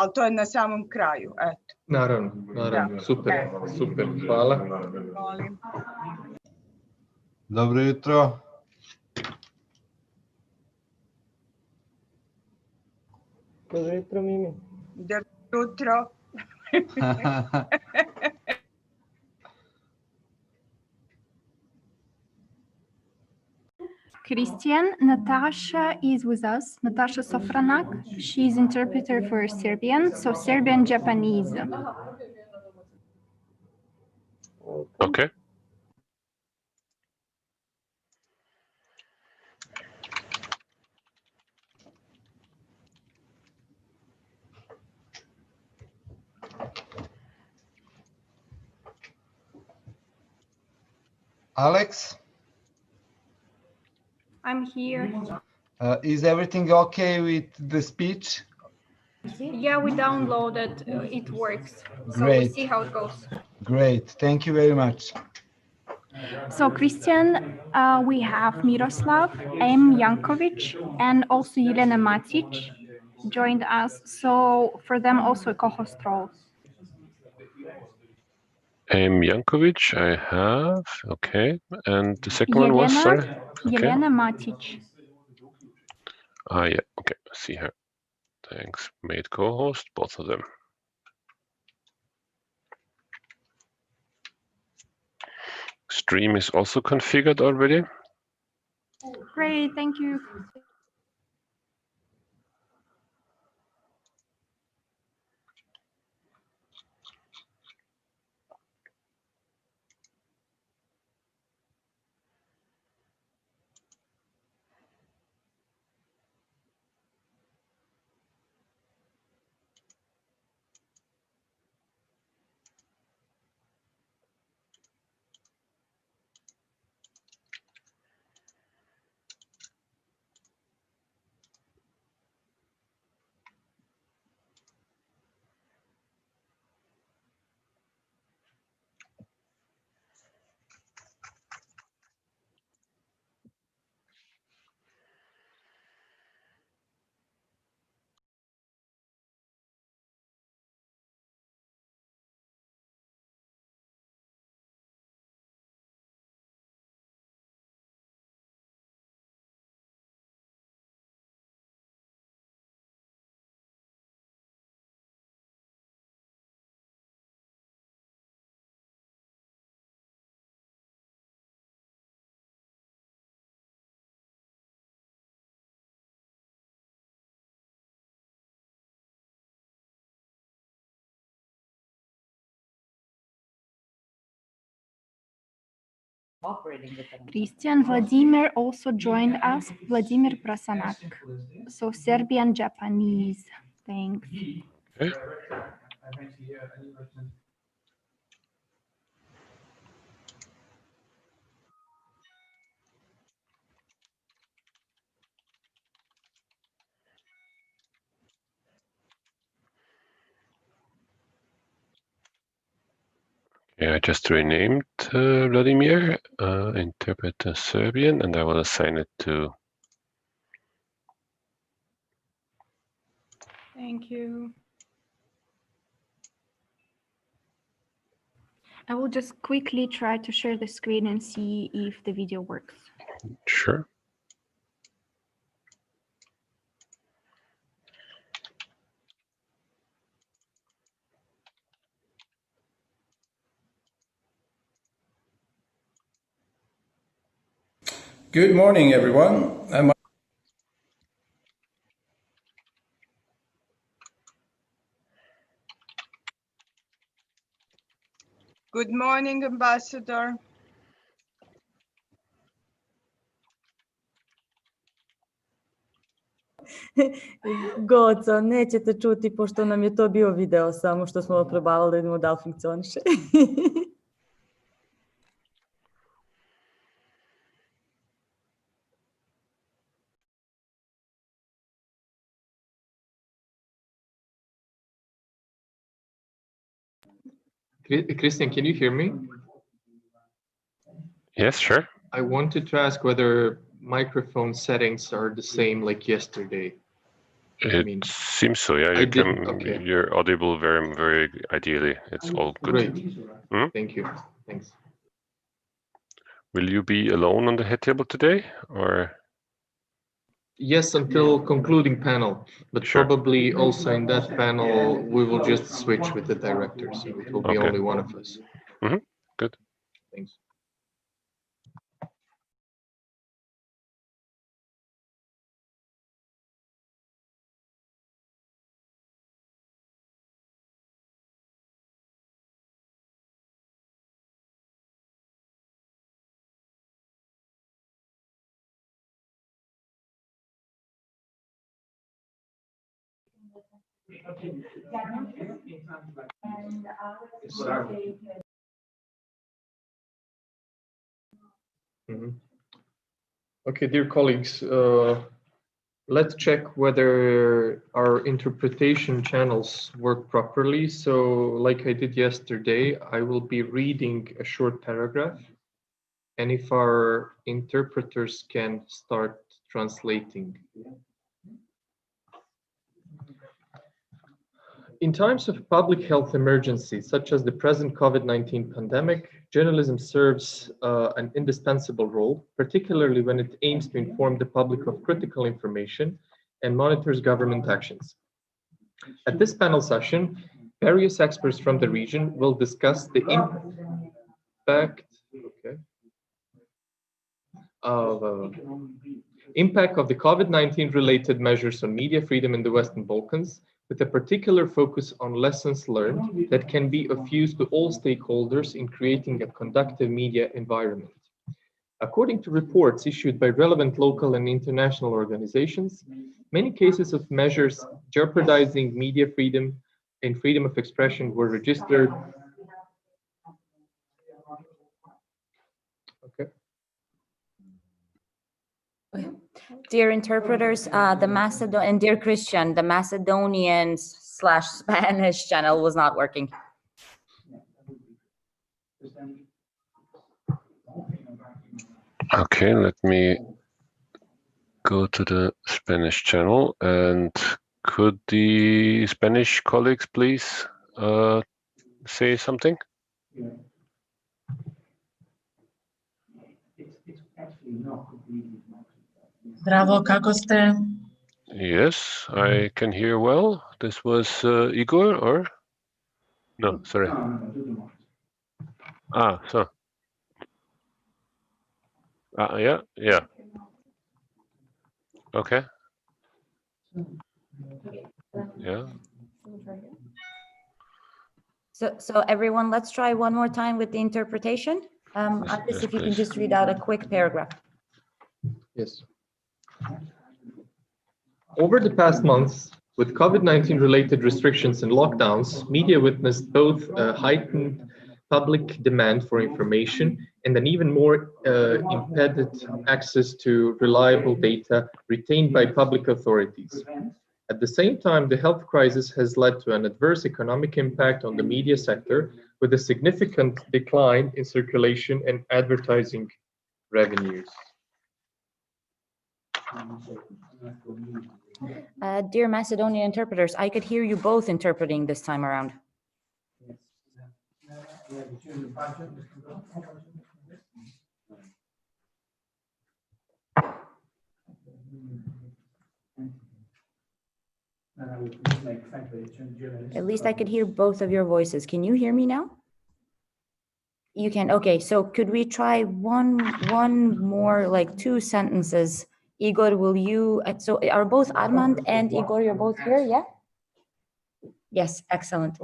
ali to je na samom kraju, eto. Naravno, naravno. Da. Super, super, hvala. Molim. Dobro jutro. Dobro jutro, Mimi. Dobro jutro. Christian, Natasha is with us. Natasha Sofranak. She's interpreter for Serbian, so Serbian Japanese. Okay. Alex? I'm here. Is everything okay with the speech? Yeah, we downloaded. It works. So Great. we'll see how it goes. Great. Thank you very much. So Christian, we have Miroslav M. Jankovic and also Jelena Matic joined us. So for them also a co-host role. Jankovic, I have. Okay. And the second one was, sorry? Okay. Jelena Matic. Ah, yeah. Okay. I see her. Thanks. Made co-host, both of them. Stream is also configured already. Great, thank you. Christian Vladimir also joined us, Vladimir Prasanak. So Serbian Japanese. Thanks. Okay. Yeah, I just renamed Vladimir, interpreter Serbian, and I will assign it to. Thank you. I will just quickly try to share the screen and see if the video works. Sure. Good morning, everyone. Good morning, Ambassador. Goco, nećete čuti pošto nam je to bio video, samo što smo probavali da vidimo da li funkcioniše. Christian, can you hear me? Yes, sure. I wanted to ask whether microphone settings are the same like yesterday. It seems so, yeah. I You did, can, okay. You're audible very, very ideally. It's all good. Great. Thank you. Thanks. Will you be alone on the head table today, or? Yes, until concluding panel, but Sure. probably also in that panel, we will just switch with the director, so it will be Okay. only one of us. Good. Thanks. Okay, dear colleagues, let's check whether our interpretation channels work properly. So like I did yesterday, I will be reading a short paragraph. And if our interpreters can start translating. In times of public health emergency, such as the present COVID-19 pandemic, journalism serves an indispensable role, particularly when it aims to inform the public of critical information and monitors government actions. At this panel session, various experts from the region will discuss the impact of the COVID-19 related measures on media freedom in the Western Balkans, with a particular focus on lessons learned that can be of use to all stakeholders in creating a conducive media environment. According to reports issued by relevant local and international organizations, many cases of measures jeopardizing media freedom and freedom of expression were registered. Okay. Dear interpreters, and dear Christian, the Macedonian/Spanish channel was not working. Okay, let me go to the Spanish channel, and could the Spanish colleagues please say something? Zdravo, kako ste? Yes, I can hear well. This was Igor, or? No, sorry. So. Yeah. Okay. Yeah. So everyone, let's try one more time with the interpretation. Yes, if you can please. just read out a quick paragraph. Yes. Over the past months, with COVID-19 related restrictions and lockdowns, media witnessed both a heightened public demand for information and an even more impeded access to reliable data retained by public authorities. At the same time, the health crisis has led to an adverse economic impact on the media sector, with a significant decline in circulation and advertising revenues. Dear Macedonian interpreters, I could hear you both interpreting this time around. At least I could hear both of your voices. Can you hear me now? You can. Okay, so could we try one more, like 2 sentences? Igor, will you, so are both Armand and Igor, you're both here, yeah? Yes, excellent.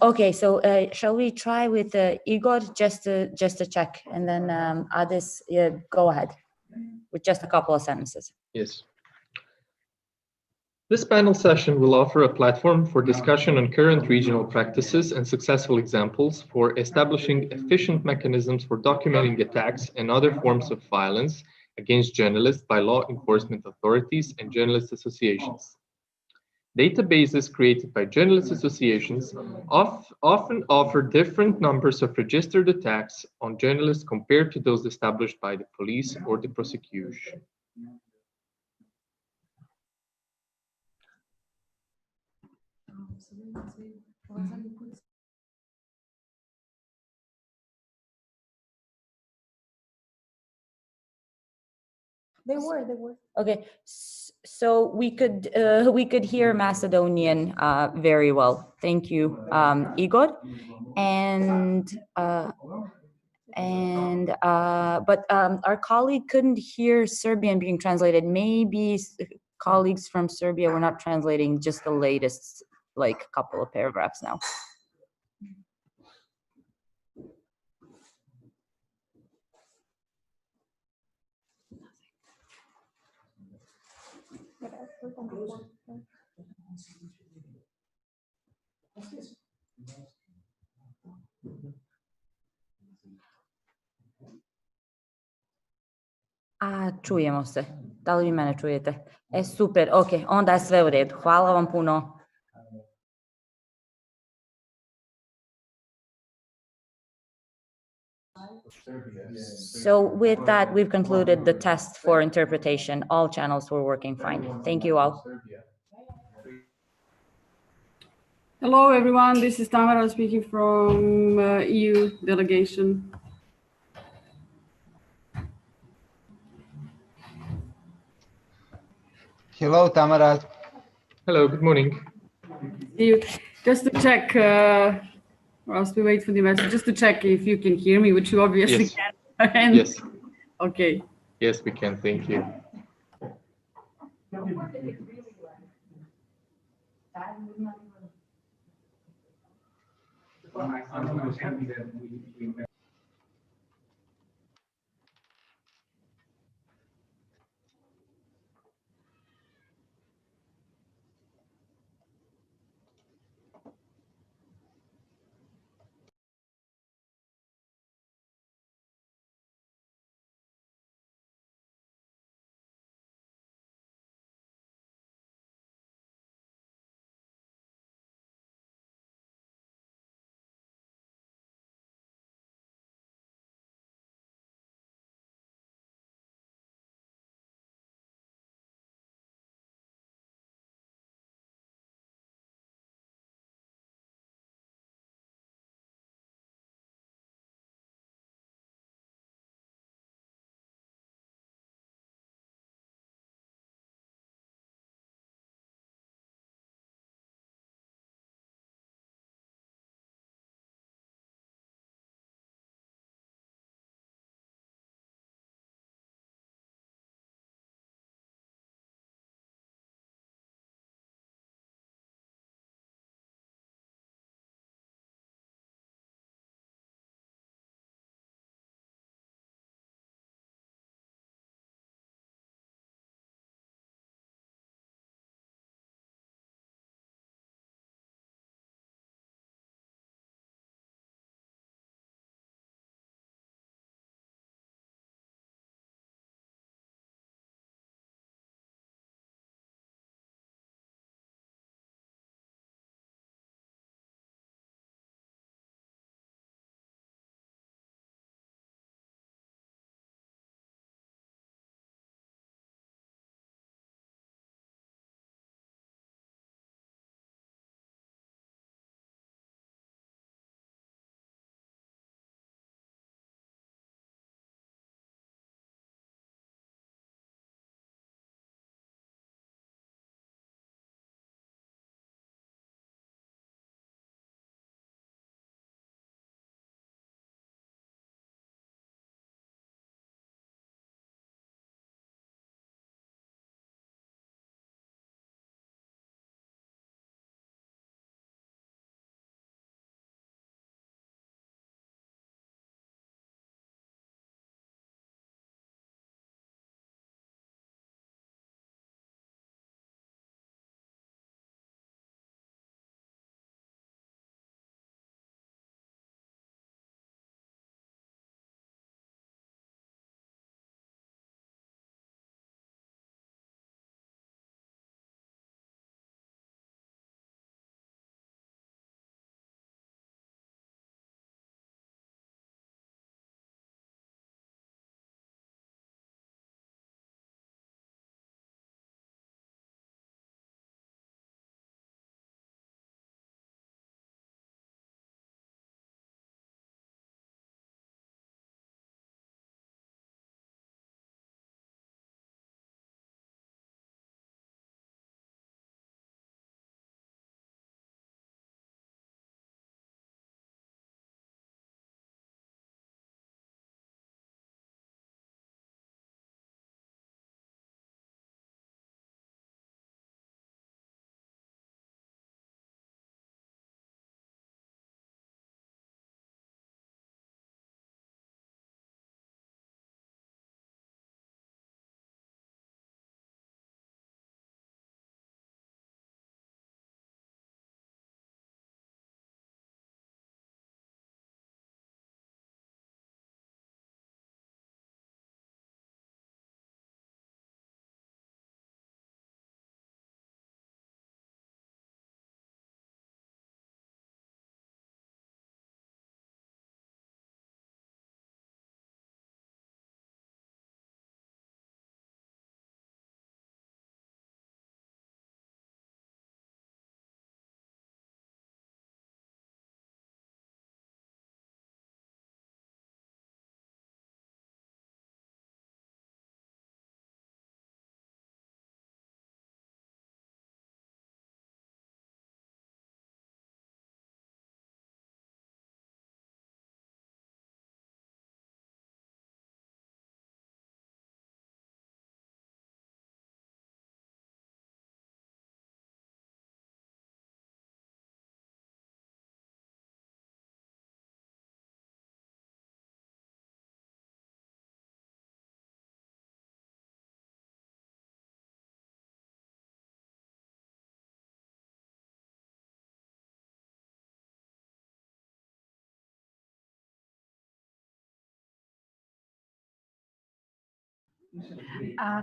Okay, so shall we try with Igor just to check, and then Adis, go ahead with just a couple of sentences. Yes. This panel session will offer a platform for discussion on current regional practices and successful examples for establishing efficient mechanisms for documenting attacks and other forms of violence against journalists by law enforcement authorities and journalist associations. Databases created by journalist associations often offer different numbers of registered attacks on journalists compared to those established by the police or the prosecution. They were. Okay, so we could hear Macedonian very well. Thank you, Igor. And but our colleague couldn't hear Serbian being translated. Maybe colleagues from Serbia were not translating just the latest like couple of paragraphs now. A, čujemo se. Da li vi mene čujete? Super, ok, onda je sve u redu. Hvala vam puno. So with that, we've concluded the test for interpretation. All channels were working fine. Thank you all. Hello, everyone. This is Tamara speaking from EU delegation. Hello, Tamara. Hello, good morning. See you. Just to check, whilst we wait for the message, just to check if you can hear me, which you obviously Yes. can. And, Yes. Okay. Yes, we can. Thank you.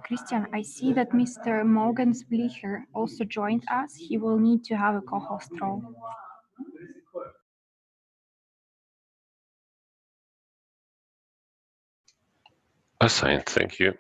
Christian, I see that Mr. Morgan's Bleacher also joined us. He will need to have a co-host role. Assigned, thank you.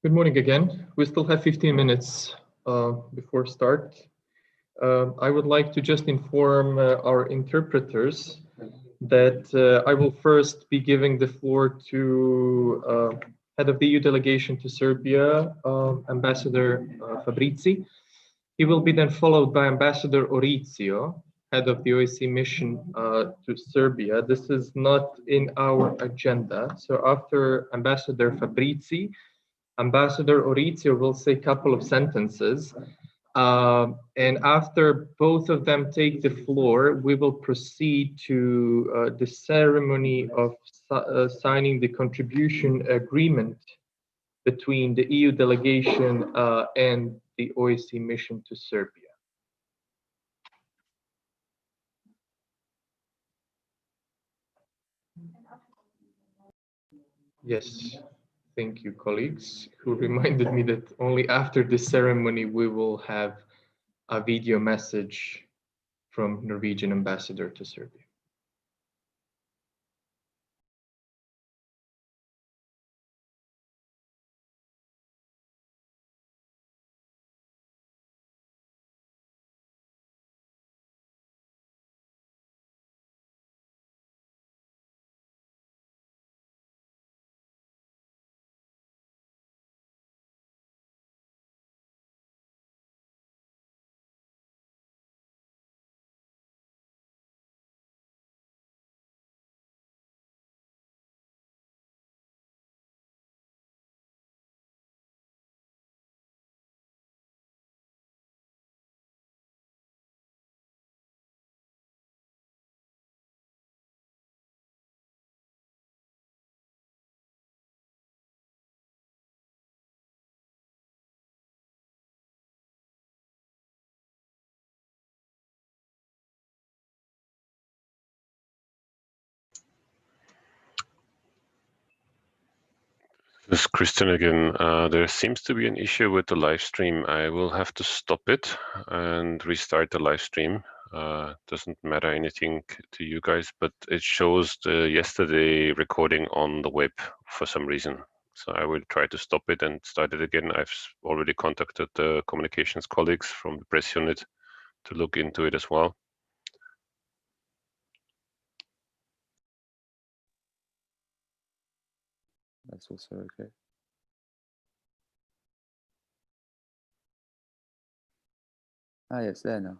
Good morning again. We still have 15 minutes before start. I would like to just inform our interpreters that I will first be giving the floor to head of the EU delegation to Serbia, Ambassador Fabrizi. He will be then followed by Ambassador Orizio, head of the OSCE mission to Serbia. This is not in our agenda. So after Ambassador Fabrizi, Ambassador Orizio will say a couple of sentences. And after both of them take the floor, we will proceed to the ceremony of signing the contribution agreement between the EU delegation and the OSCE mission to Serbia. Yes. Thank you, colleagues, who reminded me that only after the ceremony we will have a video message from Norwegian ambassador to Serbia. This is Christian again. There seems to be an issue with the live stream. I will have to stop it and restart the live stream. Doesn't matter anything to you guys, but it shows the yesterday recording on the web for some reason. So I will try to stop it and start it again. I've already contacted the communications colleagues from the press unit to look into it as well. That's also okay. Ah, yes, there now.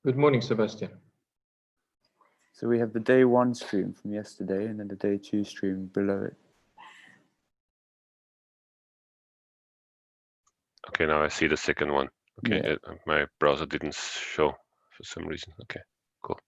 Good morning, Sebastian. So we have the day 1 stream from yesterday and then the day 2 stream below it. Okay, now I see the second one. Okay, Yeah. my browser didn't show for some reason. Okay, cool.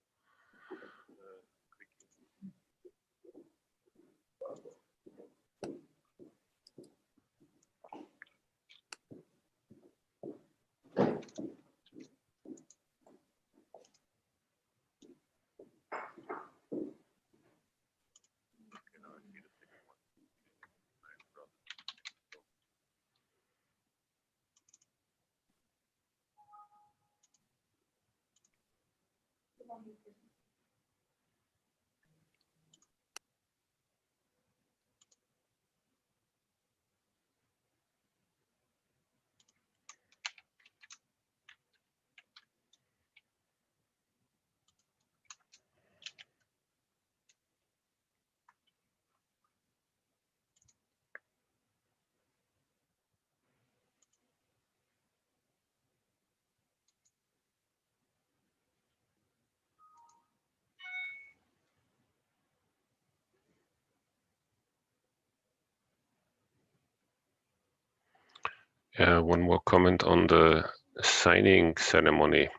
One more comment on the signing ceremony.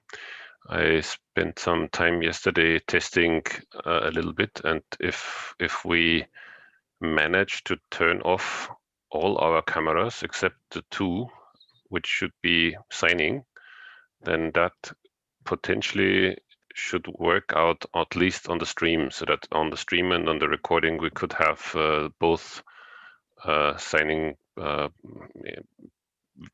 I spent some time yesterday testing a little bit, and if we manage to turn off all our cameras except the 2, which should be signing, then that potentially should work out at least on the stream, so that on the stream and on the recording we could have both signing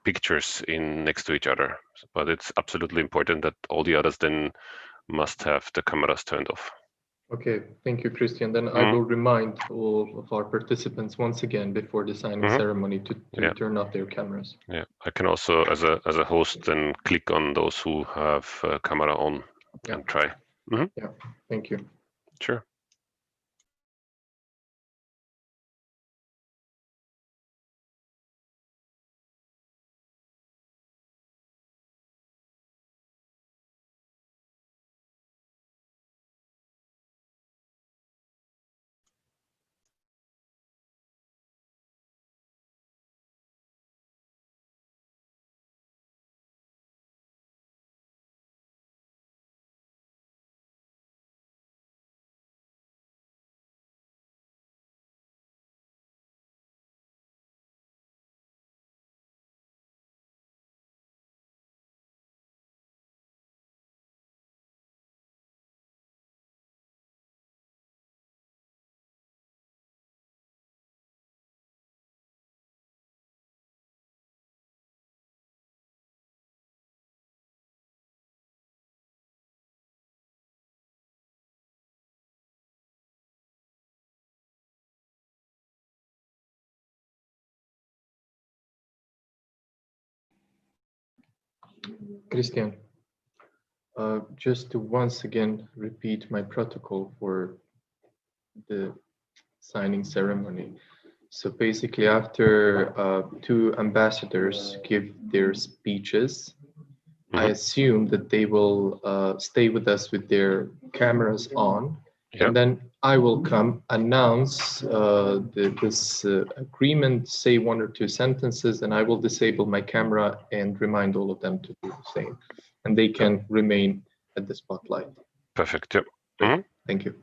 pictures in next to each other. But it's absolutely important that all the others then must have the cameras turned off. Okay, thank you, Christian. Then I will remind all of our participants once again before the signing ceremony to turn off their cameras. Yeah, I can also, as a host, then click on those who have camera on and try. Yeah, thank you. Sure. Christian, just to once again repeat my protocol for the signing ceremony. So basically, after 2 ambassadors give their speeches, I assume that they will stay with us with their cameras on, and then I will come, announce this agreement, say 1 or 2 sentences, and I will disable my camera and remind all of them to do the same. And they can remain at the spotlight. Perfect. Yep. Great. Thank you.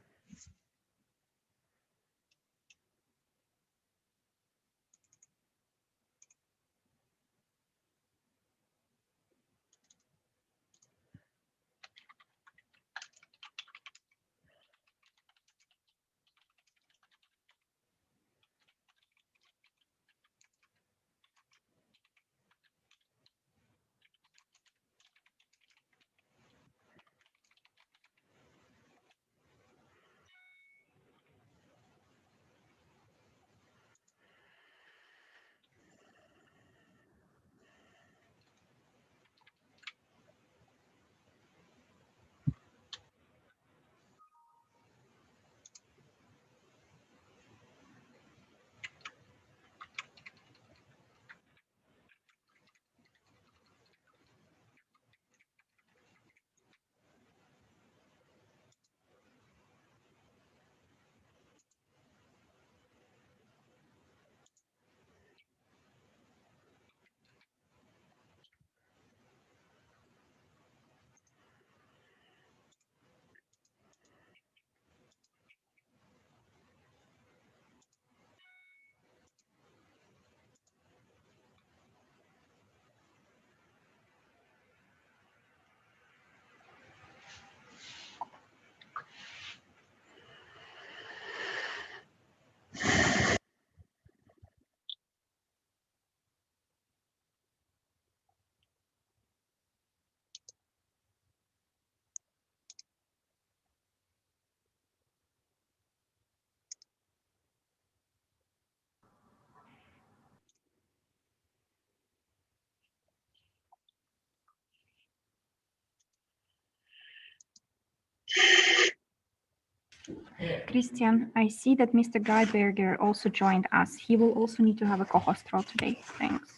Christian, I see that Mr. Geiberger also joined us. He will also need to have a co-host role today. Thanks.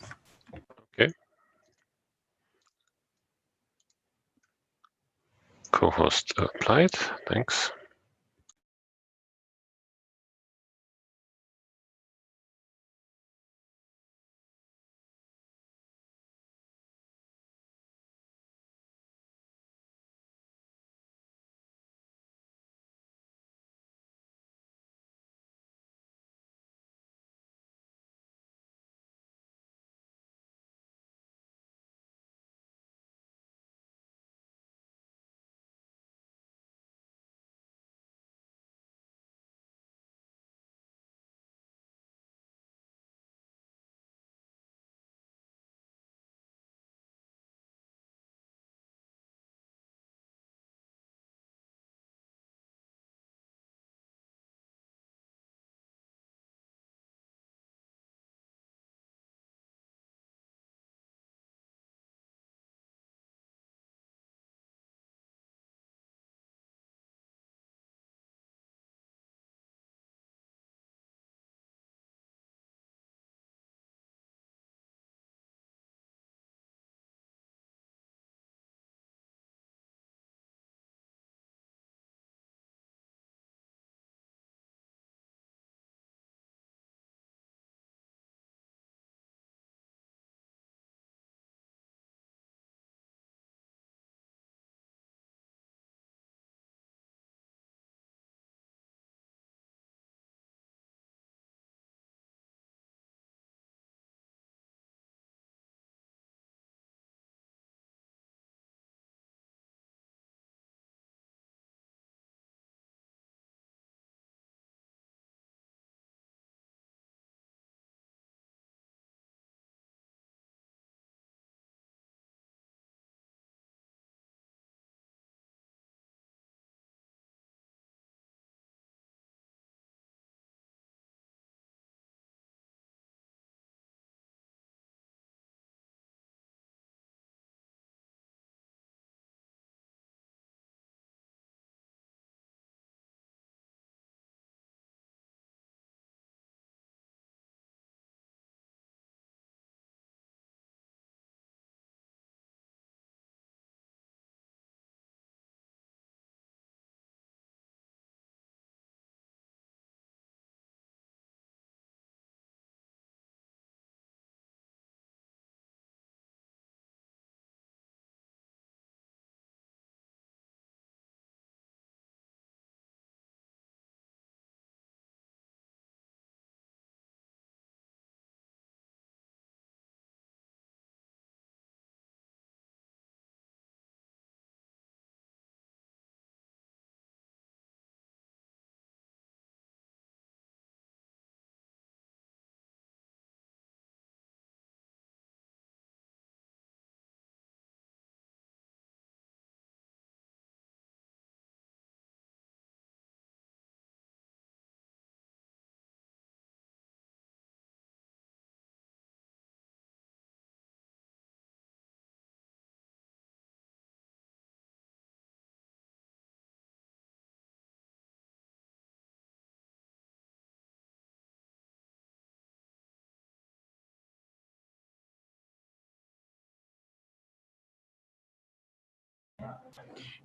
Okay. Co-host applied. Thanks.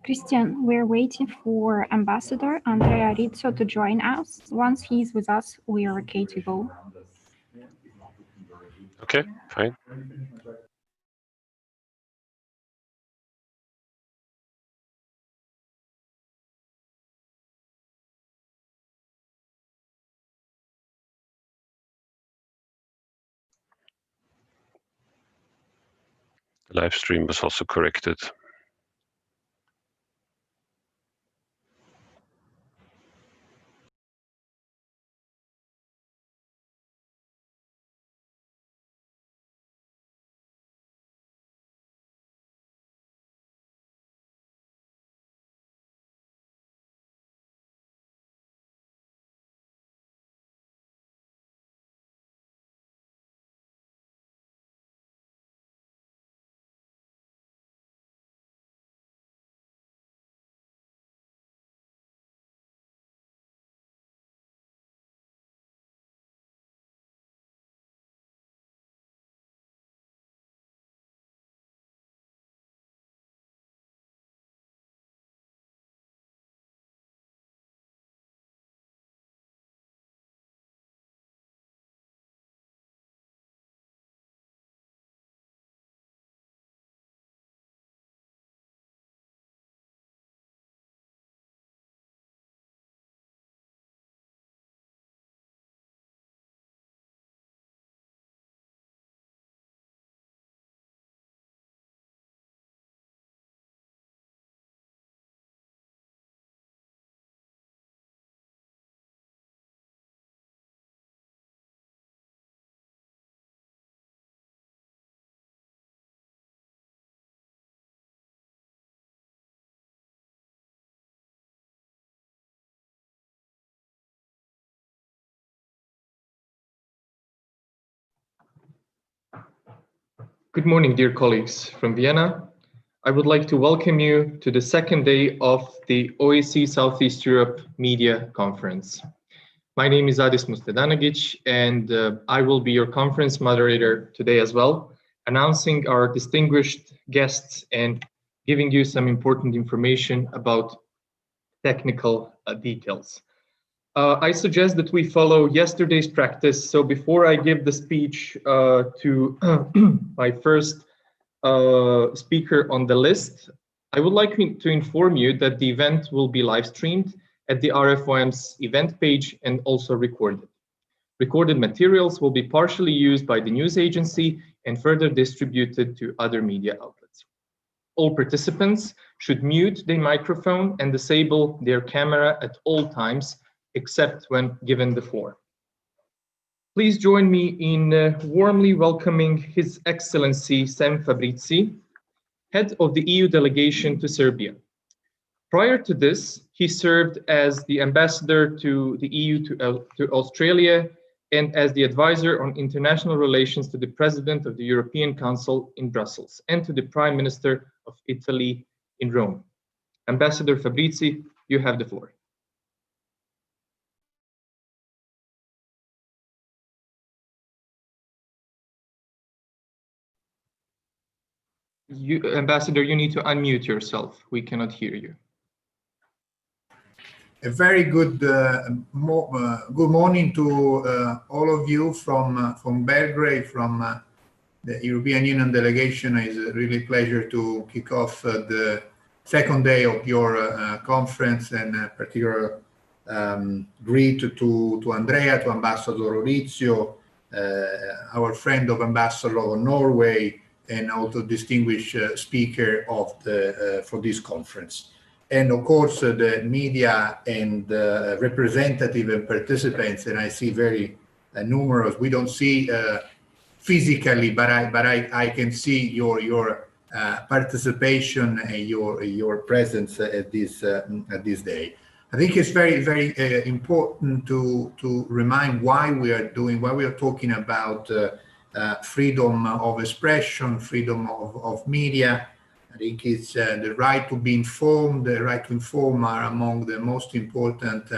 Christian, we're waiting for Ambassador Andrea Rizzo to join us. Once he's with us, we are okay to go. Okay, fine. The live stream was also corrected. Good morning, dear colleagues from Vienna. I would like to welcome you to the second day of the OEC Southeast Europe Media Conference. My name is Adis Mustedanovic, and I will be your conference moderator today as well, announcing our distinguished guests and giving you some important information about technical details. I suggest that we follow yesterday's practice. So before I give the speech to my first speaker on the list, I would like to inform you that the event will be live streamed at the RFOM's event page and also recorded. Recorded materials will be partially used by the news agency and further distributed to other media outlets. All participants should mute their microphone and disable their camera at all times, except when given the floor. Please join me in warmly welcoming His Excellency Sam Fabrizi, head of the EU delegation to Serbia. Prior to this, he served as the ambassador to the EU to Australia and as the advisor on international relations to the President of the European Council in Brussels and to the Prime Minister of Italy in Rome. Ambassador Fabrizi, you have the floor. Ambassador, you need to unmute yourself. We cannot hear you. A very good good morning to all of you from Belgrade, from the European Union delegation. It's a really pleasure to kick off the second day of your conference, and particular greet to Andrea, to Ambassador Maurizio, our friend of Ambassador of Norway, and also distinguished speaker of for this conference. And of course, the media and representative and participants, and I see very numerous. We don't see physically, but I can see your participation and your presence at this day. I think it's very important to remind why we are talking about freedom of expression, freedom of media. I think it's the right to be informed, the right to inform are among the most important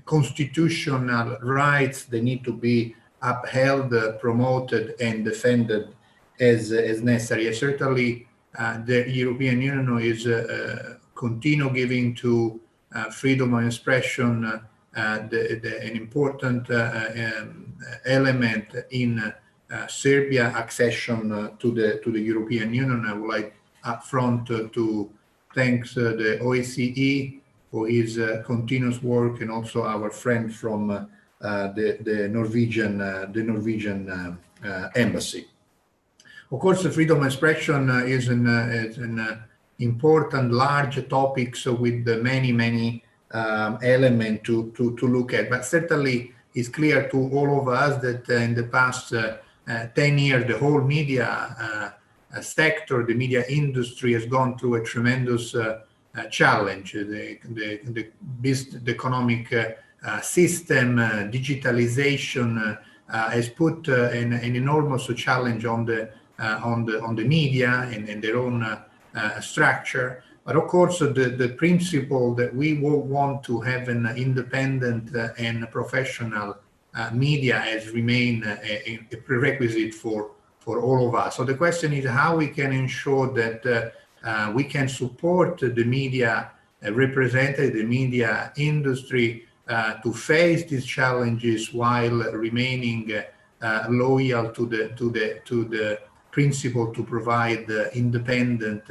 constitutional rights. They need to be upheld, promoted, and defended as necessary. And certainly, the European Union is continue giving to freedom of expression an important element in Serbia accession to the European Union. I would like upfront to thank the OSCE for his continuous work, and also our friend from the Norwegian embassy. Of course, the freedom of expression is an important, large topic, so with the many elements to look at. But certainly, it's clear to all of us that in the past 10 years, the whole media sector, the media industry, has gone through a tremendous challenge. The economic system, digitalization has put an enormous challenge on the media and their own structure. But of course, the principle that we will want to have an independent and professional media has remained a prerequisite for all of us. So the question is how we can ensure that we can support the media representative, the media industry to face these challenges while remaining loyal to the principle to provide independent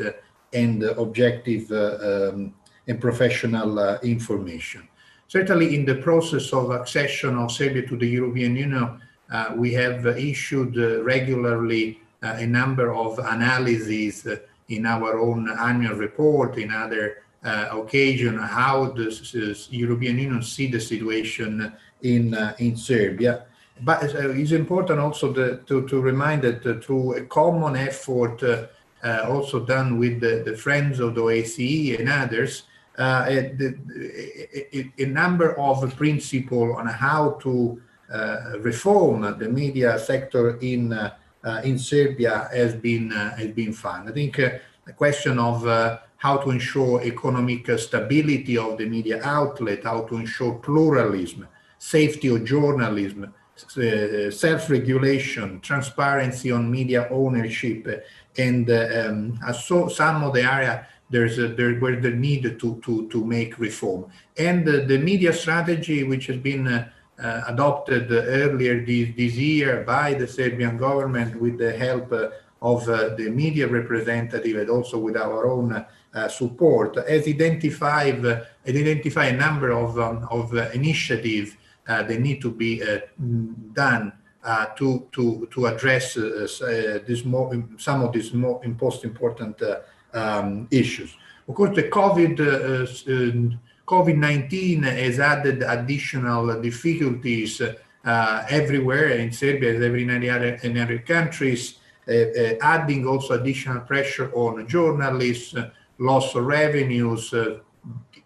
and objective and professional information. Certainly, in the process of accession of Serbia to the European Union, we have issued regularly a number of analyses in our own annual report, in other occasions, how the European Union see the situation in Serbia. But it's important also to remind that through a common effort also done with the friends of the OSCE and others, a number of principles on how to reform the media sector in in Serbia has been found. I think the question of how to ensure economic stability of the media outlet, how to ensure pluralism, safety of journalism, self-regulation, transparency on media ownership, and so some of the area where the need to make reform. And the media strategy, which has been adopted earlier this year by the Serbian government with the help of the media representative and also with our own support, has identified a number of initiatives that need to be done to address some of these most important issues. Of course, the COVID-19 has added additional difficulties everywhere in Serbia, as in other countries, adding also additional pressure on journalists, loss of revenues,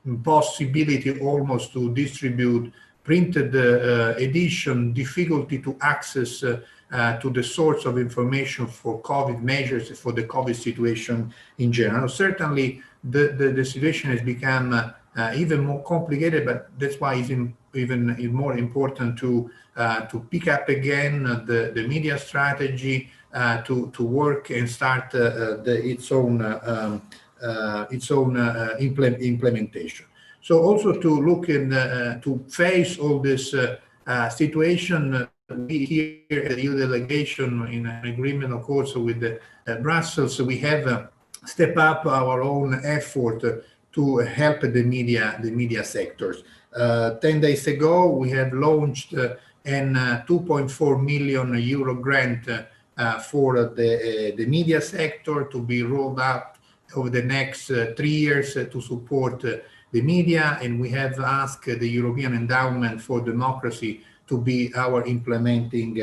impossibility almost to distribute printed edition, difficulty to access to the source of information for COVID measures, for the COVID situation in general. Certainly, the situation has become even more complicated, but that's why it's even more important to pick up again the media strategy, to work and start its own implementation. So also to look to face all this situation, we here at the EU delegation, in an agreement, of course, with Brussels, we have stepped up our own effort to help the media sectors. 10 days ago, we have launched an 2.4 million euro grant for the media sector to be rolled out over the next 3 years to support the media, and we have asked the European Endowment for Democracy to be our implementing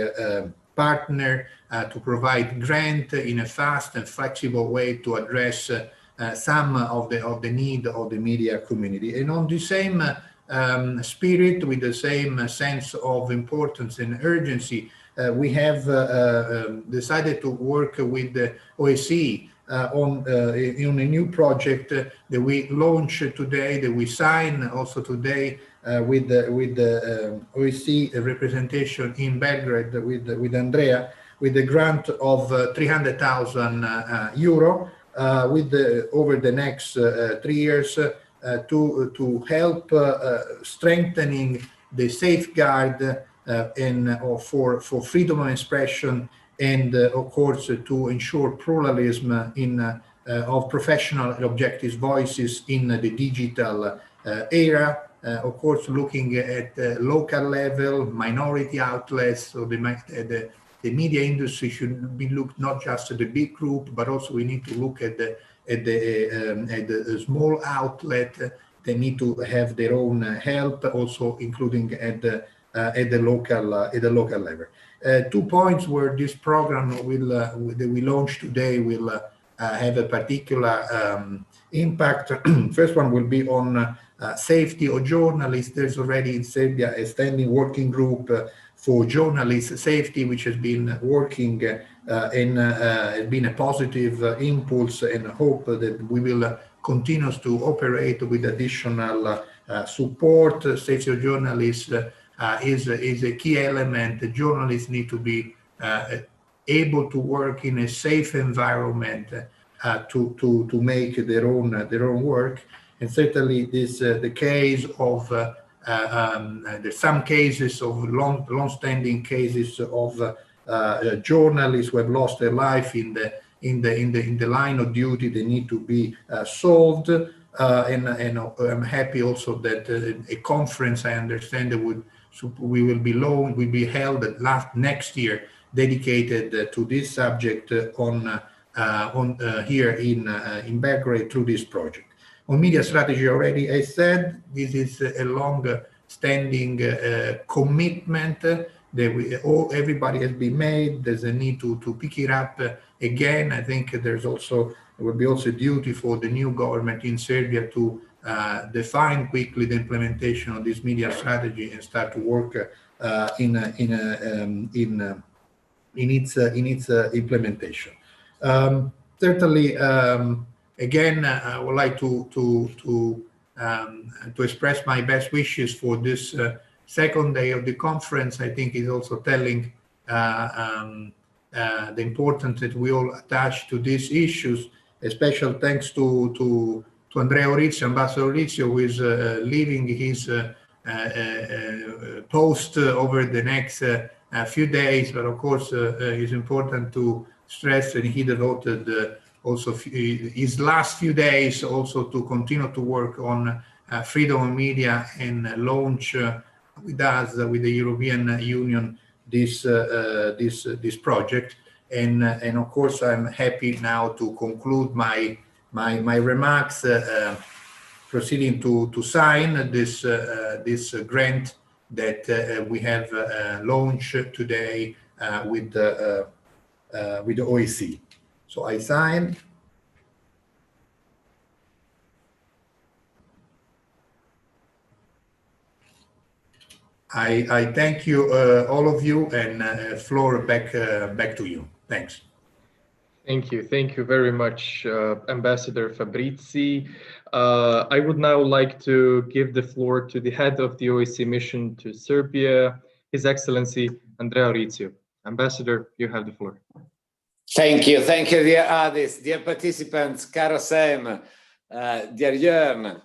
partner to provide grant in a fast and flexible way to address some of the need of the media community. And on the same spirit, with the same sense of importance and urgency, we have decided to work with the OSCE on a new project that we launch today, that we sign also today with the OSCE representation in Belgrade with Andrea, with the grant of 300,000 euro over the next 3 years to help strengthening the safeguard for freedom of expression, and of course to ensure pluralism of professional and objective voices in the digital era. Of course, looking at local level, minority outlets, so the media industry should be looked not just at the big group, but also we need to look at the small outlet. They need to have their own help, also including at the local level. 2 points where this program that we launch today will have a particular impact. First one will be on safety of journalists. There's already in Serbia a standing working group for journalist safety, which has been working and has been a positive impulse, and hope that we will continue to operate with additional support. Safety of journalists is a key element. The journalists need to be able to work in a safe environment to make their own work. And certainly this the case of there's some cases of long-standing cases of journalists who have lost their life in the line of duty. They need to be solved. And I'm happy also that a conference, I understand, that will be held next year, dedicated to this subject here in Belgrade through this project. On media strategy, already I said, this is a long-standing commitment that everybody has been made. There's a need to pick it up again. I think there will be also a duty for the new government in Serbia to define quickly the implementation of this media strategy and start to work in implementation. Certainly, again, I would like to express my best wishes for this second day of the conference. I think is also telling the importance that we all attach to these issues. A special thanks to Andrea Orizio, Ambassador Orizio, who is leaving his post over the next few days. But of course, it's important to stress that he devoted also his last few days also to continue to work on freedom of media and launch with us, with the European Union, this project. And of course, I'm happy now to conclude my remarks, proceeding to sign this grant that we have launched today with the OEC. So I sign. I thank you, all of you, and floor back to you. Thanks. Thank you very much, Ambassador Fabrizi. I would now like to give the floor to the head of the OEC mission to Serbia, His Excellency Andrea Orizio. Ambassador, you have the floor. Thank you, dear Adis, dear participants, caro Sam, dear Jörn.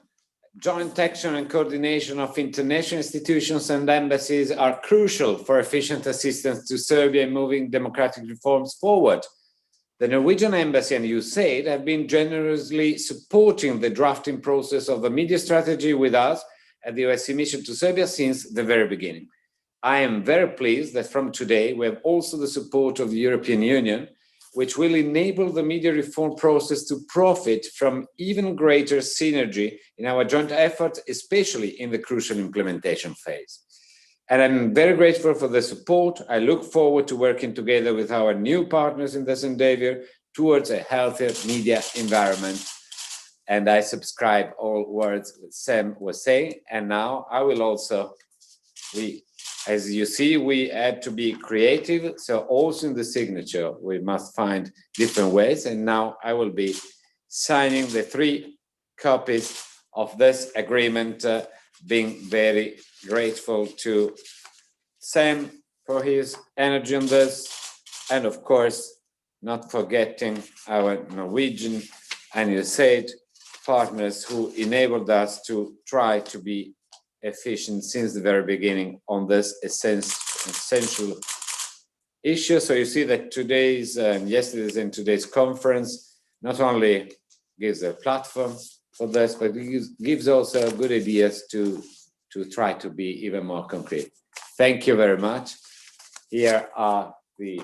Joint action and coordination of international institutions and embassies are crucial for efficient assistance to Serbia in moving democratic reforms forward. The Norwegian Embassy and USAID have been generously supporting the drafting process of the media strategy with us at the OSCE mission to Serbia since the very beginning. I am very pleased that from today we have also the support of the European Union, which will enable the media reform process to profit from even greater synergy in our joint efforts, especially in the crucial implementation phase. And I'm very grateful for the support. I look forward to working together with our new partners in this endeavor towards a healthier media environment. And I subscribe all words that Sam was saying. And now I will also, as you see, we had to be creative. So also in the signature, we must find different ways. And now I will be signing the 3 copies of this agreement, being very grateful to Sam for his energy on this. And of course, not forgetting our Norwegian and USAID partners who enabled us to try to be efficient since the very beginning on this essential issue. So you see that today's and yesterday's and today's conference not only gives a platform for this, but it gives also good ideas to try to be even more concrete. Thank you very much. Here are the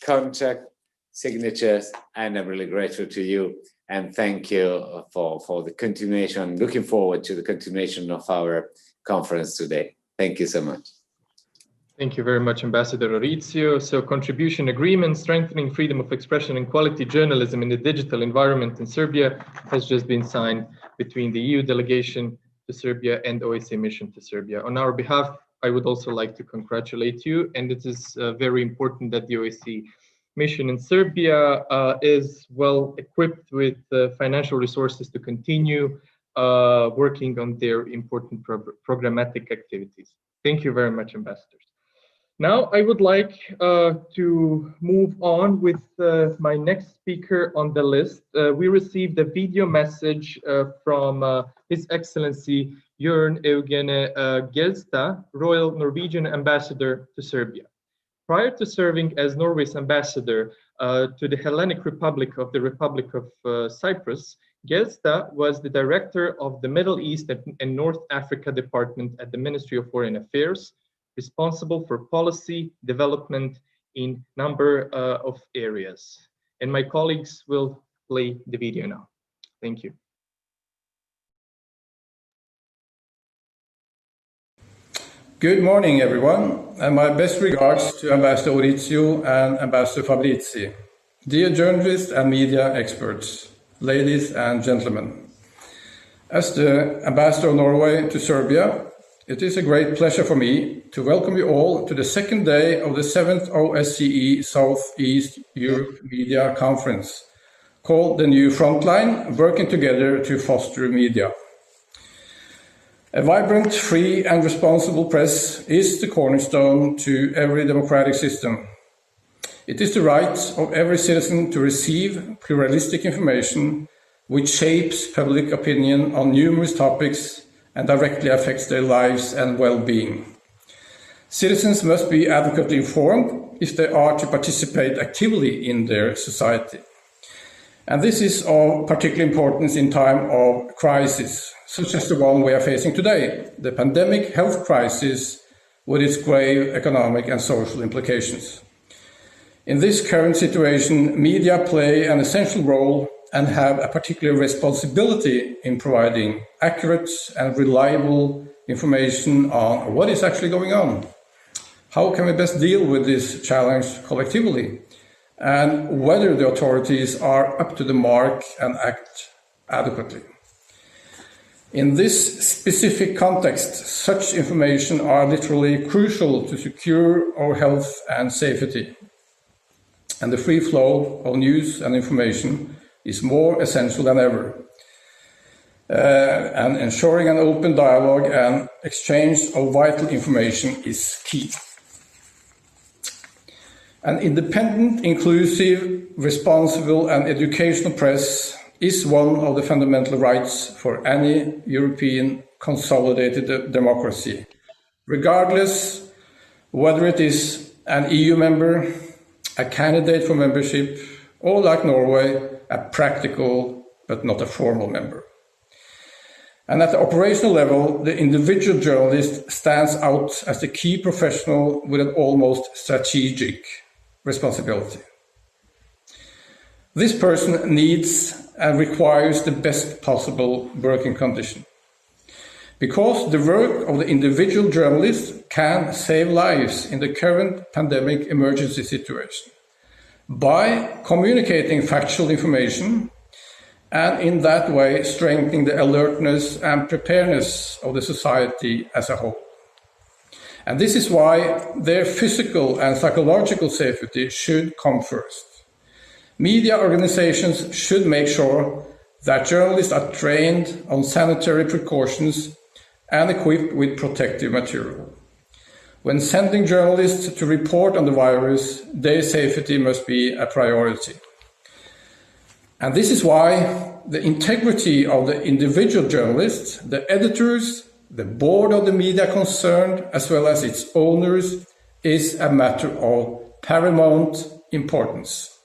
contract signatures, and I'm really grateful to you. And thank you for the continuation. Looking forward to the continuation of our conference today. Thank you so much. Thank you very much, Ambassador Orizio. So contribution agreement strengthening freedom of expression and quality journalism in the digital environment in Serbia has just been signed between the EU delegation to Serbia and OSCE mission to Serbia. On our behalf, I would also like to congratulate you. And it is very important that the OSCE mission in Serbia is well equipped with financial resources to continue working on their important programmatic activities. Thank you very much, ambassadors. Now I would like to move on with my next speaker on the list. We received a video message from His Excellency Jørn Eugene Gjelstad, Royal Norwegian Ambassador to Serbia. Prior to serving as Norway's ambassador to the Hellenic Republic of the Republic of Cyprus, Gjelstad was the director of the Middle East and North Africa Department at the Ministry of Foreign Affairs, responsible for policy development in a number of areas. And my colleagues will play the video now. Thank you. Good morning, everyone, and my best regards to Ambassador Orizio and Ambassador Fabrizi, dear journalists and media experts, ladies and gentlemen. As the Ambassador of Norway to Serbia, It is a great pleasure for me to welcome you all to the second day of the 7th OSCE Southeast Europe Media Conference, called the new Frontline, working together to foster media. A vibrant, free and responsible press is the cornerstone to every democratic system. It is the right of every citizen to receive pluralistic information which shapes public opinion on numerous topics and directly affects their lives and well-being. Citizens must be adequately informed if they are to participate actively in their society. And this is of particular importance in time of crisis, such as the one we are facing today, the pandemic health crisis with its grave economic and social implications. In this current situation, media play an essential role and have a particular responsibility in providing accurate and reliable information on what is actually going on. How can we best deal with this challenge collectively? And whether the authorities are up to the mark and act adequately. In this specific context, such information are literally crucial to secure our health and safety. And the free flow of news and information is more essential than ever. And ensuring an open dialogue and exchange of vital information is key. An independent, inclusive, responsible and educational press is one of the fundamental rights for any European consolidated democracy, regardless whether it is an EU member, a candidate for membership, or like Norway, a practical but not a formal member. And at the operational level, the individual journalist stands out as the key professional with an almost strategic responsibility. This person needs and requires the best possible working condition. Because the work of the individual journalist can save lives in the current pandemic emergency situation by communicating factual information and in that way strengthening the alertness and preparedness of the society as a whole. And this is why their physical and psychological safety should come first. Media organizations should make sure that journalists are trained on sanitary precautions and equipped with protective material. When sending journalists to report on the virus, their safety must be a priority. And this is why the integrity of the individual journalists, the editors, the board of the media concerned, as well as its owners, is a matter of paramount importance.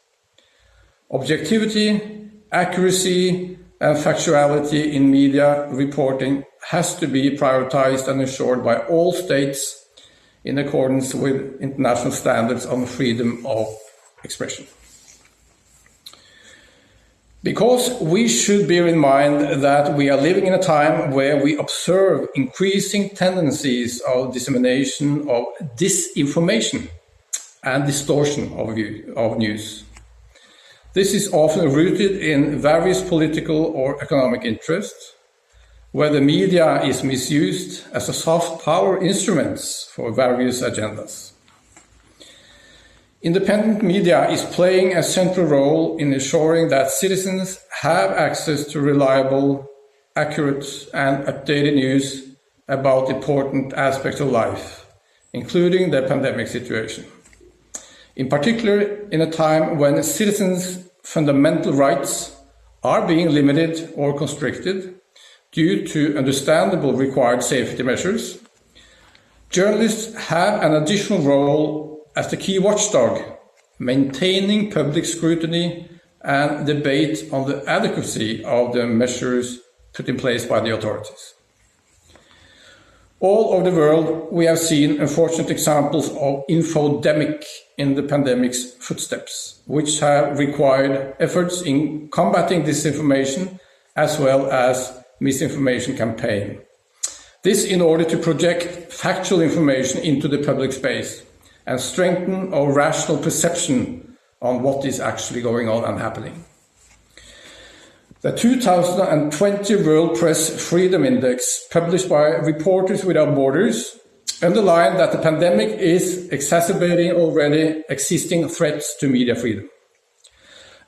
Objectivity, accuracy, and factuality in media reporting has to be prioritized and ensured by all states in accordance with international standards on freedom of expression. Because we should bear in mind that we are living in a time where we observe increasing tendencies of dissemination of disinformation and distortion of news. This is often rooted in various political or economic interests, where the media is misused as a soft power instrument for various agendas. Independent media is playing a central role in ensuring that citizens have access to reliable, accurate, and updated news about important aspects of life, including the pandemic situation. In particular, in a time when citizens' fundamental rights are being limited or constricted due to understandable required safety measures, journalists have an additional role as the key watchdog, maintaining public scrutiny and debate on the adequacy of the measures put in place by the authorities. All over the world, we have seen unfortunate examples of infodemic in the pandemic's footsteps, which have required efforts in combating disinformation as well as misinformation campaign. This in order to project factual information into the public space and strengthen our rational perception on what is actually going on and happening. The 2020 World Press Freedom Index, published by Reporters Without Borders, underlined that the pandemic is exacerbating already existing threats to media freedom.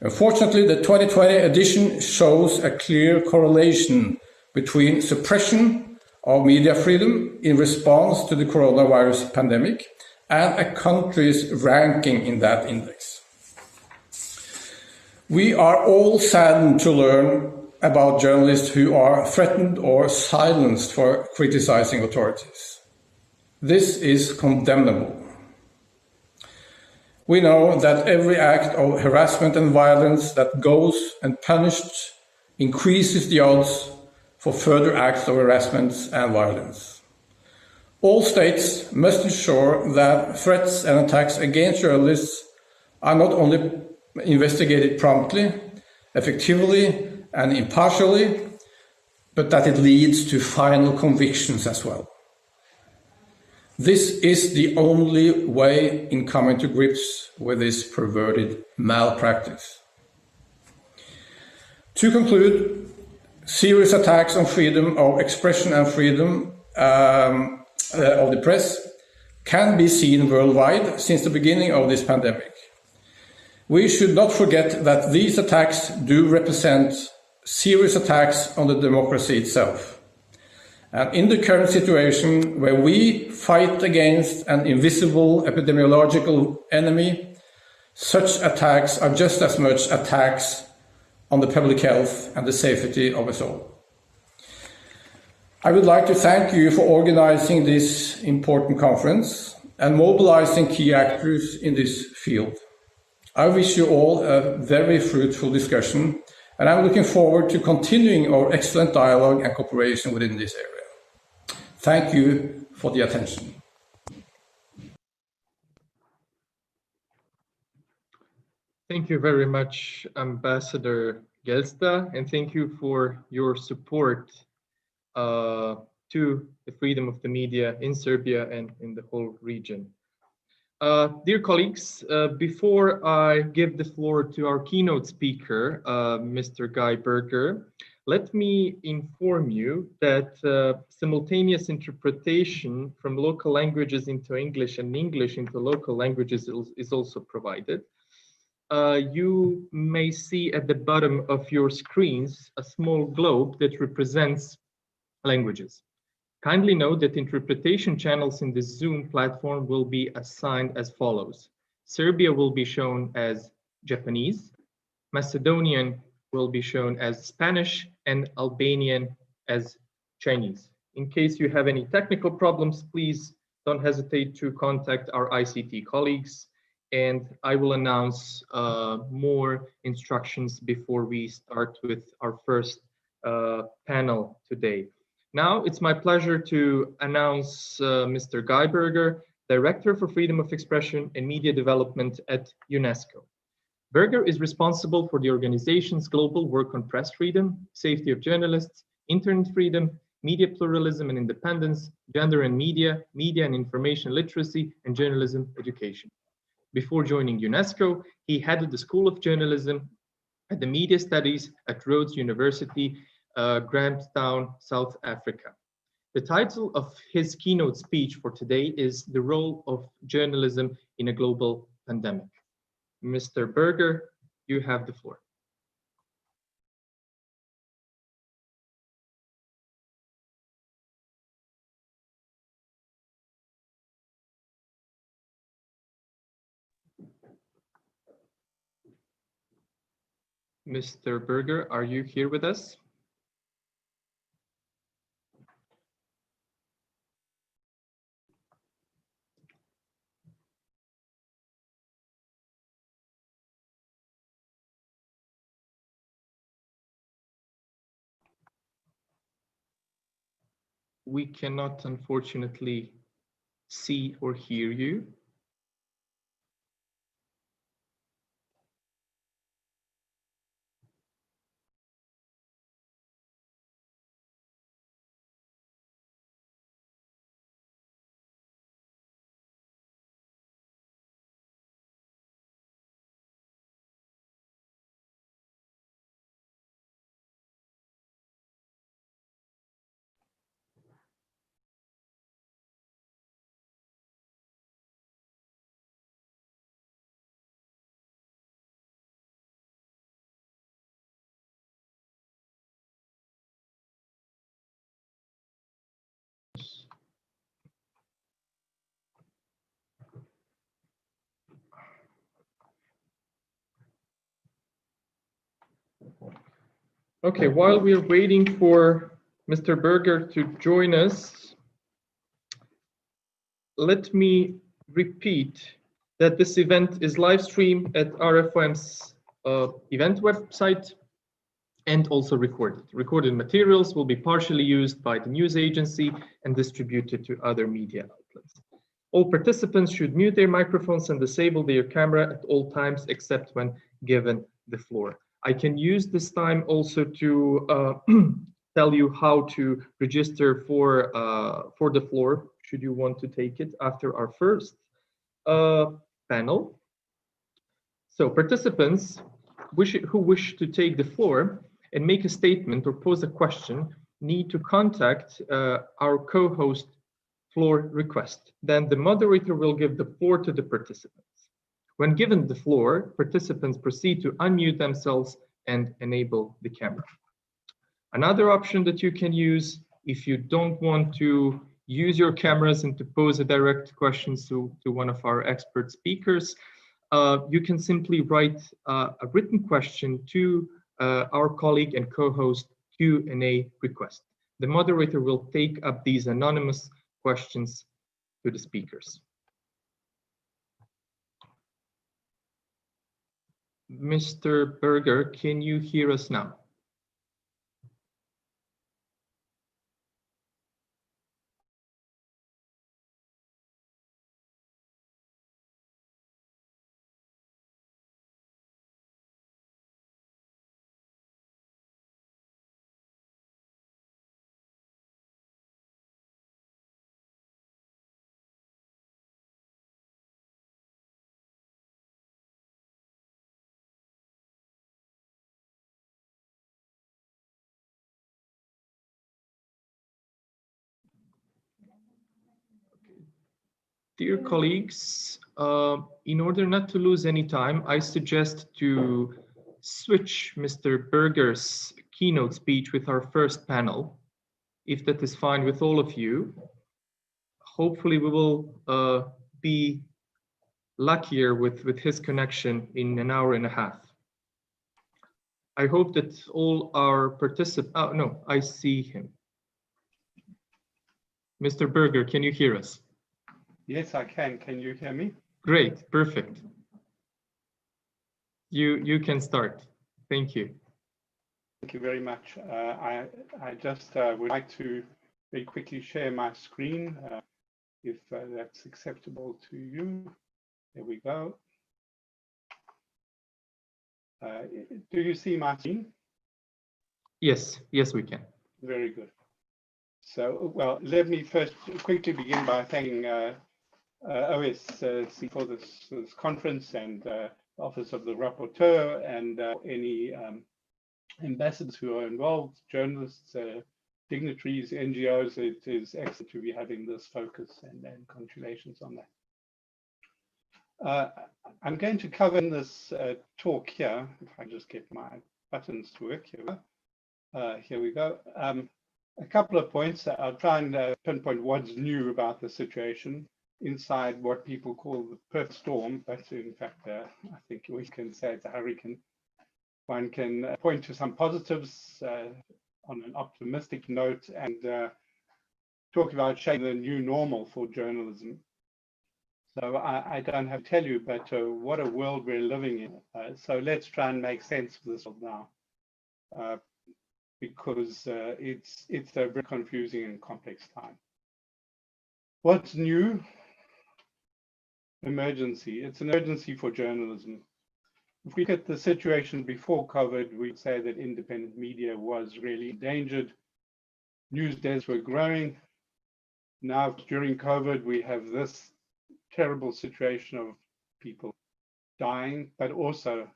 Unfortunately, the 2020 edition shows a clear correlation between suppression of media freedom in response to the coronavirus pandemic and a country's ranking in that index. We are all saddened to learn about journalists who are threatened or silenced for criticizing authorities. This is condemnable. We know that every act of harassment and violence that goes unpunished increases the odds for further acts of harassment and violence. All states must ensure that threats and attacks against journalists are not only investigated promptly, effectively, and impartially, but that it leads to final convictions as well. This is the only way in coming to grips with this perverted malpractice. To conclude, serious attacks on freedom of expression and freedom of the press can be seen worldwide since the beginning of this pandemic. We should not forget that these attacks do represent serious attacks on the democracy itself. And in the current situation where we fight against an invisible epidemiological enemy, such attacks are just as much attacks on the public health and the safety of us all. I would like to thank you for organizing this important conference and mobilizing key actors in this field. I wish you all a very fruitful discussion, and I'm looking forward to continuing our excellent dialogue and cooperation within this area. Thank you for the attention. Thank you very much, Ambassador Gelsta, and thank you for your support to the freedom of the media in Serbia and in the whole region. Dear colleagues, before I give the floor to our keynote speaker, Mr. Guy Berger, let me inform you that simultaneous interpretation from local languages into English and English into local languages is also provided. You may see at the bottom of your screens a small globe that represents languages. Kindly note that interpretation channels in the Zoom platform will be assigned as follows. Serbia will be shown as Japanese, Macedonian will be shown as Spanish, and Albanian as Chinese. In case you have any technical problems, please don't hesitate to contact our ICT colleagues, and I will announce more instructions before we start with our first panel today. Now, it's my pleasure to announce Mr. Guy Berger, Director for Freedom of Expression and Media Development at UNESCO. Berger is responsible for the organization's global work on press freedom, safety of journalists, internet freedom, media pluralism and independence, gender and media, media and information literacy, and journalism education. Before joining UNESCO, he headed the School of Journalism at the Media Studies at Rhodes University, Grahamstown, South Africa. The title of his keynote speech for today is The Role of Journalism in a Global Pandemic. Mr. Berger, you have the floor. Mr. Berger, are you here with us? We cannot, unfortunately, see or hear you. Okay, while we're waiting for Mr. Berger to join us, let me repeat that this event is live streamed at RFOM's event website and also recorded. Recorded materials will be partially used by the news agency and distributed to other media outlets. All participants should mute their microphones and disable their camera at all times except when given the floor. I can use this time also to tell you how to register for the floor, should you want to take it after our first panel. So participants who wish to take the floor and make a statement or pose a question need to contact our co-host floor request. Then the moderator will give the floor to the participants. When given the floor, participants proceed to unmute themselves and enable the camera. Another option that you can use if you don't want to use your cameras and to pose a direct question to one of our expert speakers, you can simply write a written question to our colleague and co-host Q&A request. The moderator will take up these anonymous questions to the speakers. Mr. Berger, can you hear us now? Dear colleagues, in order not to lose any time, I suggest to switch Mr. Berger's keynote speech with our first panel, if that is fine with all of you. Hopefully we will be luckier with his connection in an hour and a half. I hope that all our participants, oh no, I see him. Mr. Berger, can you hear us? Yes, I can. Can you hear me? Great, perfect. You can start. Thank you. Thank you very much. I just would like to very quickly share my screen, if that's acceptable to you. There we go. Do you see my screen? Yes, yes, we can. Very good. So, well, let me first quickly begin by thanking OSCE for this conference and Office of the Rapporteur and any ambassadors who are involved, journalists, dignitaries, NGOs. It is excellent to be having this focus and congratulations on that. I'm going to cover in this talk here, if I just get my buttons to work here. Here we go. A couple of points. I'll try and pinpoint what's new about the situation inside what people call the perfect storm, but in fact, I think we can say it's a hurricane. One can point to some positives on an optimistic note and talk about shaping the new normal for journalism. So I don't have to tell you, but what a world we're living in. So let's try and make sense of this now, because it's a very confusing and complex time. What's new? Emergency. It's an emergency for journalism. If we look at the situation before COVID, we'd say that independent media was really endangered. News deaths were growing. Now, during COVID, we have this terrible situation of people dying, but also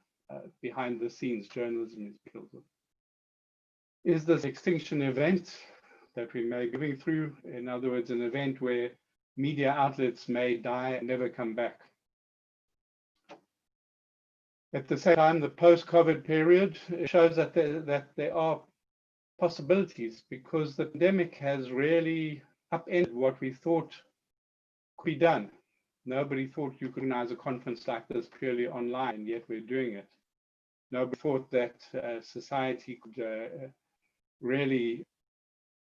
behind the scenes, journalism is killed. Is this extinction event that we may be going through? In other words, an event where media outlets may die and never come back. At the same time, the post-COVID period shows that there are possibilities, because the pandemic has really upended what we thought could be done. Nobody thought you could organize a conference like this purely online, yet we're doing it. Nobody thought that society could really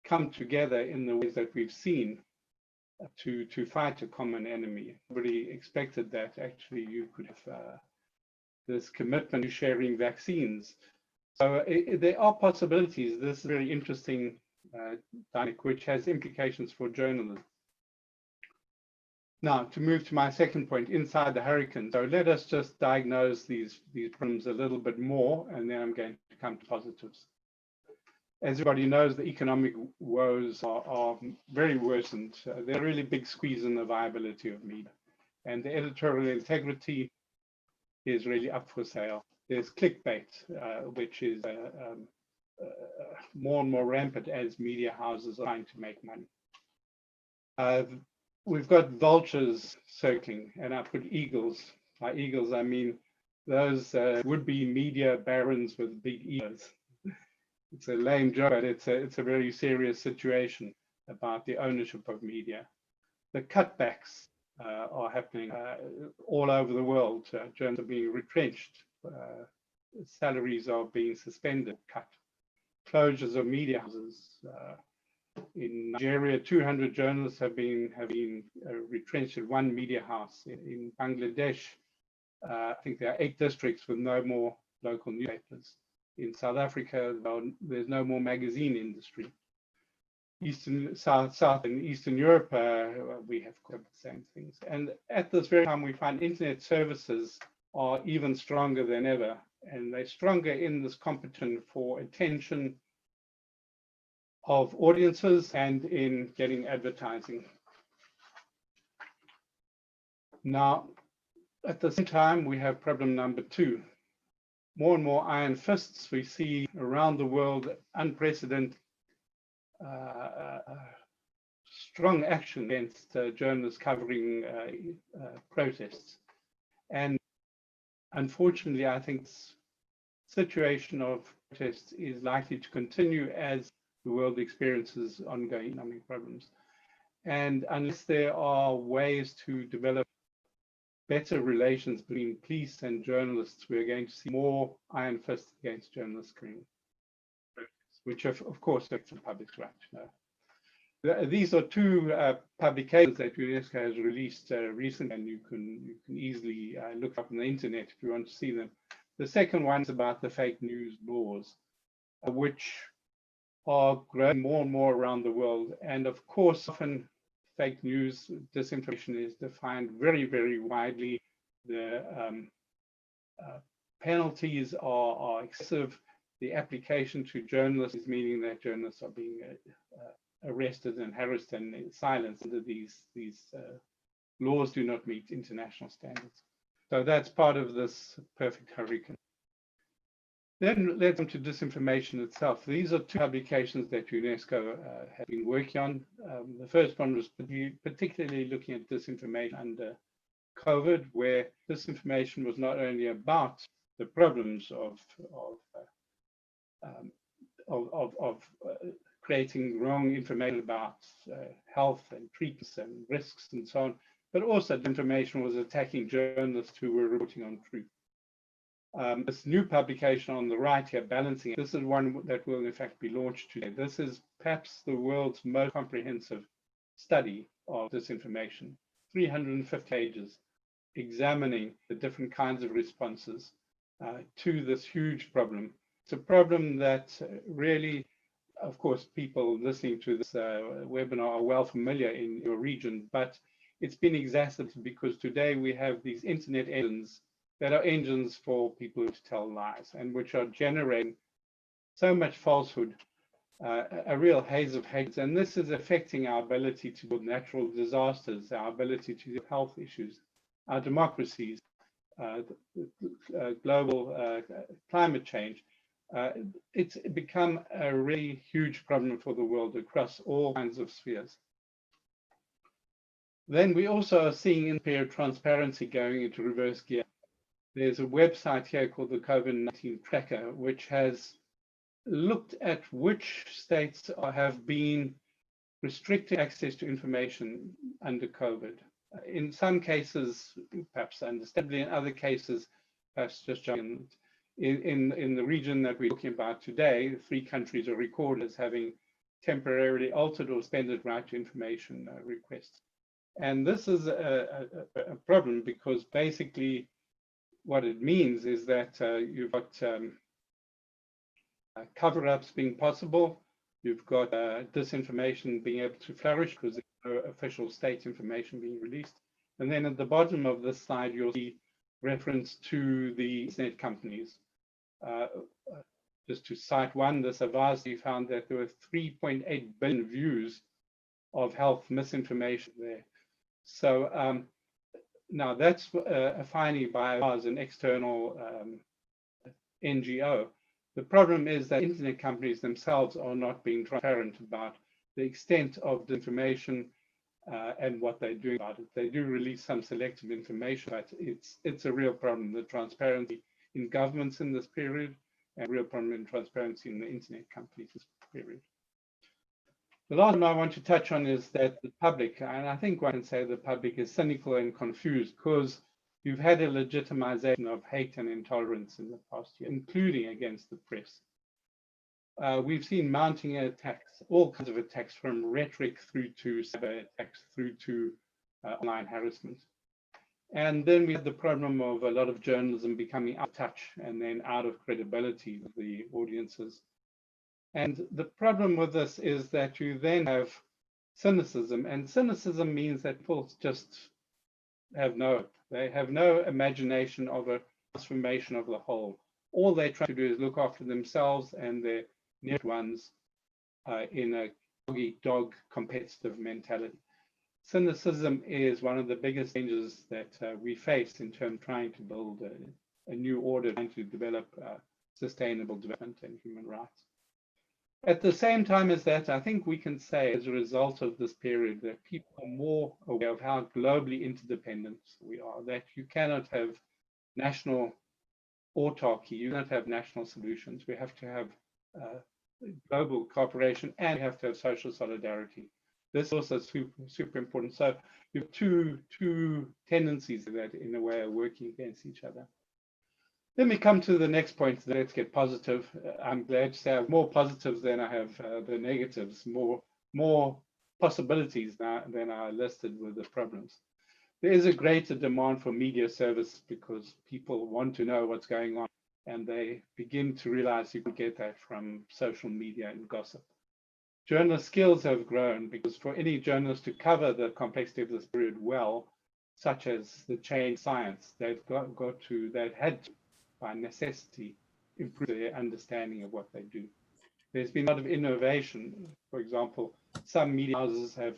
come together in the ways that we've seen to fight a common enemy. Nobody expected that actually you could have this commitment to sharing vaccines. So there are possibilities. This is a very interesting dynamic, which has implications for journalism. Now, to move to my second point, inside the hurricane. So let us just diagnose these problems a little bit more, and then I'm going to come to positives. As everybody knows, the economic woes are very worsened. There are really big squeeze in the viability of media, and the editorial integrity is really up for sale. There's clickbait, which is more and more rampant as media houses are trying to make money. We've got vultures circling, and I put eagles. By eagles, I mean those would-be media barons with big egos. It's a lame joke, but it's a very serious situation about the ownership of media. The cutbacks are happening all over the world. Journalists are being retrenched. Salaries are being suspended, cut. Closures of media houses. In Nigeria, 200 journalists have been retrenched at one media house. In Bangladesh, I think there are 8 districts with no more local newspapers. In South Africa, there's no more magazine industry. South and Eastern Europe, we have the same things. And at this very time, we find internet services are even stronger than ever. And they're stronger in this competition for attention of audiences and in getting advertising. Now, at the same time, we have problem number 2. More and more iron fists. We see around the world unprecedented strong action against journalists covering protests. And unfortunately, I think this situation of protests is likely to continue as the world experiences ongoing economic problems. And unless there are ways to develop better relations between police and journalists, we're going to see more iron fists against journalists, which of course affects the public's right to know. These are 2 publications that UNESCO has released recently, and you can easily look up on the internet if you want to see them. The second one is about the fake news laws, which are growing more and more around the world. And of course, often fake news, disinformation is defined very, very widely. The penalties are excessive. The application to journalists is meaning that journalists are being arrested and harassed and silenced under these laws do not meet international standards. So that's part of this perfect hurricane. Then let's come to disinformation itself. These are 2 publications that UNESCO has been working on. The first one was particularly looking at disinformation under COVID, where disinformation was not only about the problems of creating wrong information about health and treatments and risks and so on, but also information was attacking journalists who were reporting on truth. This new publication on the right here, Balancing It, this is one that will in fact be launched today. This is perhaps the world's most comprehensive study of disinformation, 350 pages, examining the different kinds of responses to this huge problem. It's a problem that really, of course, people listening to this webinar are well familiar in your region, but it's been exacerbated because today we have these internet engines that are engines for people to tell lies and which are generating so much falsehood, a real haze of hate. And this is affecting our ability to deal with natural disasters, our ability to deal with health issues, our democracies, global climate change. It's become a really huge problem for the world across all kinds of spheres. Then we also are seeing in-period transparency going into reverse gear. There's a website here called the COVID-19 Tracker, which has looked at which states have been restricting access to information under COVID. In some cases, perhaps understandably, in other cases, perhaps just jumping. In the region that we're talking about today, 3 countries are recorded as having temporarily altered or suspended right to information requests. And this is a problem because basically what it means is that you've got cover-ups being possible, you've got disinformation being able to flourish because there's no official state information being released. And then at the bottom of this slide, you'll see reference to the internet companies. Just to cite one, this Avasti found that there were 3.8 billion views of health misinformation there. So now that's a finding by us, an external NGO. The problem is that internet companies themselves are not being transparent about the extent of the information and what they're doing about it. They do release some selective information, but it's a real problem, the transparency in governments in this period, and a real problem in transparency in the internet companies in this period. The last one I want to touch on is that the public, and I think one can say the public is cynical and confused because you've had a legitimization of hate and intolerance in the past year, including against the press. We've seen mounting attacks, all kinds of attacks, from rhetoric through to cyber attacks, through to online harassment. And then we had the problem of a lot of journalism becoming out of touch and then out of credibility with the audiences. And the problem with this is that you then have cynicism, and cynicism means that people just have they have no imagination of a transformation of the whole. All they try to do is look after themselves and their near ones in a dog-eat-dog competitive mentality. Cynicism is one of the biggest dangers that we face in terms of trying to build a new order, trying to develop sustainable development and human rights. At the same time as that, I think we can say as a result of this period that people are more aware of how globally interdependent we are, that you cannot have national autarky, you cannot have national solutions. We have to have global cooperation and we have to have social solidarity. This is also super important. So you have two tendencies that in a way are working against each other. Then we come to the next point. Let's get positive. I'm glad to say I have more positives than I have the negatives, more possibilities now than I listed with the problems. There is a greater demand for media service because people want to know what's going on and they begin to realize you can get that from social media and gossip. Journalist skills have grown because for any journalist to cover the complexity of this period well, such as the change science, they've had to, by necessity, improve their understanding of what they do. There's been a lot of innovation. For example, some media houses have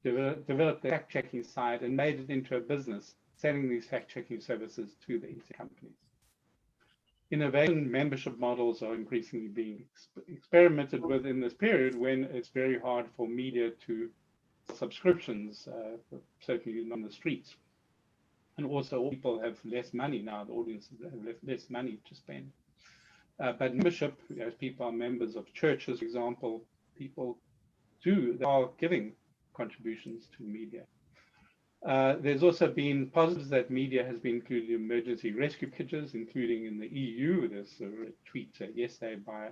developed the fact-checking side and made it into a business, selling these fact-checking services to the internet companies. Innovation membership models are increasingly being experimented with in this period when it's very hard for media to subscriptions, certainly not on the streets. And also people have less money now, the audiences have less money to spend. But membership, as people are members of churches, for example, people they are giving contributions to media. There's also been positives that media has been included in emergency rescue packages, including in the EU. There's a tweet yesterday by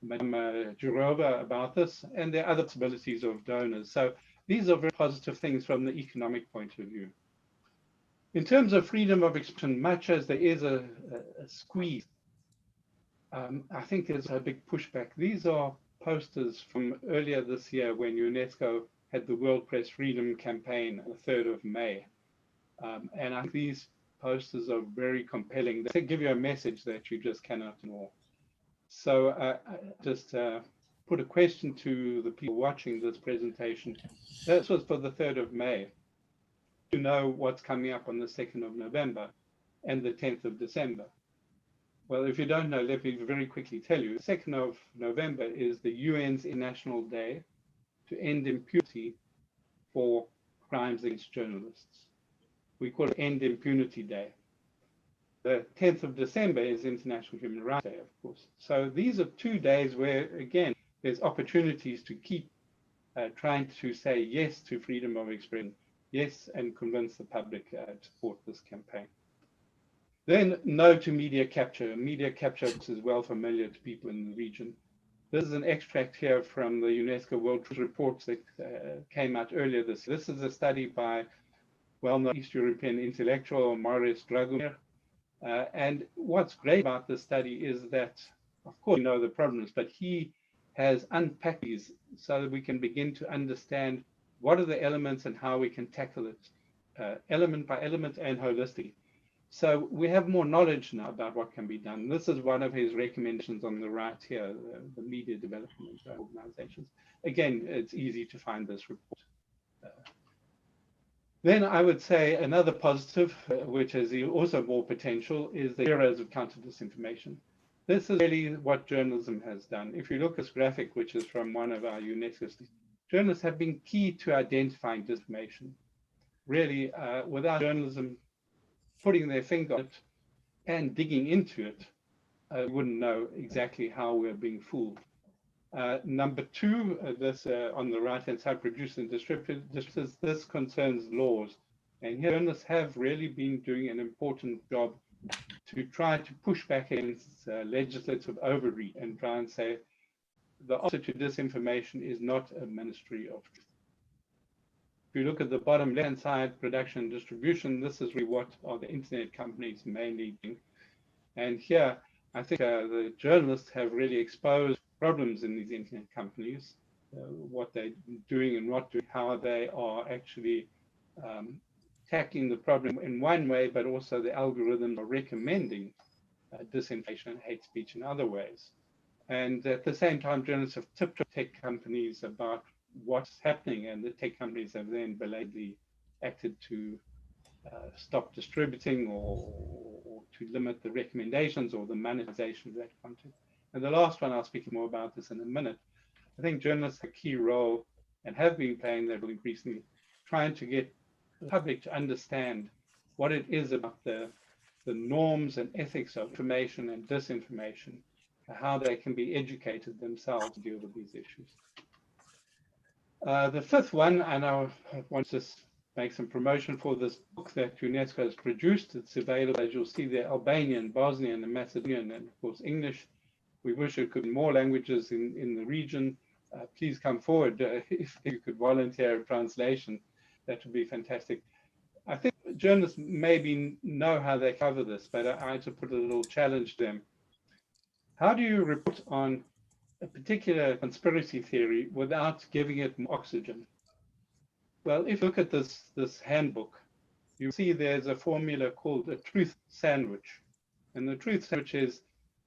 Madame Jourova about this, and there are other possibilities of donors. So these are very positive things from the economic point of view. In terms of freedom of expression, much as there is a squeeze, I think there's a big pushback. These are posters from earlier this year when UNESCO had the World Press Freedom Campaign on the 3rd of May. And I think these posters are very compelling. They give you a message that you just cannot ignore. So just put a question to the people watching this presentation. This was for the 3rd of May. To know what's coming up on the 2nd of November and the 10th of December. Well, if you don't know, let me very quickly tell you. The 2nd of November is the UN's International Day to end impunity for crimes against journalists. We call it End Impunity Day. The 10th of December is International Human Rights Day, of course. So these are 2 days where, again, there's opportunities to keep trying to say yes to freedom of expression, yes, and convince the public to support this campaign. Then no to media capture. Media capture is well familiar to people in the region. This is an extract here from the UNESCO World Truth Reports that came out earlier this year. This is a study by well-known East European intellectual Marius Dragomir. And what's great about this study is that, of course, we know the problems, but he has unpacked these so that we can begin to understand what are the elements and how we can tackle it, element by element and holistically. So we have more knowledge now about what can be done. This is one of his recommendations on the right here, the media development organizations. Again, it's easy to find this report. Then I would say another positive, which has also more potential, is the eras of counter disinformation. This is really what journalism has done. If you look at this graphic, which is from one of our UNESCO studies, journalists have been key to identifying disinformation. Really, without journalism putting their finger on it and digging into it, we wouldn't know exactly how we're being fooled. Number two, this on the right-hand side, produced and distributed, this concerns laws. And here journalists have really been doing an important job to try to push back against legislative overreach and try and say the answer to disinformation is not a ministry of truth. If you look at the bottom left-hand side, production and distribution, this is really what are the internet companies mainly doing. And here, I think the journalists have really exposed problems in these internet companies, what they're doing and not doing, how they are actually tackling the problem in one way, but also the algorithms are recommending disinformation, hate speech in other ways. And at the same time, journalists have tipped tech companies about what's happening, and the tech companies have then belatedly acted to stop distributing or to limit the recommendations or the monetization of that content. And the last one, I'll speak more about this in a minute. I think journalists have a key role and have been playing that role increasingly, trying to get the public to understand what it is about the norms and ethics of information and disinformation, how they can be educated themselves to deal with these issues. The fifth one, and I want to make some promotion for this book that UNESCO has produced. It's available, as you'll see there, Albanian, Bosnian, and Macedonian, and of course English. We wish it could be more languages in the region. Please come forward if you could volunteer a translation. That would be fantastic. I think journalists maybe know how they cover this, but I had to put a little challenge to them. How do you report on a particular conspiracy theory without giving it more oxygen? Well, if you look at this handbook, you see there's a formula called a truth sandwich. And the truth sandwich is,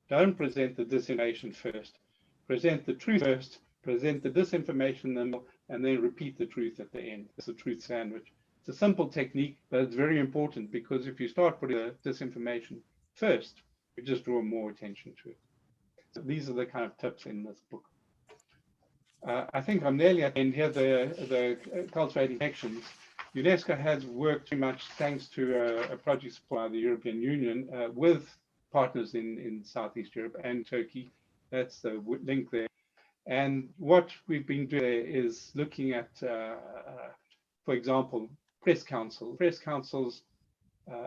don't present the disinformation first. Present the truth first, present the disinformation, and then repeat the truth at the end. It's a truth sandwich. It's a simple technique, but it's very important, because if you start putting the disinformation first, you just draw more attention to it. So these are the kind of tips in this book. I think I'm nearly at the end here, the cultivating connections. UNESCO has worked too much, thanks to a project supported by the European Union, with partners in Southeast Europe and Turkey. That's the link there. And what we've been doing is looking at, for example, press councils. Press councils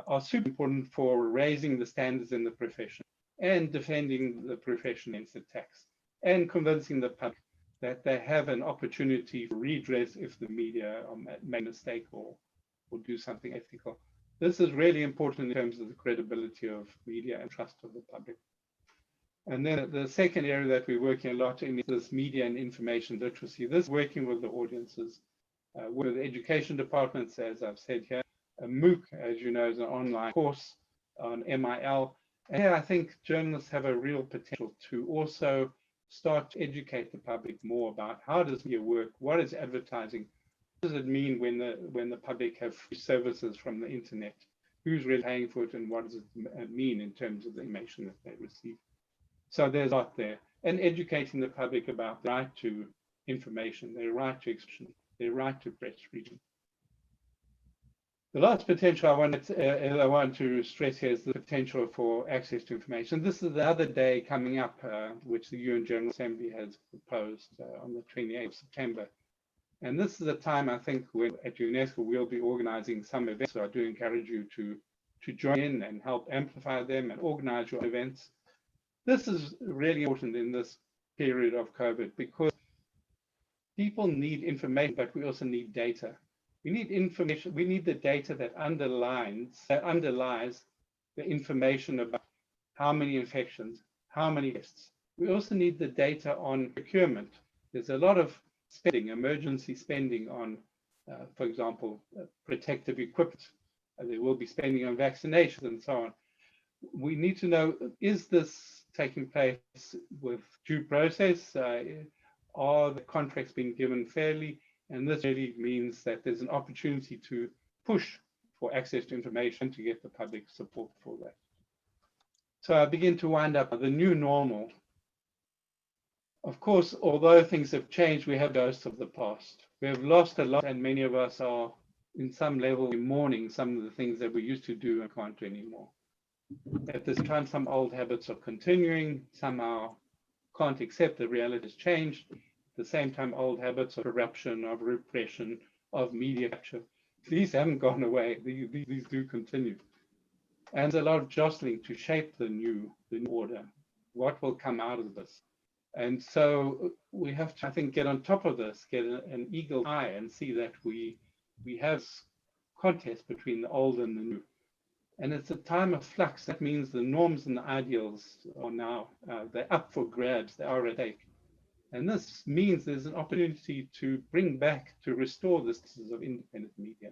are super important for raising the standards in the profession and defending the profession against attacks and convincing the public that they have an opportunity for redress if the media make a mistake or do something ethical. This is really important in terms of the credibility of media and trust of the public. And then the second area that we're working a lot in is this media and information literacy. This is working with the audiences, with the education departments, as I've said here. A MOOC, as you know, is an online course on MIL. And here I think journalists have a real potential to also start to educate the public more about how does media work, what is advertising, what does it mean when the public have free services from the internet, who's really paying for it, and what does it mean in terms of the information that they receive. So there's a lot there. And educating the public about the right to information, their right to expression, their right to press freedom. The last potential I want to stress here is the potential for access to information. This is the other day coming up, which the UN General Assembly has proposed on the 28th of September. And this is a time, I think, when at UNESCO we'll be organizing some events. So I do encourage you to to join in and help amplify them and organize your events. This is really important in this period of COVID because people need information, but we also need data. We need information. We need the data that underlies the information about how many infections, how many tests. We also need the data on procurement. There's a lot of spending, emergency spending on, for example, protective equipment. There will be spending on vaccinations and so on. We need to know, is this taking place with due process? Are the contracts being given fairly? And this really means that there's an opportunity to push for access to information to get the public support for that. So I begin to wind up the new normal. Of course, although things have changed, we have ghosts of the past. We have lost a lot, and many of us are in some level mourning some of the things that we used to do and can't do anymore. At this time, some old habits are continuing, somehow can't accept that reality has changed. At the same time, old habits of corruption, of repression, of media capture, these haven't gone away. These do continue. And there's a lot of jostling to shape the new order. What will come out of this? And so we have to, I think, get on top of this, get an eagle eye and see that we have contest between the old and the new. And it's a time of flux. That means the norms and the ideals are now, they're up for grabs, they are at stake. And this means there's an opportunity to bring back, to restore the status of independent media.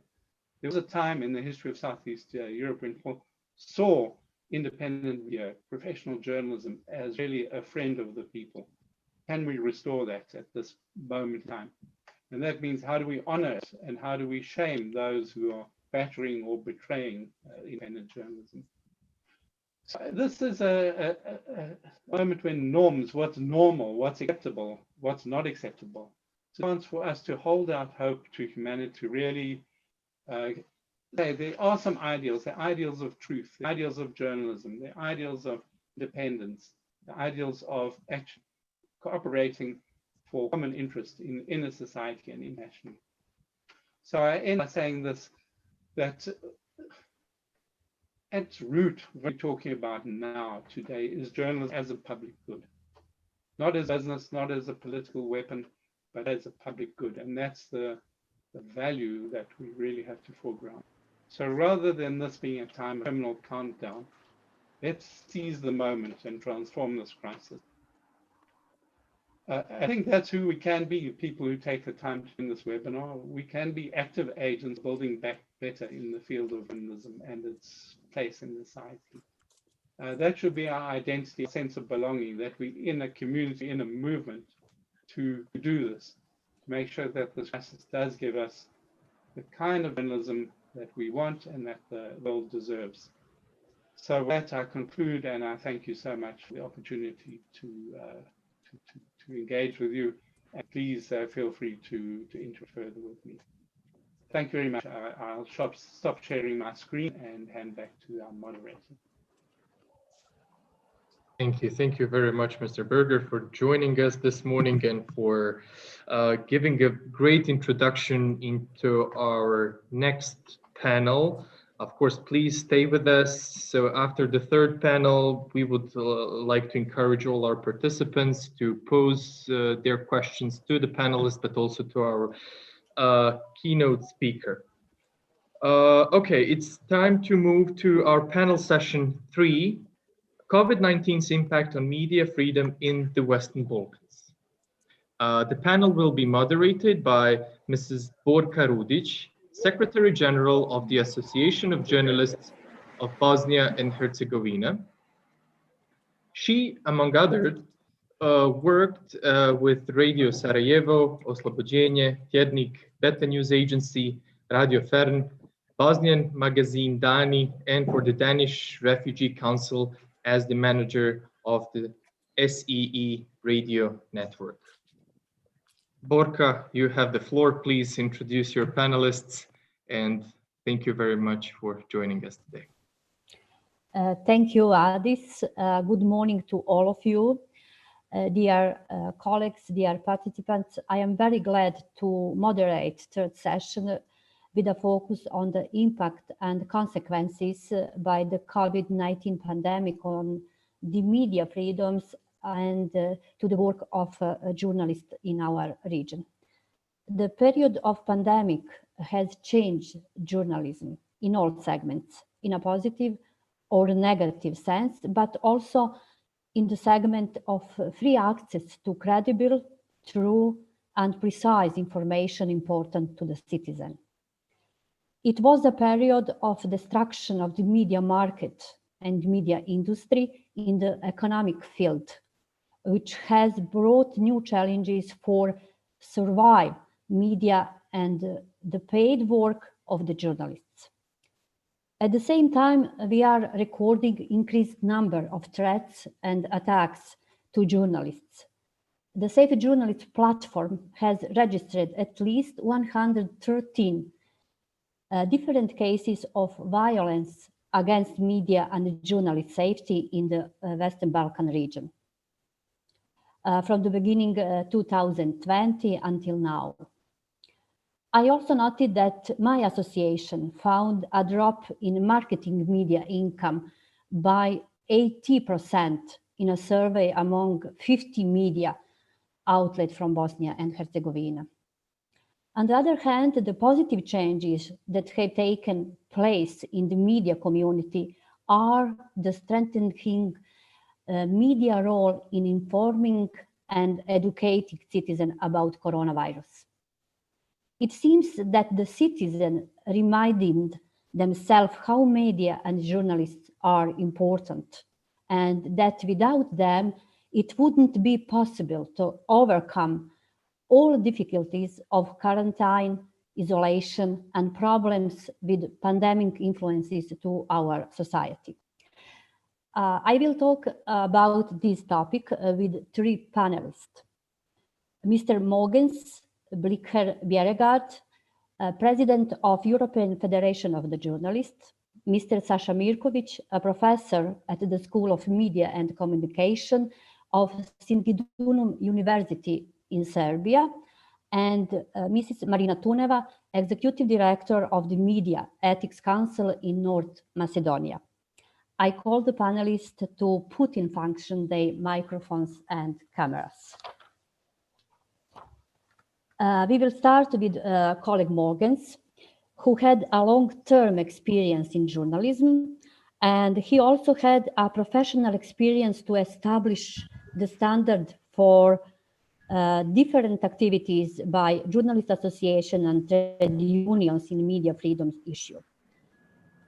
There was a time in the history of Southeast Europe when people saw independent media, professional journalism as really a friend of the people. Can we restore that at this moment in time? And that means how do we honor it and how do we shame those who are battering or betraying independent journalism? So this is a moment when norms, what's normal, what's acceptable, what's not acceptable. It's a chance for us to hold out hope to humanity, to really say there are some ideals, the ideals of truth, the ideals of journalism, the ideals of independence, the ideals of action, cooperating for common interest in a society and internationally. So I end by saying this, that at its root, what we're talking about now, today, is journalism as a public good. Not as business, not as a political weapon, but as a public good. And that's the value that we really have to foreground. So rather than this being a time of criminal countdown, let's seize the moment and transform this crisis. I think that's who we can be, people who take the time to do this webinar. We can be active agents building back better in the field of journalism and its place in society. That should be our identity, a sense of belonging, that we're in a community, in a movement to do this, to make sure that this crisis does give us the kind of journalism that we want and that the world deserves. So with that, I conclude, and I thank you so much for the opportunity to engage with you. And please feel free to interact further with me. Thank you very much. I'll stop sharing my screen and hand back to our moderator. Thank you. Thank you very much, Mr. Berger, for joining us this morning and for giving a great introduction into our next panel. Of course, please stay with us. So after the third panel, we would like to encourage all our participants to pose their questions to the panelists, but also to our keynote speaker. Okay, it's time to move to our panel session 3, COVID-19's impact on media freedom in the Western Balkans. The panel will be moderated by Mrs. Borka Rudic, Secretary General of the Association of Journalists of Bosnia and Herzegovina. She, among others, worked with Radio Sarajevo, Oslobođenje, Tjednik, Beta News Agency, Radio Fern, Bosnian magazine Dani, and for the Danish Refugee Council as the manager of the SEE radio network. Borka, you have the floor. Please introduce your panelists, and thank you very much for joining us today. Thank you, Adis. Good morning to all of you. Dear colleagues, dear participants, I am very glad to moderate third session with a focus on the impact and consequences by the COVID-19 pandemic on the media freedoms and to the work of journalists in our region. The period of pandemic has changed journalism in all segments, in a positive or negative sense, but also in the segment of free access to credible, true, and precise information important to the citizen. It was a period of destruction of the media market and media industry in the economic field, which has brought new challenges for survive media and the paid work of the journalists. At the same time, we are recording increased number of threats and attacks to journalists. The Safe Journalist platform has registered at least 113 different cases of violence against media and journalist safety in the Western Balkan region from the beginning 2020 until now. I also noted that my association found a drop in marketing media income by 80% in a survey among 50 media outlets from Bosnia and Herzegovina. On the other hand, the positive changes that have taken place in the media community are the strengthening media role in informing and educating citizens about coronavirus. It seems that the citizens reminded themselves how media and journalists are important, and that without them, it wouldn't be possible to overcome all difficulties of quarantine, isolation, and problems with pandemic influences to our society. I will talk about this topic with three panelists. Mr. Mogens Blicher-Bjerregaard, President of European Federation of the Journalists, Mr. Sasha Mirkovic, a professor at the School of Media and Communication of Singidunum University in Serbia, and Mrs. Marina Tuneva, Executive Director of the Media Ethics Council in North Macedonia. I call the panelists to put in function their microphones and cameras. We will start with colleague Mogens, who had a long-term experience in journalism, and he also had a professional experience to establish the standard for different activities by journalist association and trade unions in media freedoms issue.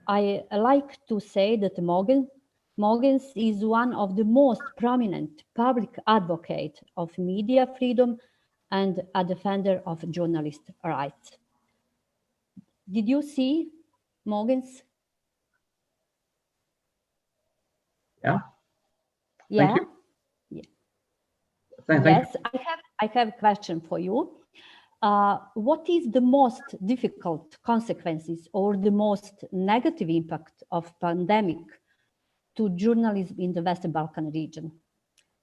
I like to say that Mogens is one of the most prominent public advocates of media freedom and a defender of journalist rights. Did you see Mogens? Yeah. Yeah. Thank you. Yeah. Thank Yes, I have a question for you. What is the most difficult consequences or the most negative impact of pandemic to journalism in the Western Balkan region?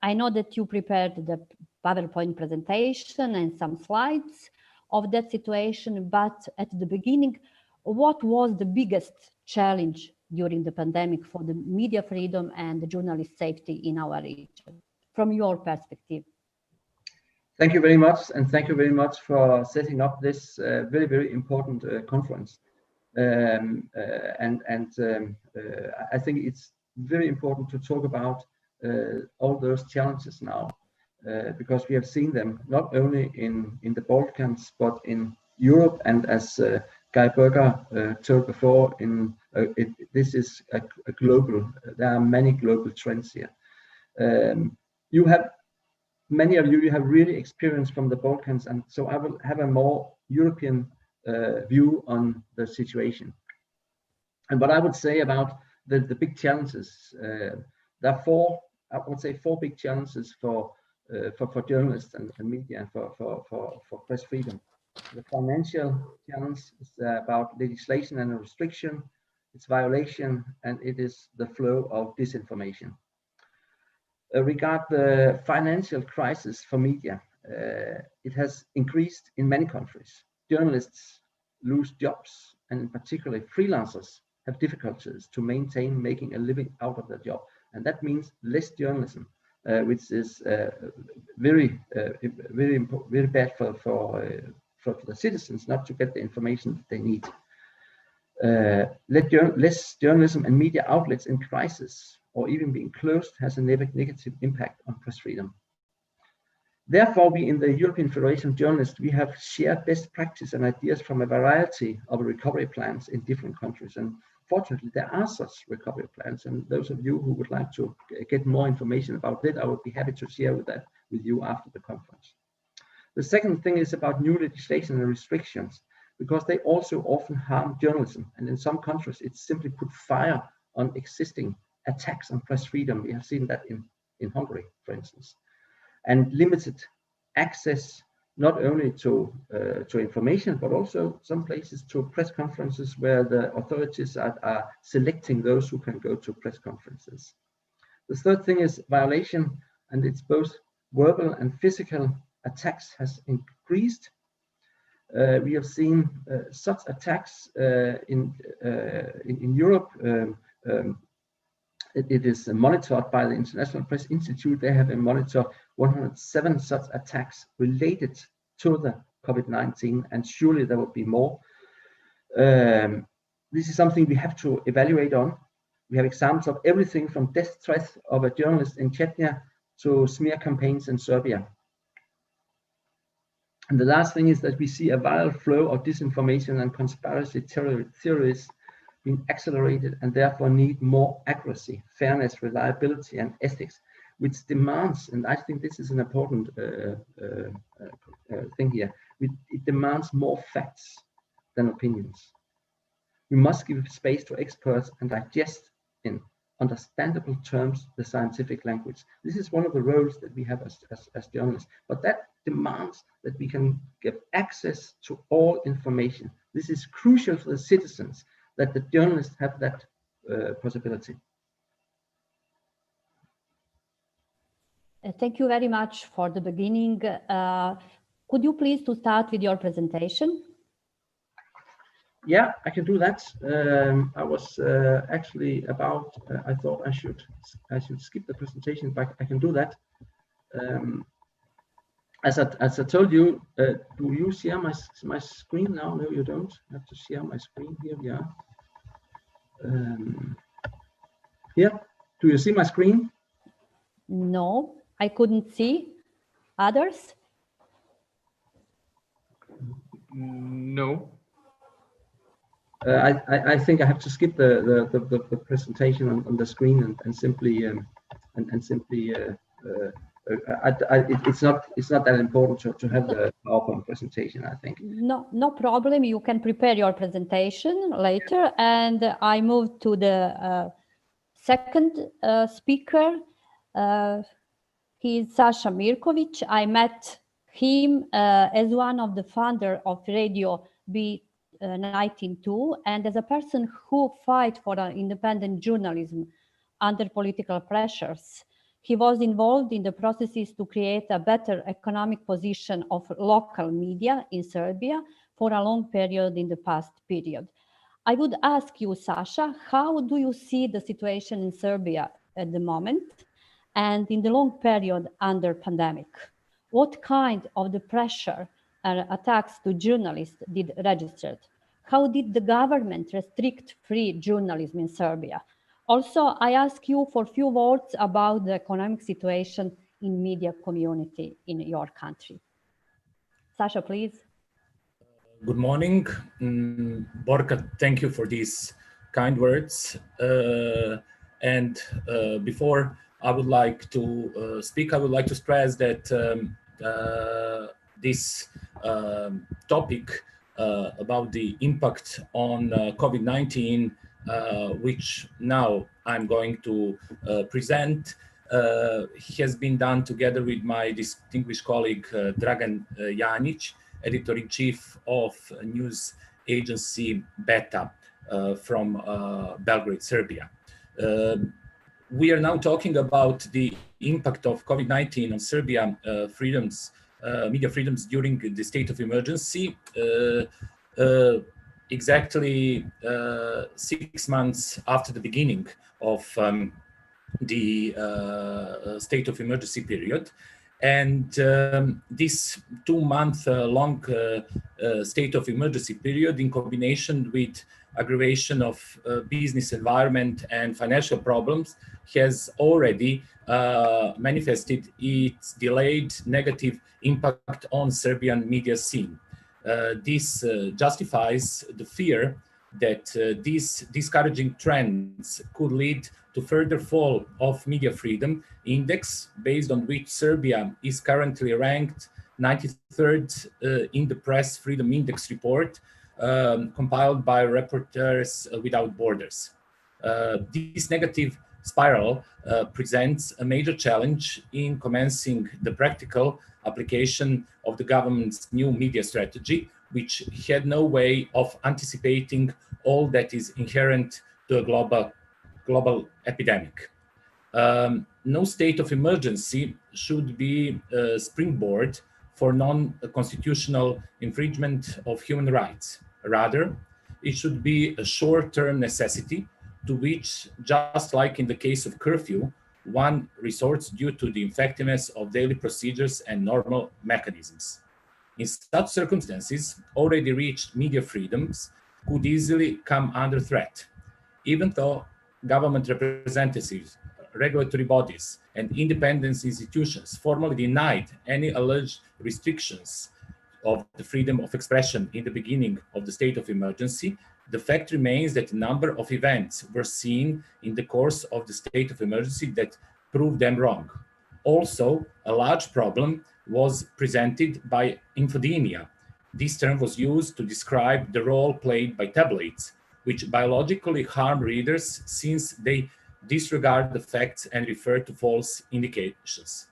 I know that you prepared the PowerPoint presentation and some slides of that situation, but at the beginning, what was the biggest challenge during the pandemic for the media freedom and the journalist safety in our region, from your perspective? Thank you very much, and thank you very much for setting up this very, very important conference. I think it's very important to talk about all those challenges now, because we have seen them not only in the Balkans, but in Europe, and as Guy Berger told before, this is a global, there are many global trends here. Many of you have really experience from the Balkans, and so I will have a more European view on the situation. And what I would say about the big challenges, there are I would say four big challenges for journalists and media and for press freedom. The financial challenge is about legislation and restriction, its violation, and it is the flow of disinformation. Regard the financial crisis for media, it has increased in many countries. Journalists lose jobs, and in particular freelancers have difficulties to maintain making a living out of their job. And that means less journalism, which is very bad for the citizens not to get the information that they need. Less journalism and media outlets in crisis or even being closed has a negative impact on press freedom. Therefore, we in the European Federation of Journalists, we have shared best practice and ideas from a variety of recovery plans in different countries. And fortunately, there are such recovery plans. And those of you who would like to get more information about that, I would be happy to share that with you after the conference. The second thing is about new legislation and restrictions, because they also often harm journalism. And in some countries, it's simply put fire on existing attacks on press freedom. We have seen that in Hungary, for instance. And limited access not only to information, but also some places to press conferences where the authorities are selecting those who can go to press conferences. The third thing is violation, and it's both verbal and physical attacks has increased. We have seen such attacks in Europe. It is monitored by the International Press Institute. They have monitored 107 such attacks related to the COVID-19, and surely there will be more. This is something we have to evaluate on. We have examples of everything from death threats of a journalist in Chechnya to smear campaigns in Serbia. And the last thing is that we see a viral flow of disinformation and conspiracy theories being accelerated, and therefore need more accuracy, fairness, reliability, and ethics, which demands, and I think this is an important thing here, it demands more facts than opinions. We must give space to experts and digest in understandable terms the scientific language. This is one of the roles that we have as journalists, but that demands that we can give access to all information. This is crucial for the citizens, that the journalists have that possibility. Thank you very much for the beginning. Could you please to start with your presentation? Yeah, I can do that. I was actually about, I thought I should skip the presentation, but I can do that. As I told you, do you share my screen now? No, you don't. I have to share my screen. Here we are. Here, do you see my screen? No, I couldn't see. Others? No. I think I have to skip the presentation on the screen and simply it's not that important to have the PowerPoint presentation, I think. No problem. You can prepare your presentation later, and I move to the second speaker. He is Sasha Mirkovic. I met him as one of the founder of Radio B192, and as a person who fight for independent journalism under political pressures. He was involved in the processes to create a better economic position of local media in Serbia for a long period in the past period. I would ask you, Sasha, how do you see the situation in Serbia at the moment and in the long period under pandemic? What kind of the pressure and attacks to journalists did registered? How did the government restrict free journalism in Serbia? Also, I ask you for a few words about the economic situation in media community in your country. Sasha, please. Good morning. Borka, thank you for these kind words. Before I would like to speak, I would like to stress that this topic about the impact on COVID-19, which now I'm going to present, has been done together with my distinguished colleague Dragan Janic, editor-in-chief of news agency Beta from Belgrade, Serbia. We are now talking about the impact of COVID-19 on Serbia freedoms, media freedoms during the state of emergency. exactly 6 months after the beginning of the state of emergency period. And this 2-month long state of emergency period, in combination with aggravation of business environment and financial problems, has already manifested its delayed negative impact on Serbian media scene. This justifies the fear that these discouraging trends could lead to further fall of media freedom index, based on which Serbia is currently ranked 93rd in the Press Freedom Index report compiled by Reporters Without Borders. This negative spiral presents a major challenge in commencing the practical application of the government's new media strategy, which had no way of anticipating all that is inherent to a global epidemic. No state of emergency should be a springboard for non-constitutional infringement of human rights. Rather, it should be a short-term necessity to which, just like in the case of curfew, one resorts due to the effectiveness of daily procedures and normal mechanisms. In such circumstances, already reached media freedoms could easily come under threat, even though government representatives, regulatory bodies, and independent institutions formally denied any alleged restrictions of the freedom of expression in the beginning of the state of emergency. The fact remains that a number of events were seen in the course of the state of emergency that proved them wrong. Also, a large problem was presented by infodemia. This term was used to describe the role played by tablets, which biologically harm readers since they disregard the facts and refer to false indications.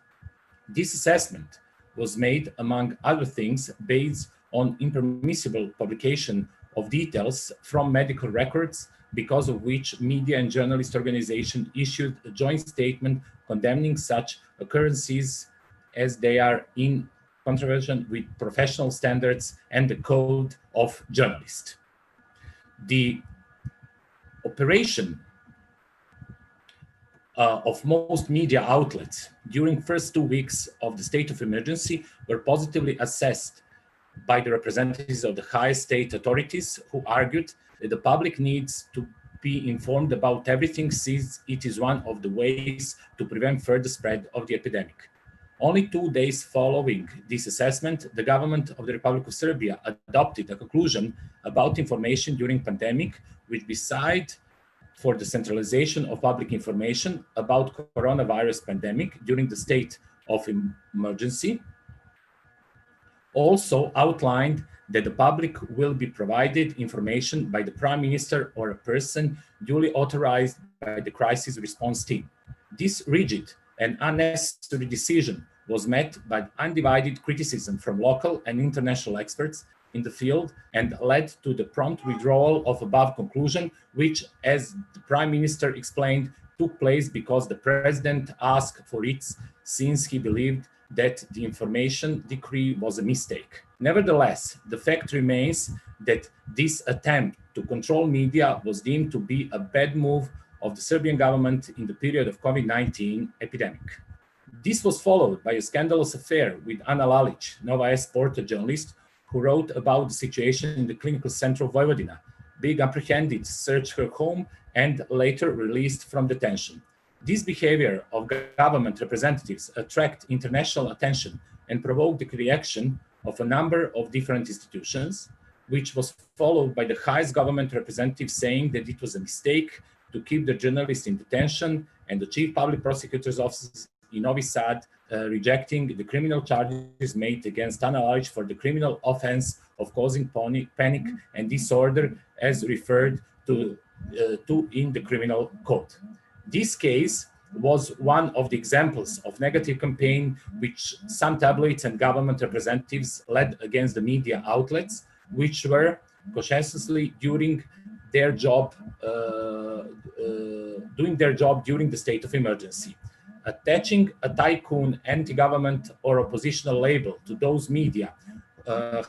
This assessment was made, among other things, based on impermissible publication of details from medical records, because of which media and journalist organizations issued a joint statement condemning such occurrences as they are in contravention with professional standards and the code of journalists. The operation of most media outlets during first 2 weeks of the state of emergency were positively assessed by the representatives of the highest state authorities, who argued that the public needs to be informed about everything, since it is one of the ways to prevent further spread of the epidemic. Only 2 days following this assessment, the government of the Republic of Serbia adopted a conclusion about information during pandemic, which, beside for the centralization of public information about coronavirus pandemic during the state of emergency, also outlined that the public will be provided information by the Prime Minister or a person duly authorized by the crisis response team. This rigid and unnecessary decision was met by undivided criticism from local and international experts in the field and led to the prompt withdrawal of above conclusion, which, as the Prime Minister explained, took place because the President asked for it, since he believed that the information decree was a mistake. Nevertheless, the fact remains that this attempt to control media was deemed to be a bad move of the Serbian government in the period of COVID-19 epidemic. This was followed by a scandalous affair with Ana Lalić, Nova S Porta journalist, who wrote about the situation in the clinical center of Vojvodina, being apprehended, searched her home, and later released from detention. This behavior of government representatives attracted international attention and provoked the reaction of a number of different institutions, which was followed by the highest government representative saying that it was a mistake to keep the journalists in detention, and the chief public prosecutor's office in Novi Sad rejecting the criminal charges made against Ana Lalić for the criminal offense of causing panic and disorder, as referred to in the criminal code. This case was one of the examples of negative campaign which some tabloids and government representatives led against the media outlets, which were conscientiously doing their job during the state of emergency. Attaching a tycoon, anti-government or oppositional label to those media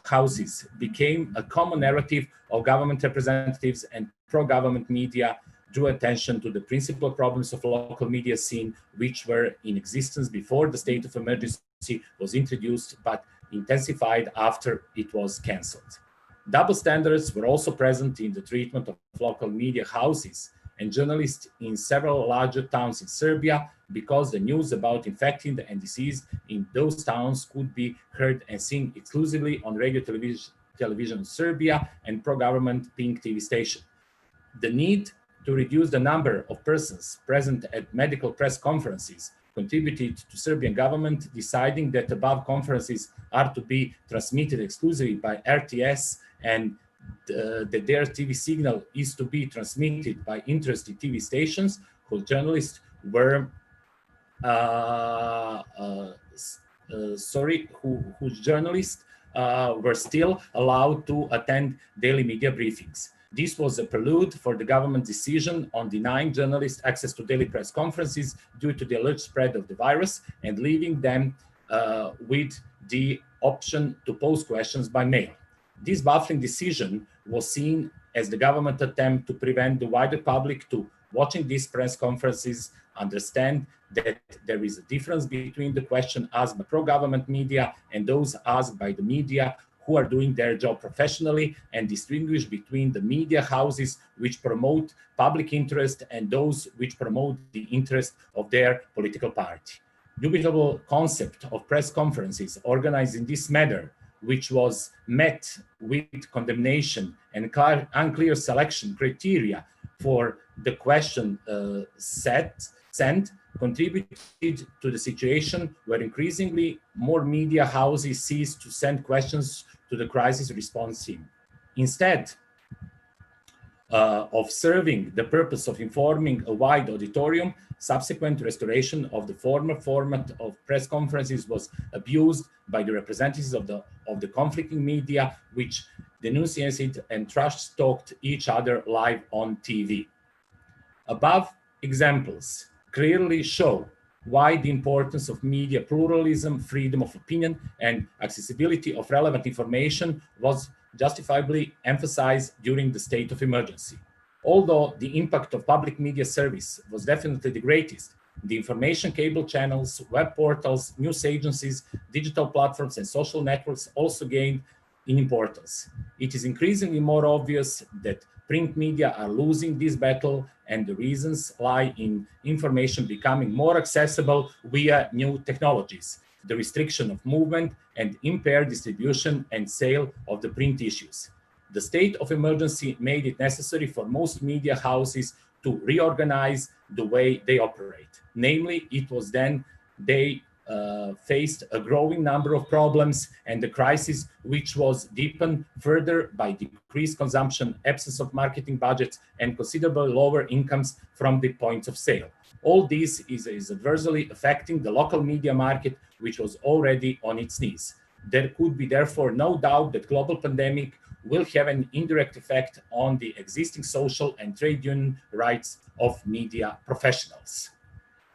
houses became a common narrative of government representatives and pro-government media drew attention to the principal problems of local media scene, which were in existence before the state of emergency was introduced, but intensified after it was cancelled. Double standards were also present in the treatment of local media houses and journalists in several larger towns in Serbia, because the news about infected and diseased in those towns could be heard and seen exclusively on radio television Serbia and pro-government Pink TV station. The need to reduce the number of persons present at medical press conferences contributed to Serbian government deciding that above conferences are to be transmitted exclusively by RTS and that their TV signal is to be transmitted by interested TV stations whose journalists were were still allowed to attend daily media briefings. This was a prelude for the government's decision on denying journalists access to daily press conferences due to the alleged spread of the virus and leaving them with the option to pose questions by mail. This baffling decision was seen as the government attempt to prevent the wider public to watching these press conferences understand that there is a difference between the question asked by pro-government media and those asked by the media who are doing their job professionally, and distinguish between the media houses which promote public interest and those which promote the interest of their political party. Dubitable concept of press conferences organized in this manner, which was met with condemnation and unclear selection criteria for the question sent, contributed to the situation where increasingly more media houses ceased to send questions to the crisis response team. Instead of serving the purpose of informing a wide auditorium, subsequent restoration of the former format of press conferences was abused by the representatives of the conflicting media, which denunciated and trash-talked each other live on TV. Above examples clearly show why the importance of media pluralism, freedom of opinion, and accessibility of relevant information was justifiably emphasized during the state of emergency. Although the impact of public media service was definitely the greatest, the information cable channels, web portals, news agencies, digital platforms, and social networks also gained in importance. It is increasingly more obvious that print media are losing this battle, and the reasons lie in information becoming more accessible via new technologies, the restriction of movement, and impaired distribution and sale of the print issues. The state of emergency made it necessary for most media houses to reorganize the way they operate. Namely, it was then they faced a growing number of problems and the crisis, which was deepened further by decreased consumption, absence of marketing budgets, and considerably lower incomes from the points of sale. All this is adversely affecting the local media market, which was already on its knees. There could be therefore no doubt that global pandemic will have an indirect effect on the existing social and trade union rights of media professionals.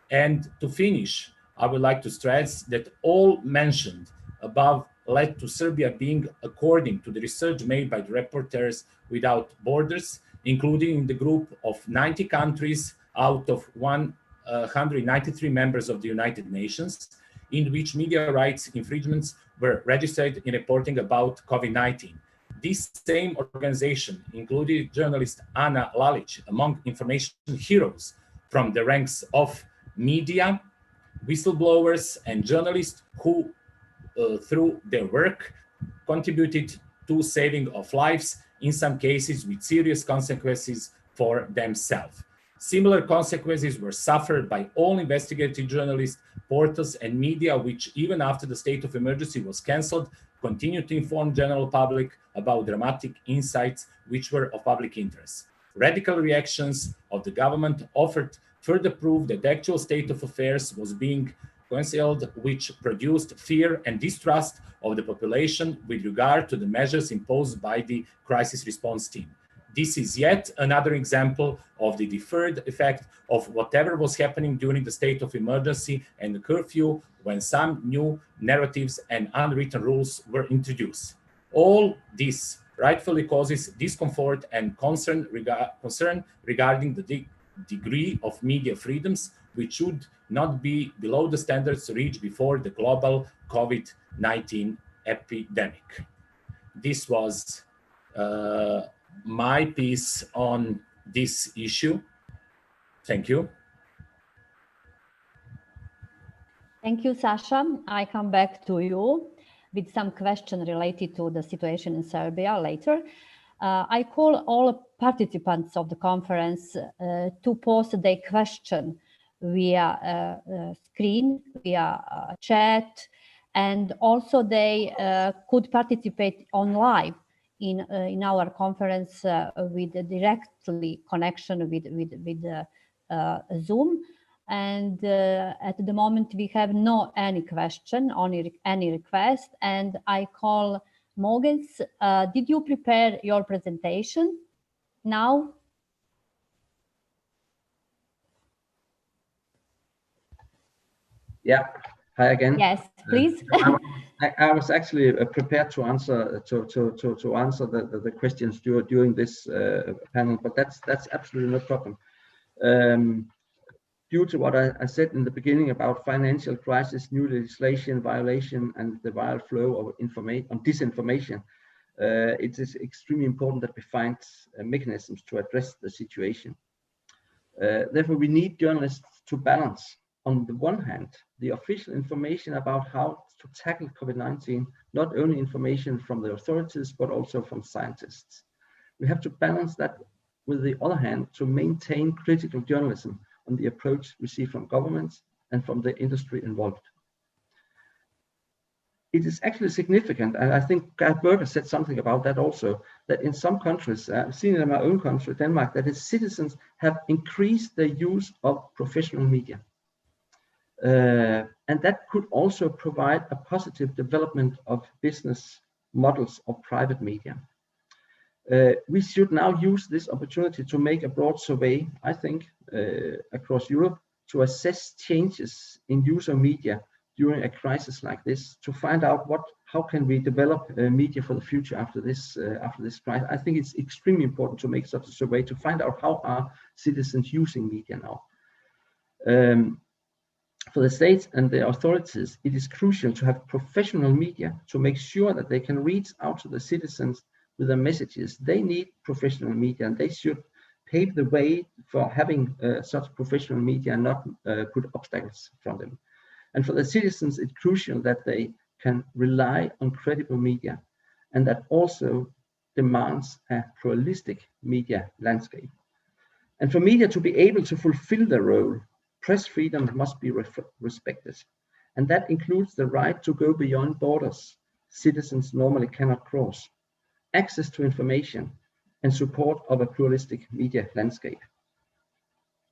And to finish, I would like to stress that all mentioned above led to Serbia being, according to the research made by the Reporters Without Borders, including in the group of 90 countries out of 193 members of the United Nations, in which media rights infringements were registered in reporting about COVID-19. This same organization included journalist Ana Lalić among information heroes from the ranks of media, whistleblowers, and journalists who, through their work, contributed to saving of lives, in some cases with serious consequences for themselves. Similar consequences were suffered by all investigative journalists, portals, and media, which even after the state of emergency was cancelled, continued to inform general public about dramatic insights which were of public interest. Radical reactions of the government offered further proof that the actual state of affairs was being concealed, which produced fear and distrust of the population with regard to the measures imposed by the crisis response team. this is yet another example of the deferred effect of whatever was happening during the state of emergency and the curfew, when some new narratives and unwritten rules were introduced. All this rightfully causes discomfort and concern regarding the degree of media freedoms, which should not be below the standards reached before the global COVID-19 epidemic. This was my piece on this issue. Thank you. Thank you, Sasha. I come back to you with some question related to the situation in Serbia later. I call all participants of the conference to post their question via screen, via chat, and also they could participate on live in our conference with directly connection with Zoom. And at the moment we have no any question, only any request. And I call Mogens. Did you prepare your presentation now? Yeah. Hi again. Yes, please. I was actually prepared to answer the questions during this panel, but that's absolutely no problem. Due to what I said in the beginning about financial crisis, new legislation violation, and the viral flow of information on disinformation, it is extremely important that we find mechanisms to address the situation. Therefore, we need journalists to balance, on the one hand, the official information about how to tackle COVID-19, not only information from the authorities, but also from scientists. We have to balance that with the other hand to maintain critical journalism on the approach we see from governments and from the industry involved. It is actually significant, and I think Gerd Berger said something about that also, that in some countries, I've seen it in my own country, Denmark, that its citizens have increased their use of professional media. And that could also provide a positive development of business models of private media. We should now use this opportunity to make a broad survey, I think, across Europe to assess changes in user media during a crisis like this, to find out how can we develop media for the future after this crisis. I think it's extremely important to make such a survey to find out how are citizens using media now. For the states and the authorities, it is crucial to have professional media to make sure that they can reach out to the citizens with the messages. They need professional media, and they should pave the way for having such professional media and not put obstacles from them. And for the citizens, it's crucial that they can rely on credible media, and that also demands a pluralistic media landscape. And for media to be able to fulfill their role, press freedom must be respected. And that includes the right to go beyond borders citizens normally cannot cross, access to information, and support of a pluralistic media landscape.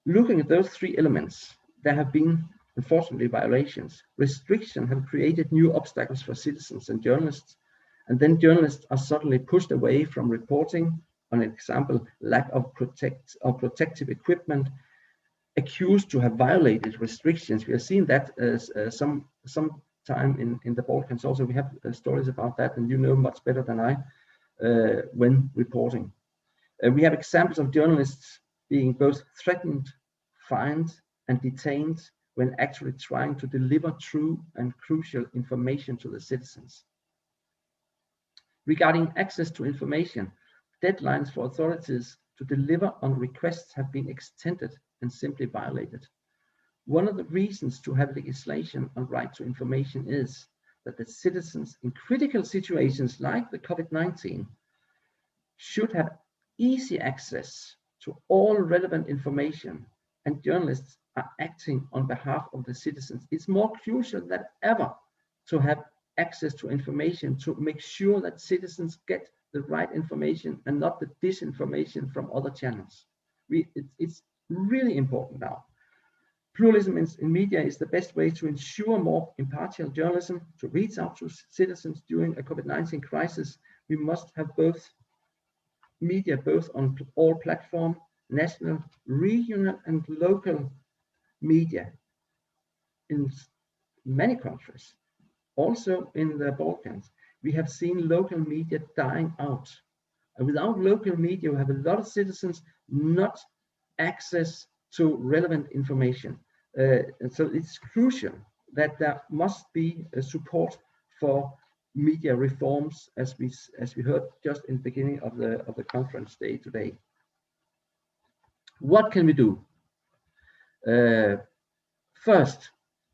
Looking at those three elements, there have been, unfortunately, violations. Restrictions have created new obstacles for citizens and journalists, and then journalists are suddenly pushed away from reporting, on example, lack of protective equipment, accused to have violated restrictions. We have seen that some time in the Balkans also. We have stories about that, and you know much better than I when reporting. We have examples of journalists being both threatened, fined, and detained when actually trying to deliver true and crucial information to the citizens. Regarding access to information, deadlines for authorities to deliver on requests have been extended and simply violated. One of the reasons to have legislation on right to information is that the citizens in critical situations like the COVID-19 should have easy access to all relevant information, and journalists are acting on behalf of the citizens. It's more crucial than ever to have access to information, to make sure that citizens get the right information and not the disinformation from other channels. It's really important now. Pluralism in media is the best way to ensure more impartial journalism, to reach out to citizens during a COVID-19 crisis. We must have both media both on all platforms, national, regional, and local media in many countries. Also in the Balkans, we have seen local media dying out. And without local media, we have a lot of citizens not access to relevant information. And so it's crucial that there must be a support for media reforms, as we heard just in the beginning of the conference day today. What can we do? First,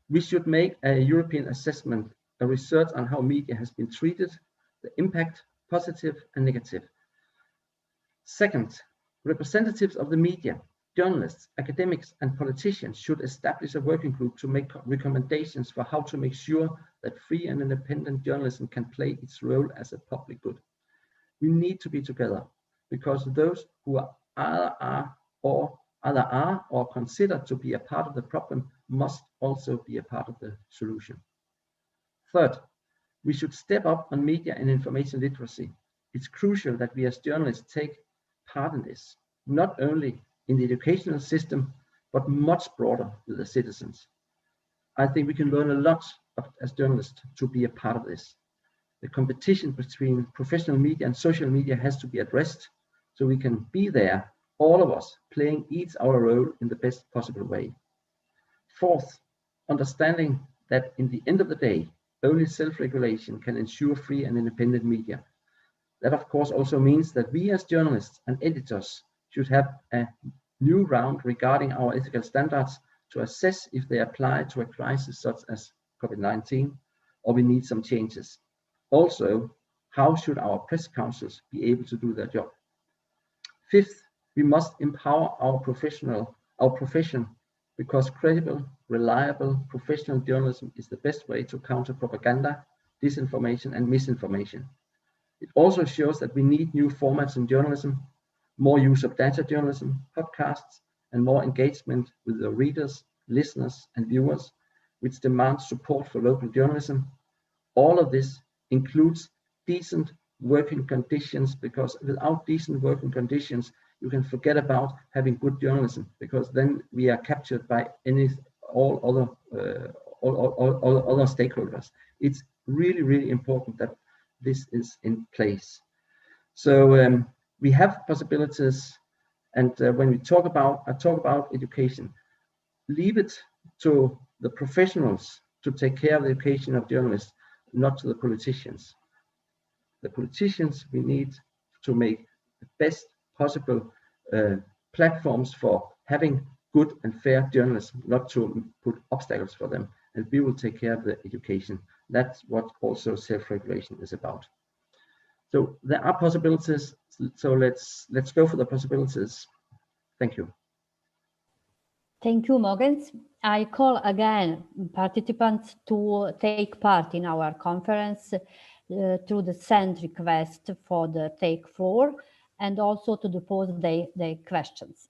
we should make a European assessment, a research on how media has been treated, the impact, positive and negative. Second, representatives of the media, journalists, academics, and politicians should establish a working group to make recommendations for how to make sure that free and independent journalism can play its role as a public good. We need to be together, because those who are or considered to be a part of the problem must also be a part of the solution. Third, we should step up on media and information literacy. It's crucial that we as journalists take part in this, not only in the educational system, but much broader with the citizens. I think we can learn a lot as journalists to be a part of this. The competition between professional media and social media has to be addressed, so we can be there, all of us, playing each our role in the best possible way. Fourth, understanding that in the end of the day, only self-regulation can ensure free and independent media. That of course also means that we as journalists and editors should have a new round regarding our ethical standards to assess if they apply to a crisis such as COVID-19, or we need some changes. Also, how should our press councils be able to do their job? Fifth, we must empower our profession, because credible, reliable, professional journalism is the best way to counter propaganda, disinformation, and misinformation. It also shows that we need new formats in journalism, more use of data journalism, podcasts, and more engagement with the readers, listeners, and viewers, which demands support for local journalism. All of this includes decent working conditions, because without decent working conditions, you can forget about having good journalism, because then we are captured by all other stakeholders. It's really, really important that this is in place. So we have possibilities, and when I talk about education, leave it to the professionals to take care of the education of journalists, not to the politicians. The politicians, we need to make the best possible platforms for having good and fair journalism, not to put obstacles for them, and we will take care of the education. That's what also self-regulation is about. So there are possibilities, so let's go for the possibilities. Thank you. Thank you, Mogens. I call again participants to take part in our conference through the send request for the take floor, and also to pose their questions.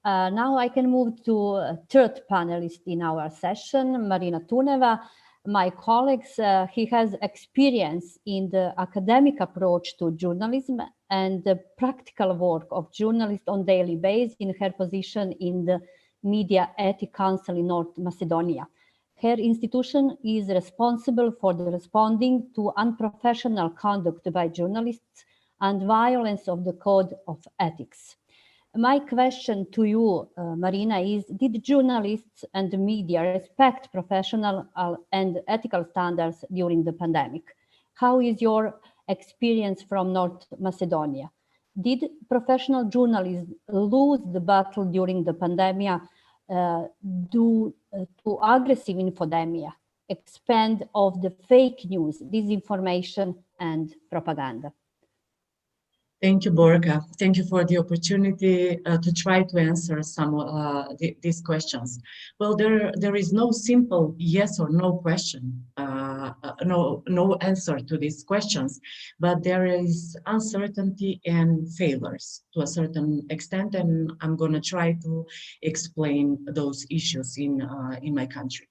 Now I can move to a third panelist in our session, Marina Tuneva. My colleagues, he has experience in the academic approach to journalism and the practical work of journalists on daily basis in her position in the Media Ethics Council in North Macedonia. Her institution is responsible for the responding to unprofessional conduct by journalists and violence of the code of ethics. My question to you, Marina, is: did journalists and the media respect professional and ethical standards during the pandemic? How is your experience from North Macedonia? Did professional journalists lose the battle during the pandemic due to aggressive infodemia, expand of the fake news, disinformation, and propaganda? Thank you, Borga. Thank you for the opportunity to try to answer some these questions. Well, there is no simple yes or no question, no answer to these questions, but there is uncertainty and failures to a certain extent, and I'm going to try to explain those issues in my country.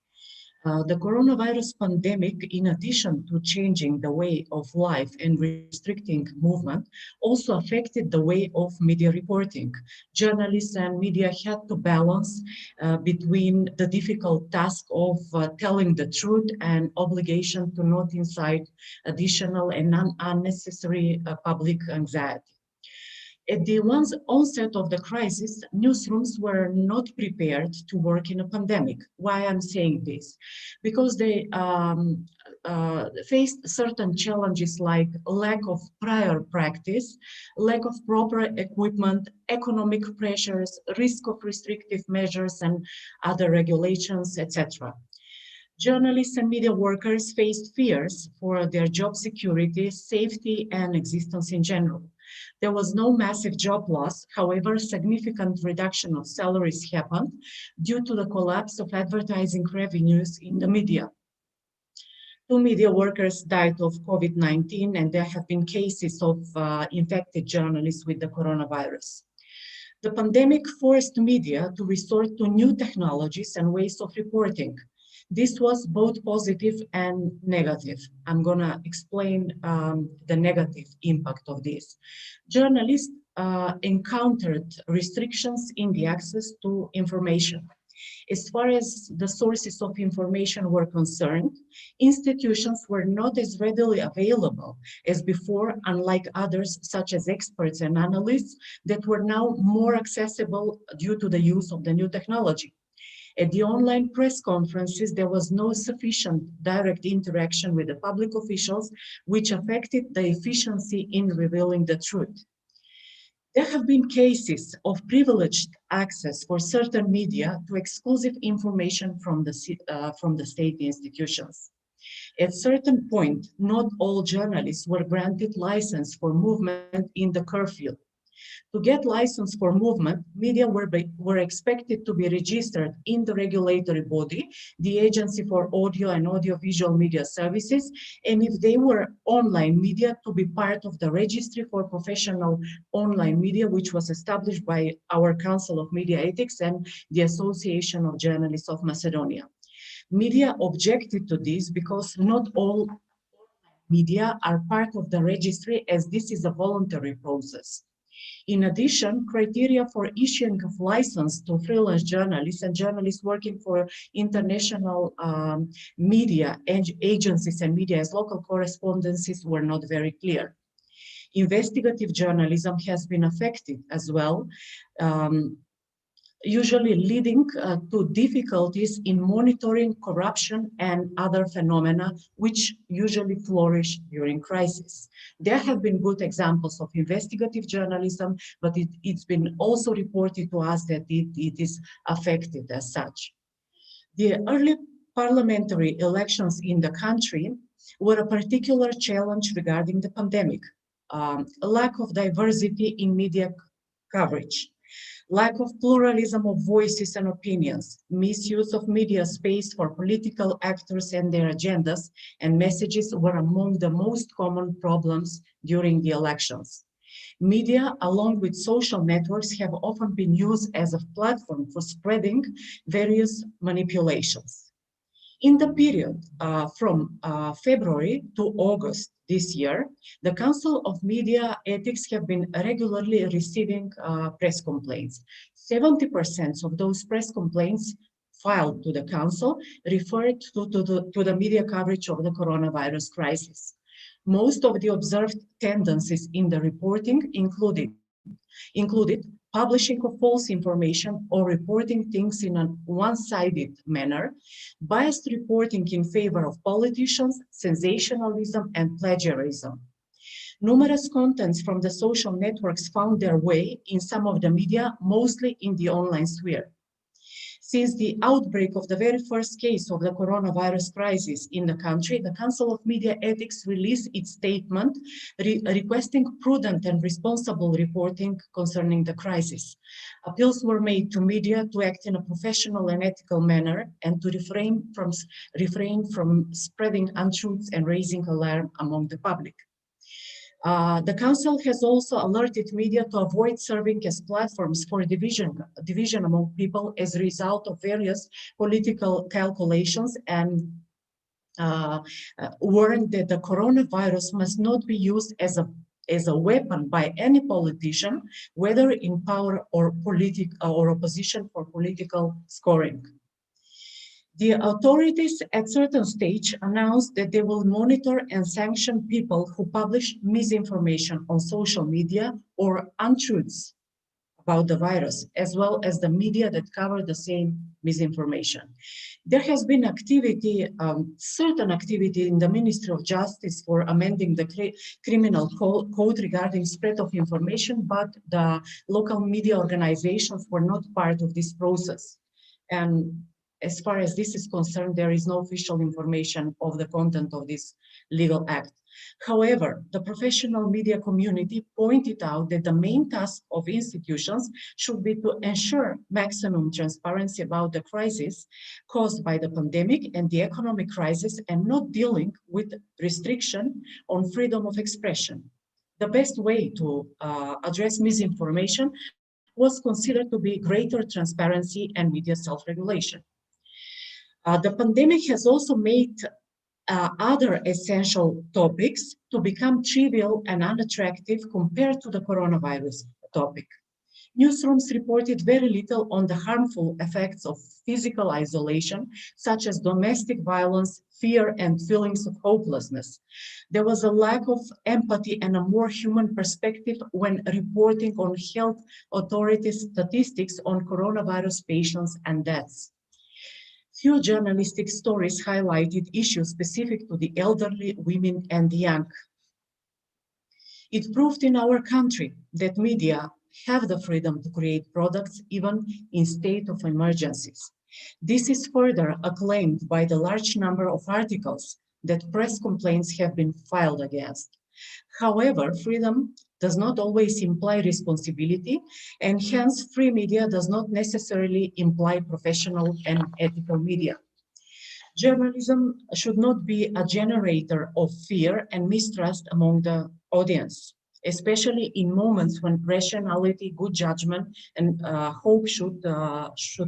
The coronavirus pandemic, in addition to changing the way of life and restricting movement, also affected the way of media reporting. Journalists and media had to balance between the difficult task of telling the truth and obligation to not incite additional and unnecessary public anxiety. At the onset of the crisis, newsrooms were not prepared to work in a pandemic. Why I'm saying this? Because they faced certain challenges like lack of prior practice, lack of proper equipment, economic pressures, risk of restrictive measures and other regulations, etc. Journalists and media workers faced fears for their job security, safety, and existence in general. There was no massive job loss. However, significant reduction of salaries happened due to the collapse of advertising revenues in the media. 2 media workers died of COVID-19, and there have been cases of infected journalists with the coronavirus. The pandemic forced media to resort to new technologies and ways of reporting. This was both positive and negative. I'm going to explain the negative impact of this. Journalists encountered restrictions in the access to information. As far as the sources of information were concerned, institutions were not as readily available as before, unlike others such as experts and analysts that were now more accessible due to the use of the new technology. At the online press conferences, there was no sufficient direct interaction with the public officials, which affected the efficiency in revealing the truth. There have been cases of privileged access for certain media to exclusive information from the state institutions. At certain point, not all journalists were granted license for movement in the curfew. To get license for movement, media were expected to be registered in the regulatory body, the Agency for Audio and Audiovisual Media Services, and if they were online media, to be part of the Registry for Professional Online Media, which was established by our Council of Media Ethics and the Association of Journalists of Macedonia. Media objected to this because not all media are part of the registry, as this is a voluntary process. In addition, criteria for issuing of license to freelance journalists and journalists working for international media agencies and media as local correspondents were not very clear. Investigative journalism has been affected as well, usually leading to difficulties in monitoring corruption and other phenomena which usually flourish during crisis. There have been good examples of investigative journalism, but it's been also reported to us that it is affected as such. The early parliamentary elections in the country were a particular challenge regarding the pandemic. Lack of diversity in media coverage, lack of pluralism of voices and opinions, misuse of media space for political actors and their agendas and messages were among the most common problems during the elections. Media, along with social networks, have often been used as a platform for spreading various manipulations. In the period from February to August this year, the Council of Media Ethics have been regularly receiving press complaints. 70% of those press complaints filed to the Council referred to the media coverage of the coronavirus crisis. Most of the observed tendencies in the reporting included publishing of false information or reporting things in a one-sided manner, biased reporting in favor of politicians, sensationalism, and plagiarism. Numerous contents from the social networks found their way in some of the media, mostly in the online sphere. Since the outbreak of the very first case of the coronavirus crisis in the country, the Council of Media Ethics released its statement requesting prudent and responsible reporting concerning the crisis. Appeals were made to media to act in a professional and ethical manner and to refrain from spreading untruths and raising alarm among the public. The Council has also alerted media to avoid serving as platforms for division among people as a result of various political calculations, and warned that the coronavirus must not be used as a weapon by any politician, whether in power or opposition, for political scoring. The authorities at certain stage announced that they will monitor and sanction people who publish misinformation on social media or untruths about the virus, as well as the media that cover the same misinformation. There has been activity, certain activity in the Ministry of Justice for amending the criminal code regarding spread of information, but the local media organizations were not part of this process. And as far as this is concerned, there is no official information of the content of this legal act. However, the professional media community pointed out that the main task of institutions should be to ensure maximum transparency about the crisis caused by the pandemic and the economic crisis, and not dealing with restriction on freedom of expression. The best way to address misinformation was considered to be greater transparency and media self-regulation. The pandemic has also made other essential topics to become trivial and unattractive compared to the coronavirus topic. Newsrooms reported very little on the harmful effects of physical isolation, such as domestic violence, fear, and feelings of hopelessness. There was a lack of empathy and a more human perspective when reporting on health authorities' statistics on coronavirus patients and deaths. Few journalistic stories highlighted issues specific to the elderly, women, and the young. It proved in our country that media have the freedom to create products even in state of emergencies. This is further acclaimed by the large number of articles that press complaints have been filed against. However, freedom does not always imply responsibility, and hence free media does not necessarily imply professional and ethical media. Journalism should not be a generator of fear and mistrust among the audience, especially in moments when rationality, good judgment, and hope should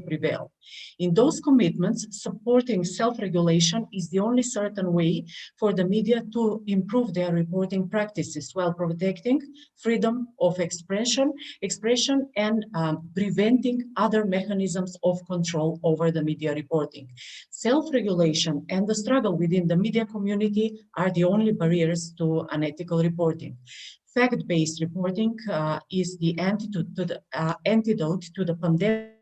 prevail. In those commitments, supporting self-regulation is the only certain way for the media to improve their reporting practices while protecting freedom of expression and preventing other mechanisms of control over the media reporting. Self-regulation and the struggle within the media community are the only barriers to unethical reporting. Fact-based reporting is the antidote to the pandemic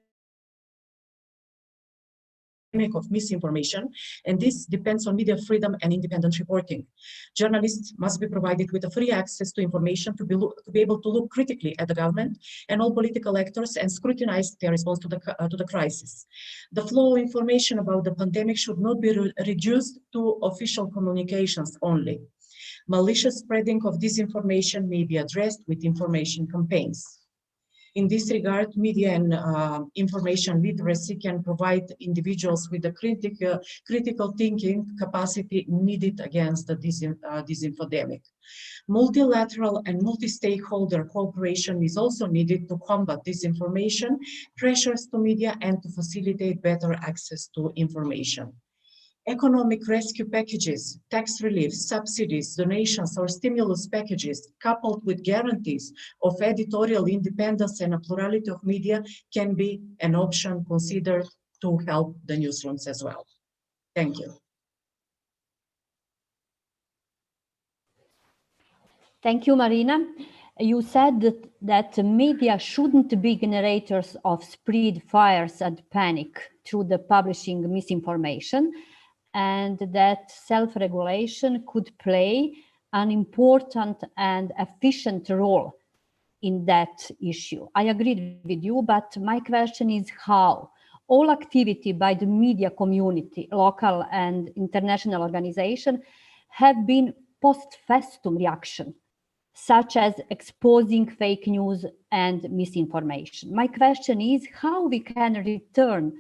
of misinformation, and this depends on media freedom and independent reporting. Journalists must be provided with a free access to information to be able to look critically at the government and all political actors and scrutinize their response to the crisis. The flow of information about the pandemic should not be reduced to official communications only. Malicious spreading of disinformation may be addressed with information campaigns. In this regard, media and information literacy can provide individuals with the critical thinking capacity needed against the disinfodemic. Multilateral and multi-stakeholder cooperation is also needed to combat disinformation, pressures to media, and to facilitate better access to information. Economic rescue packages, tax relief, subsidies, donations, or stimulus packages, coupled with guarantees of editorial independence and a plurality of media, can be an option considered to help the newsrooms as well. Thank you. Thank you, Marina. You said that media shouldn't be generators of spread fires and panic through the publishing misinformation, and that self-regulation could play an important and efficient role in that issue. I agree with you, but my question is how? All activity by the media community, local and international organizations, have been post-festum reaction, such as exposing fake news and misinformation. My question is how we can return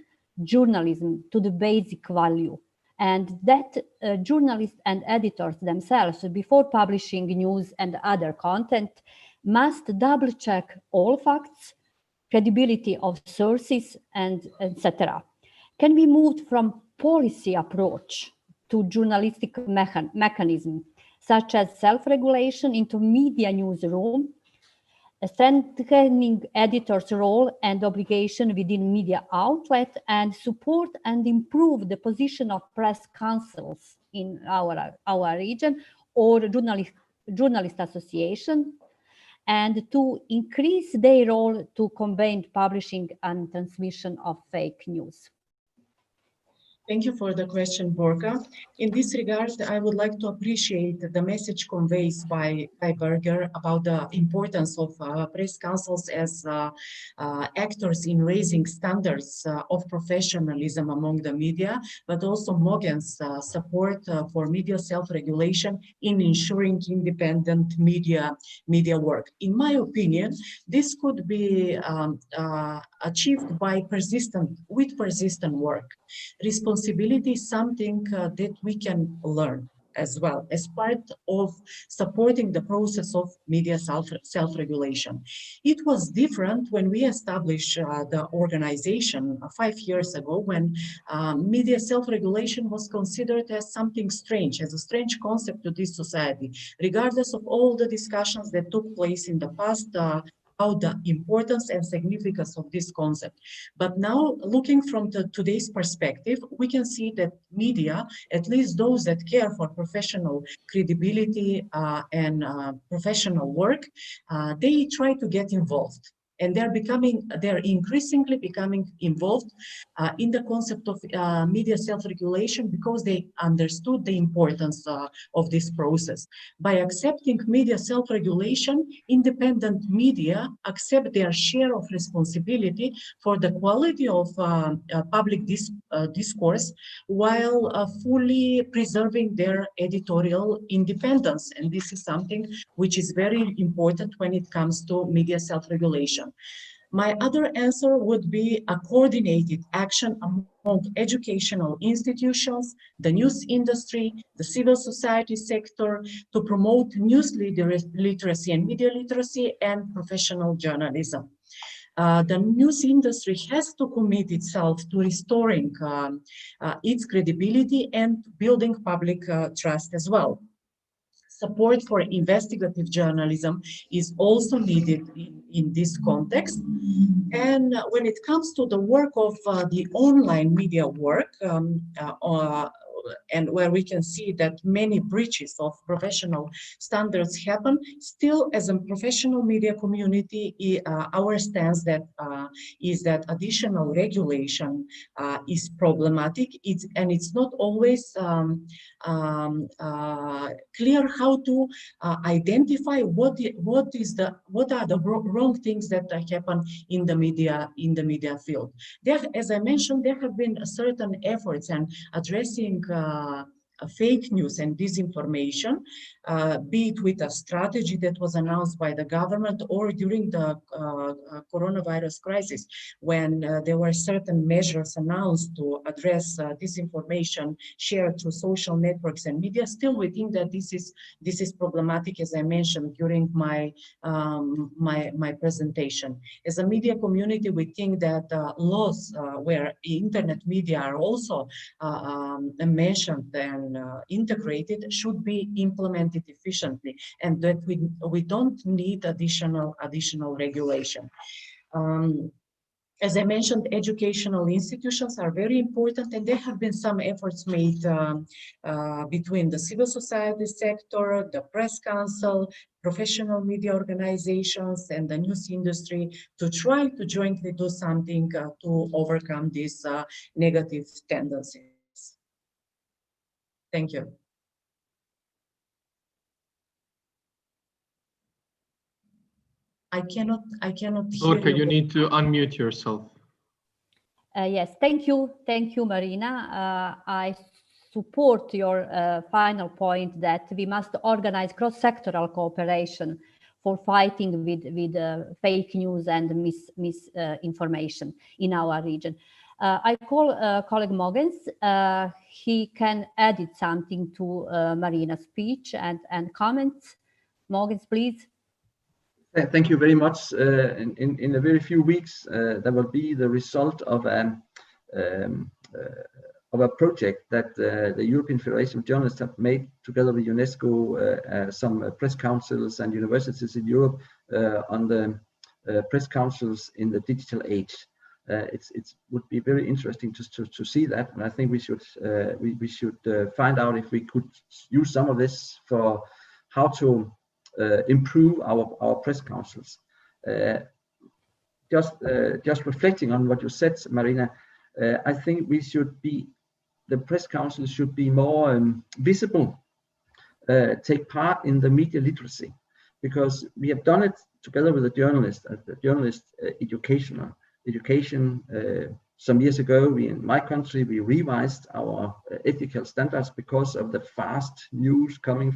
journalism to the basic value and that journalists and editors themselves, before publishing news and other content, must double check all facts, credibility of sources, and etc. Can we move from policy approach to journalistic mechanism, such as self-regulation into media newsroom, strengthening editors' role and obligation within media outlet, and support and improve the position of press councils in our region or journalist association, and to increase their role to combat publishing and transmission of fake news? Thank you for the question, Borka. In this regard, I would like to appreciate the message conveyed by Berger about the importance of press councils as actors in raising standards of professionalism among the media, but also Mogen's support for media self-regulation in ensuring independent media work. In my opinion, this could be achieved by persistent work. Responsibility is something that we can learn as well as part of supporting the process of media self-regulation. It was different when we established the organization 5 years ago, when media self-regulation was considered as something strange, as a strange concept to this society, regardless of all the discussions that took place in the past about the importance and significance of this concept. But now, looking from today's perspective, we can see that media, at least those that care for professional credibility and professional work, they try to get involved. And they're increasingly becoming involved in the concept of media self-regulation because they understood the importance of this process. By accepting media self-regulation, independent media accept their share of responsibility for the quality of public discourse while fully preserving their editorial independence. And this is something which is very important when it comes to media self-regulation. My other answer would be a coordinated action among educational institutions, the news industry, the civil society sector, to promote news literacy and media literacy and professional journalism. The news industry has to commit itself to restoring its credibility and building public trust as well. Support for investigative journalism is also needed in this context. And when it comes to the work of the online media work, and where we can see that many breaches of professional standards happen, still as a professional media community, our stance is that additional regulation is problematic. It's not always clear how to identify what are the wrong things that happen in the media field. As I mentioned, there have been certain efforts in addressing fake news and disinformation, be it with a strategy that was announced by the government or during the coronavirus crisis, when there were certain measures announced to address disinformation shared through social networks and media. Still, we think that this is problematic, as I mentioned during my presentation. As a media community, we think that laws where internet media are also mentioned and integrated should be implemented efficiently, and that we don't need additional regulation. As I mentioned, educational institutions are very important, and there have been some efforts made between the civil society sector, the press council, professional media organizations, and the news industry to try to jointly do something to overcome these negative tendencies. Thank you. I cannot hear Borka, you. you need to unmute yourself. Yes, thank you, Marina. I support your final point that we must organize cross-sectoral cooperation for fighting with fake news and misinformation in our region. I call colleague Mogens. He can edit something to Marina's speech and comments. Mogens, please. Thank you very much. In a very few weeks, there will be the result of a project that the European Federation of Journalists have made together with UNESCO, some press councils and universities in Europe on the press councils in the digital age. It would be very interesting to see that, and I think we should find out if we could use some of this for how to improve our press councils. Just reflecting on what you said, Marina, I think the press councils should be more visible, take part in the media literacy, because we have done it together with the journalists, education. Some years ago, in my country, we revised our ethical standards because of the fast news coming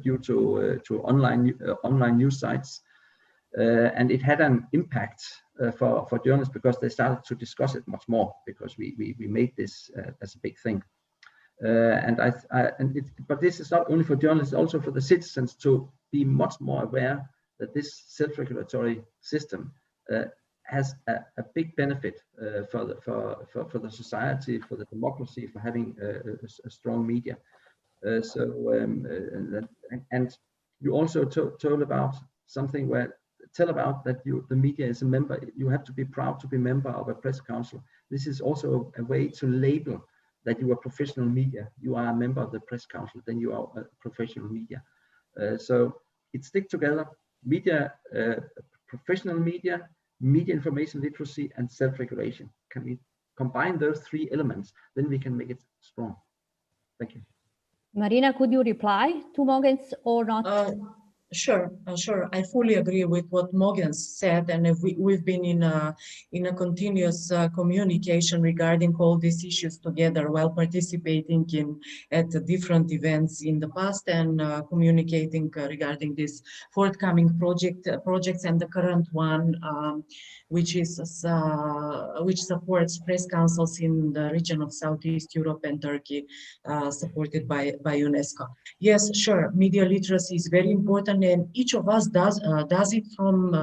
due to online news sites, and it had an impact for journalists because they started to discuss it much more because we made this as a big thing. But this is not only for journalists, also for the citizens to be much more aware that this self-regulatory system has a big benefit for the society, for the democracy, for having a strong media. And you also told about something tell about that the media is a member. You have to be proud to be member of a press council. This is also a way to label that you are professional media. You are a member of the press council, then you are a professional media. So it stick together: media, professional media, media information literacy, and self-regulation. Can we combine those three elements? Then we can make it strong. Thank you. Marina, could you reply to Mogens or not? Sure. I fully agree with what Mogens said, and we've been in a continuous communication regarding all these issues together while participating at different events in the past and communicating regarding this forthcoming projects and the current one, which supports press councils in the region of Southeast Europe and Turkey, supported by UNESCO. Yes, sure. Media literacy is very important, and each of us does it from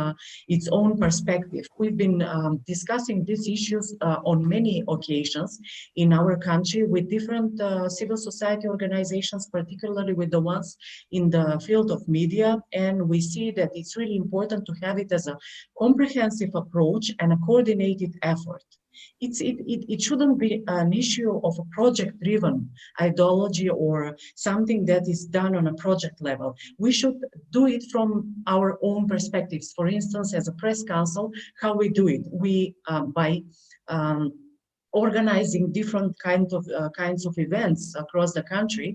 its own perspective. We've been discussing these issues on many occasions in our country with different civil society organizations, particularly with the ones in the field of media, and we see that it's really important to have it as a comprehensive approach and a coordinated effort. It shouldn't be an issue of a project-driven ideology or something that is done on a project level. We should do it from our own perspectives. For instance, as a press council, how we do it? We by organizing different kinds of events across the country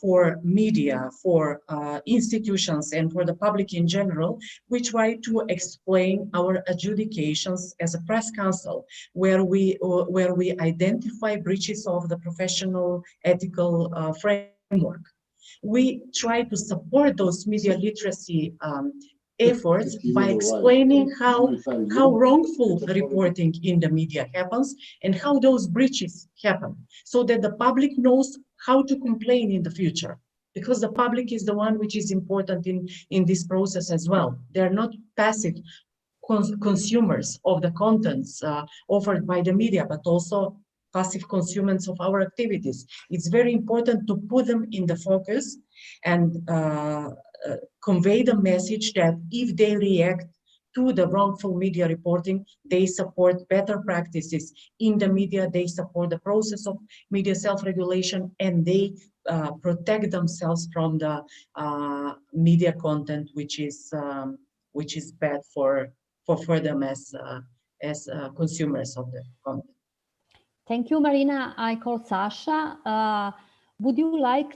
for media, for institutions, and for the public in general. We try to explain our adjudications as a press council, where we identify breaches of the professional ethical framework. We try to support those media literacy efforts by explaining how wrongful reporting in the media happens and how those breaches happen, so that the public knows how to complain in the future, because the public is the one which is important in this process as well. They're not passive consumers of the contents offered by the media, but also passive consumers of our activities. It's very important to put them in the focus and convey the message that if they react to the wrongful media reporting, they support better practices in the media, they support the process of media self-regulation, and they protect themselves from the media content which is bad for them as consumers of the content. Thank you, Marina. I call Sasha. Would you like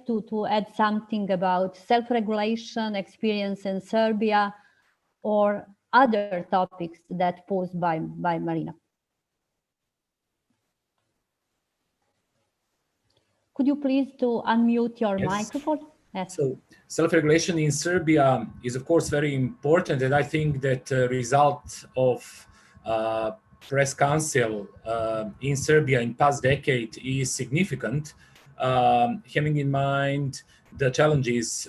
to add something about self-regulation experience in Serbia or other topics that posed by Marina? Could you please to unmute your microphone? Yes. So self-regulation in Serbia is of course very important, and I think that result of press council in Serbia in past decade is significant, having in mind the challenges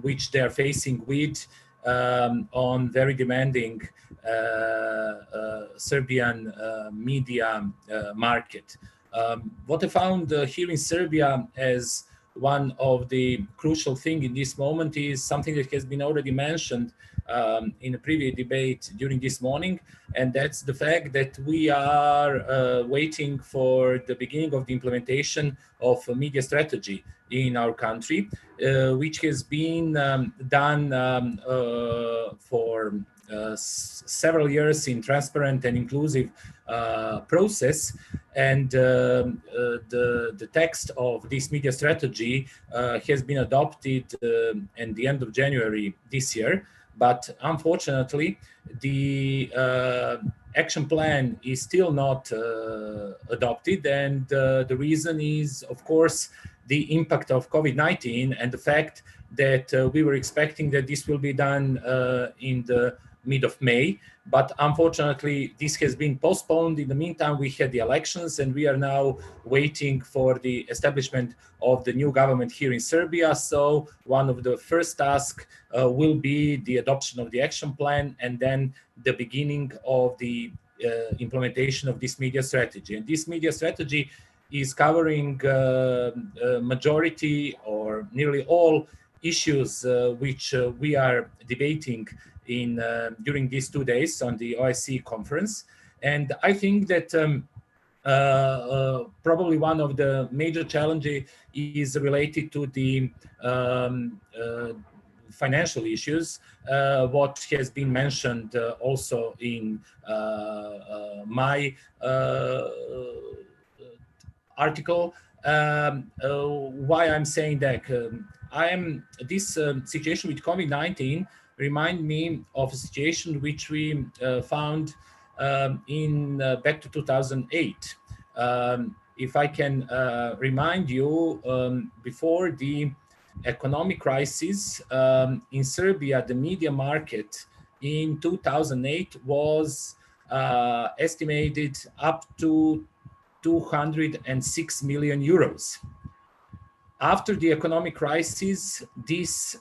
which they are facing with on very demanding Serbian media market. What I found here in Serbia as one of the crucial things in this moment is something that has been already mentioned in a previous debate during this morning, and that's the fact that we are waiting for the beginning of the implementation of a media strategy in our country, which has been done for several years in transparent and inclusive process. And the text of this media strategy has been adopted at the end of January this year. But unfortunately, the action plan is still not adopted. And the reason is, of course, the impact of COVID-19 and the fact that we were expecting that this will be done in the mid of May. But unfortunately, this has been postponed. In the meantime, we had the elections, and we are now waiting for the establishment of the new government here in Serbia. So one of the first tasks will be the adoption of the action plan, and then the beginning of the implementation of this media strategy. And this media strategy is covering majority or nearly all issues which we are debating in during these 2 days on the OSCE conference. And I think that probably one of the major challenges is related to the financial issues, what has been mentioned also in my article. Why I'm saying that? This situation with COVID-19 remind me of a situation which we found in back to 2008. If I can remind you, before the economic crisis in Serbia, the media market in 2008 was estimated up to 206 million euros. After the economic crisis, this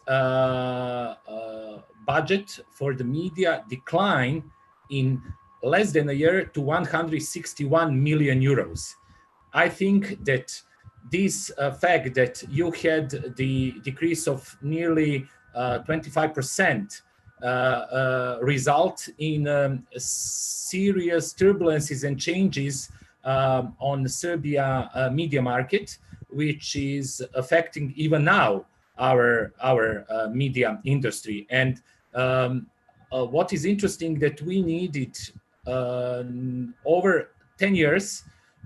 budget for the media declined in less than a year to 161 million euros. I think that this fact that you had the decrease of nearly 25% result in serious turbulences and changes on the Serbia media market, which is affecting even now our media industry. And what is interesting that we needed over 10 years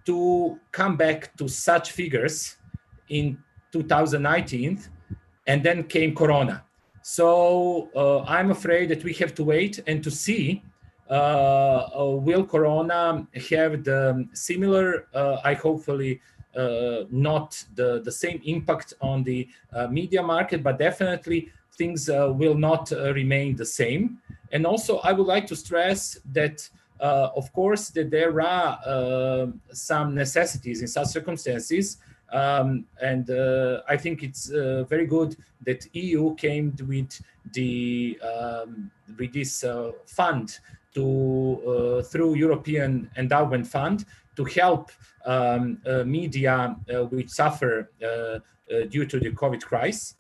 to come back to such figures in 2019, and then came Corona. So I'm afraid that we have to wait and to see will Corona have the similar, I hopefully not the same impact on the media market, but definitely things will not remain the same. And also I would like to stress that of course that there are some necessities in such circumstances, and I think it's very good that EU came with the with this fund to through European Endowment Fund to help media which suffer due to the COVID crisis.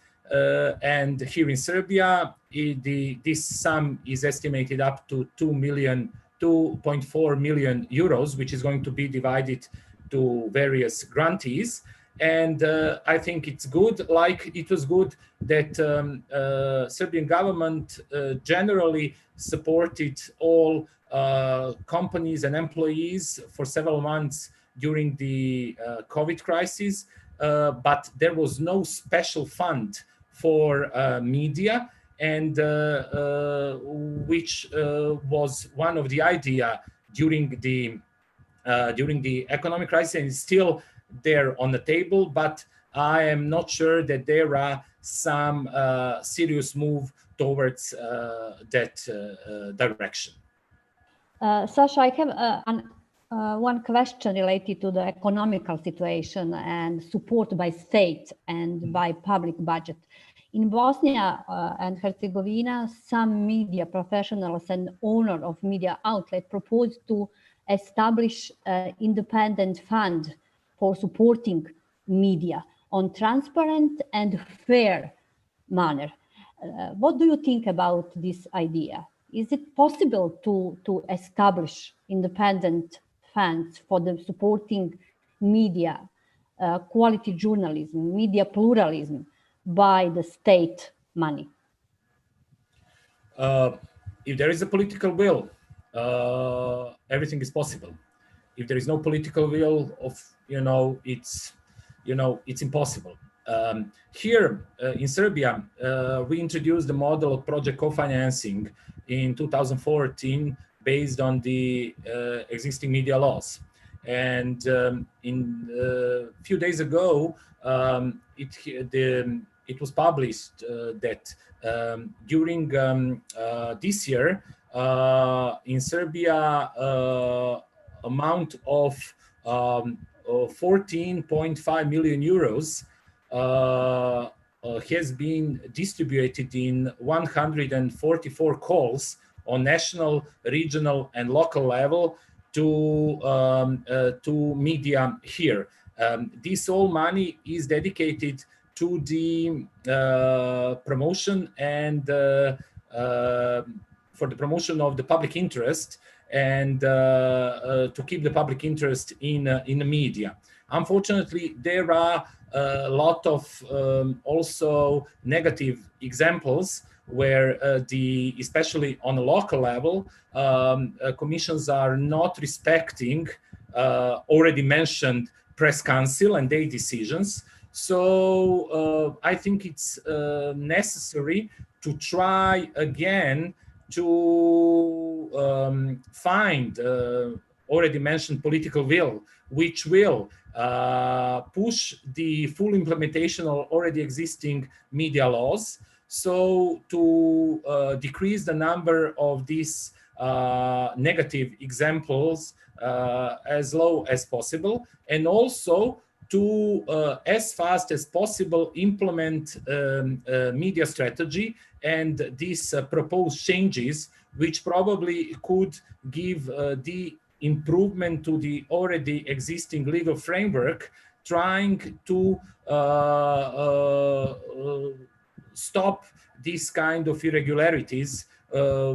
And here in Serbia, this sum is estimated up to 2.4 million euros, which is going to be divided to various grantees. And I think it's good, like it was good that Serbian government generally supported all companies and employees for several months during the COVID crisis, but there was no special fund for media, and which was one of the idea during the economic crisis, and is still there on the table, but I am not sure that there are some serious move towards that direction. Sasha, I have one question related to the economical situation and support by state and by public budget. In Bosnia and Herzegovina, some media professionals and owners of media outlets proposed to establish an independent fund for supporting media on transparent and fair manner. What do you think about this idea? Is it possible to establish independent funds for the supporting media, quality journalism, media pluralism by the state money? If there is a political will, everything is possible. If there is no political will, it's impossible. Here in Serbia, we introduced the model of project co-financing in 2014 based on the existing media laws. And in a few days ago, it was published that during this year, in Serbia, amount of 14.5 million euros has been distributed in 144 calls on national, regional, and local level to media here. This all money is dedicated to the promotion and for the promotion of the public interest and to keep the public interest in the media. Unfortunately, there are a lot of also negative examples where especially on a local level, commissions are not respecting already mentioned press council and their decisions. So I think it's necessary to try again to find already mentioned political will, which will push the full implementation of already existing media laws, so to decrease the number of these negative examples as low as possible, and also to as fast as possible implement media strategy and these proposed changes, which probably could give the improvement to the already existing legal framework, trying to stop this kind of irregularities,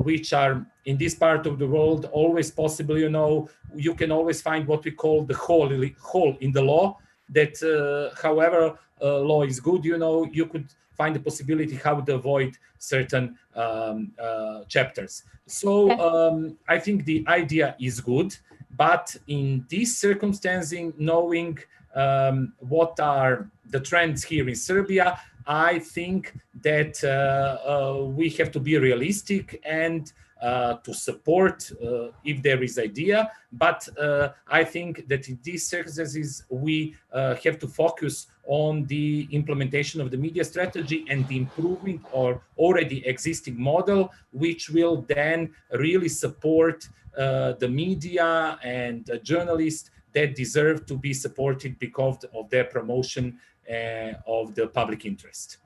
which are in this part of the world always possible. You can always find what we call the hole in the law, that however law is good, you could find the possibility how to avoid certain chapters. So I think the idea is good, but in this circumstancing, knowing what are the trends here in Serbia, I think that we have to be realistic and to support if there is idea. But I think that in these circumstances, we have to focus on the implementation of the media strategy and the improvement or already existing model, which will then really support the media and journalists that deserve to be supported because of their promotion of the public interest.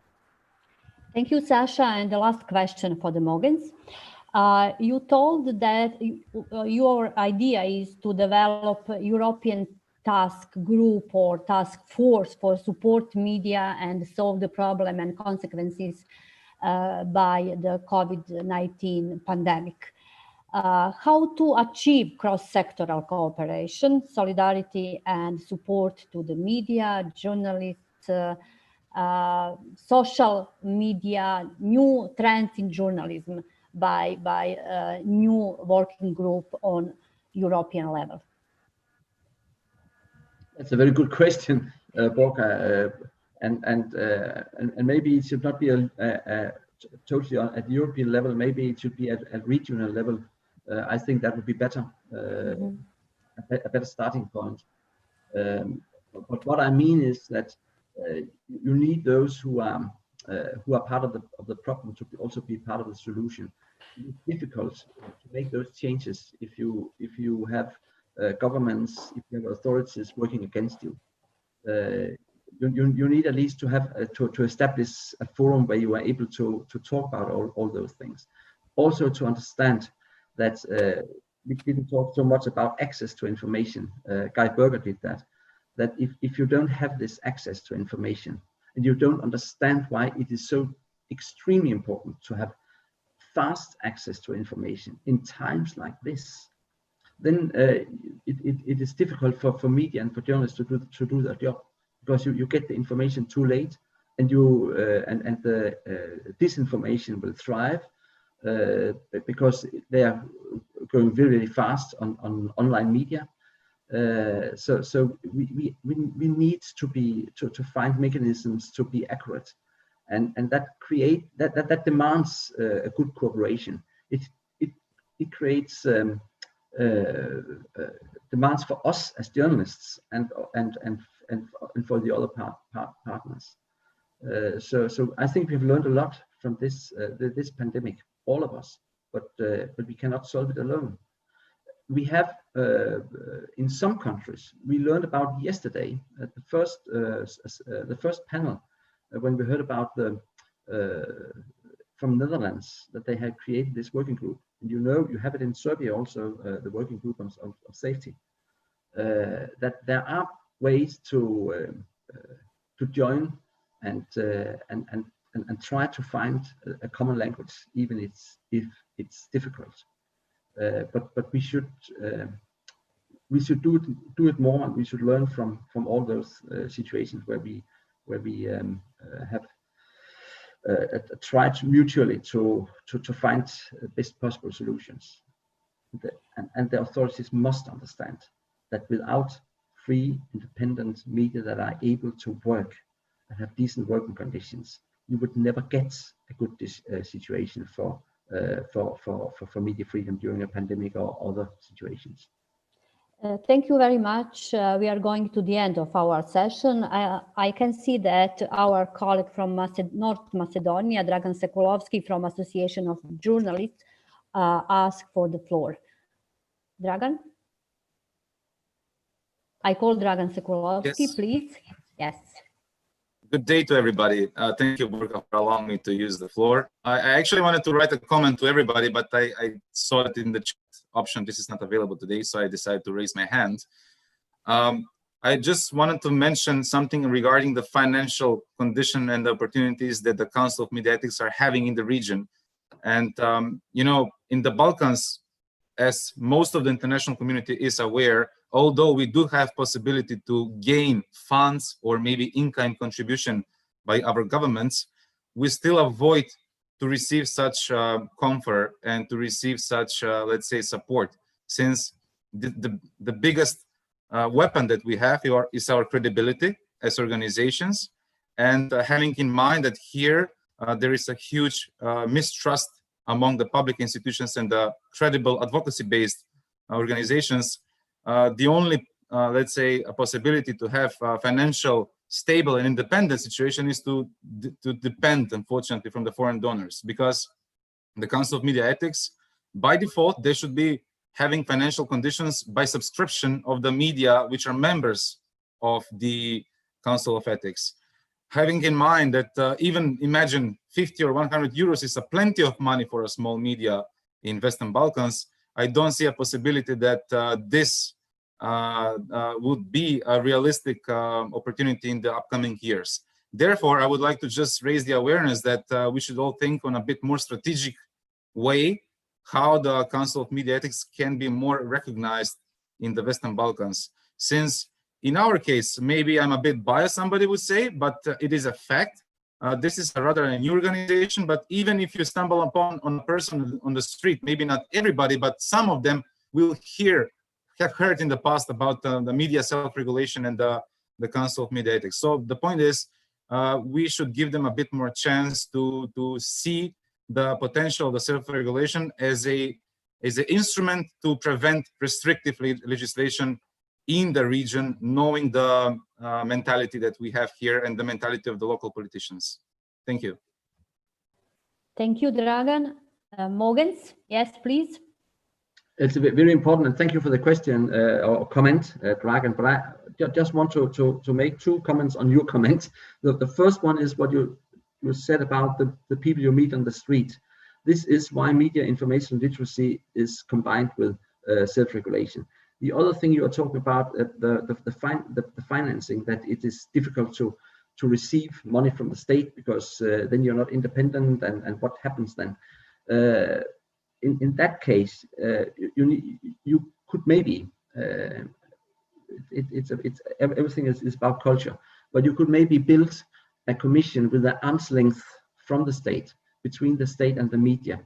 Thank you, Sasha. And the last question for the Mogens. You told that your idea is to develop a European task group or task force for support media and solve the problem and consequences by the COVID-19 pandemic. How to achieve cross-sectoral cooperation, solidarity and support to the media, journalists, social media, new trends in journalism by a new working group on European level? That's a very good question, Borka, and maybe it should not be totally at the European level. Maybe it should be at regional level. I think that would be better, a better starting point. But what I mean is that you need those who are part of the problem to also be part of the solution. it's difficult to make those changes if you have governments, if you have authorities working against you. You need at least to have to establish a forum where you are able to talk about all those things. Also to understand that we didn't talk so much about access to information. Guy Berger did that. That if you don't have this access to information and you don't understand why it is so extremely important to have fast access to information in times like this, then it is difficult for media and for journalists to do their job, because you get the information too late, and the disinformation will thrive because they are going very, very fast on online media. So we need to find mechanisms to be accurate, and that demands a good cooperation. It creates demands for us as journalists and for the other partners. So I think we've learned a lot from this pandemic, all of us, but we cannot solve it alone. We have in some countries, we learned about yesterday at the first panel when we heard about from Netherlands that they had created this working group. And you have it in Serbia also, the working group of safety. That there are ways to join and try to find a common language, even if it's difficult. But we should do it more, and we should learn from all those situations where we have tried mutually to find best possible solutions. And the authorities must understand that without free, independent media that are able to work and have decent working conditions, you would never get a good situation for media freedom during a pandemic or other situations. Thank you very much. We are going to the end of our session. I can see that our colleague from North Macedonia, Dragan Sekulovski from Association of Journalists, asked for the floor. Dragan? I call Dragan Sekulovski, yes. Please. Yes. Good day to everybody. Thank you, Borka, for allowing me to use the floor. I actually wanted to write a comment to everybody, but I saw it in the chat option. This is not available today, so I decided to raise my hand. I just wanted to mention something regarding the financial condition and the opportunities that the Council of Media Ethics are having in the region. And, you know, in the Balkans, as most of the international community is aware, although we do have possibility to gain funds or maybe in-kind contribution by our governments, we still avoid to receive such comfort and to receive such, let's say, support, since the biggest weapon that we have is our credibility as organizations, and having in mind that here there is a huge mistrust among the public institutions and the credible advocacy-based organizations. The only, let's say, a possibility to have a financial, stable and independent situation is to depend, unfortunately, from the foreign donors, because the Council of Media Ethics, by default, they should be having financial conditions by subscription of the media which are members of the Council of Ethics. Having in mind that even imagine 50 or 100 euros is a plenty of money for a small media in Western Balkans, I don't see a possibility that this would be a realistic opportunity in the upcoming years. Therefore, I would like to just raise the awareness that we should all think on a bit more strategic way how the Council of Media Ethics can be more recognized in the Western Balkans. Since in our case, maybe I'm a bit biased, somebody would say, but it is a fact. This is a rather a new organization, but even if you stumble upon a person on the street, maybe not everybody, but some of them will have heard in the past about the media self-regulation and the Council of Media Ethics. So the point is, we should give them a bit more chance to see the potential of the self-regulation as an instrument to prevent restrictive legislation in the region, knowing the mentality that we have here and the mentality of the local politicians. Thank you. Thank you, Dragan. Mogens, yes, please. It's very important, and thank you for the question or comment, Dragan. But I just want to make two comments on your comment. The first one is what you said about the people you meet on the street. This is why media information literacy is combined with self-regulation. The other thing you are talking about, the financing, that it is difficult to receive money from the state because then you're not independent, and what happens then? In that case, you could maybe everything is about culture, but you could maybe build a commission with an arm's length from the state, between the state and the media,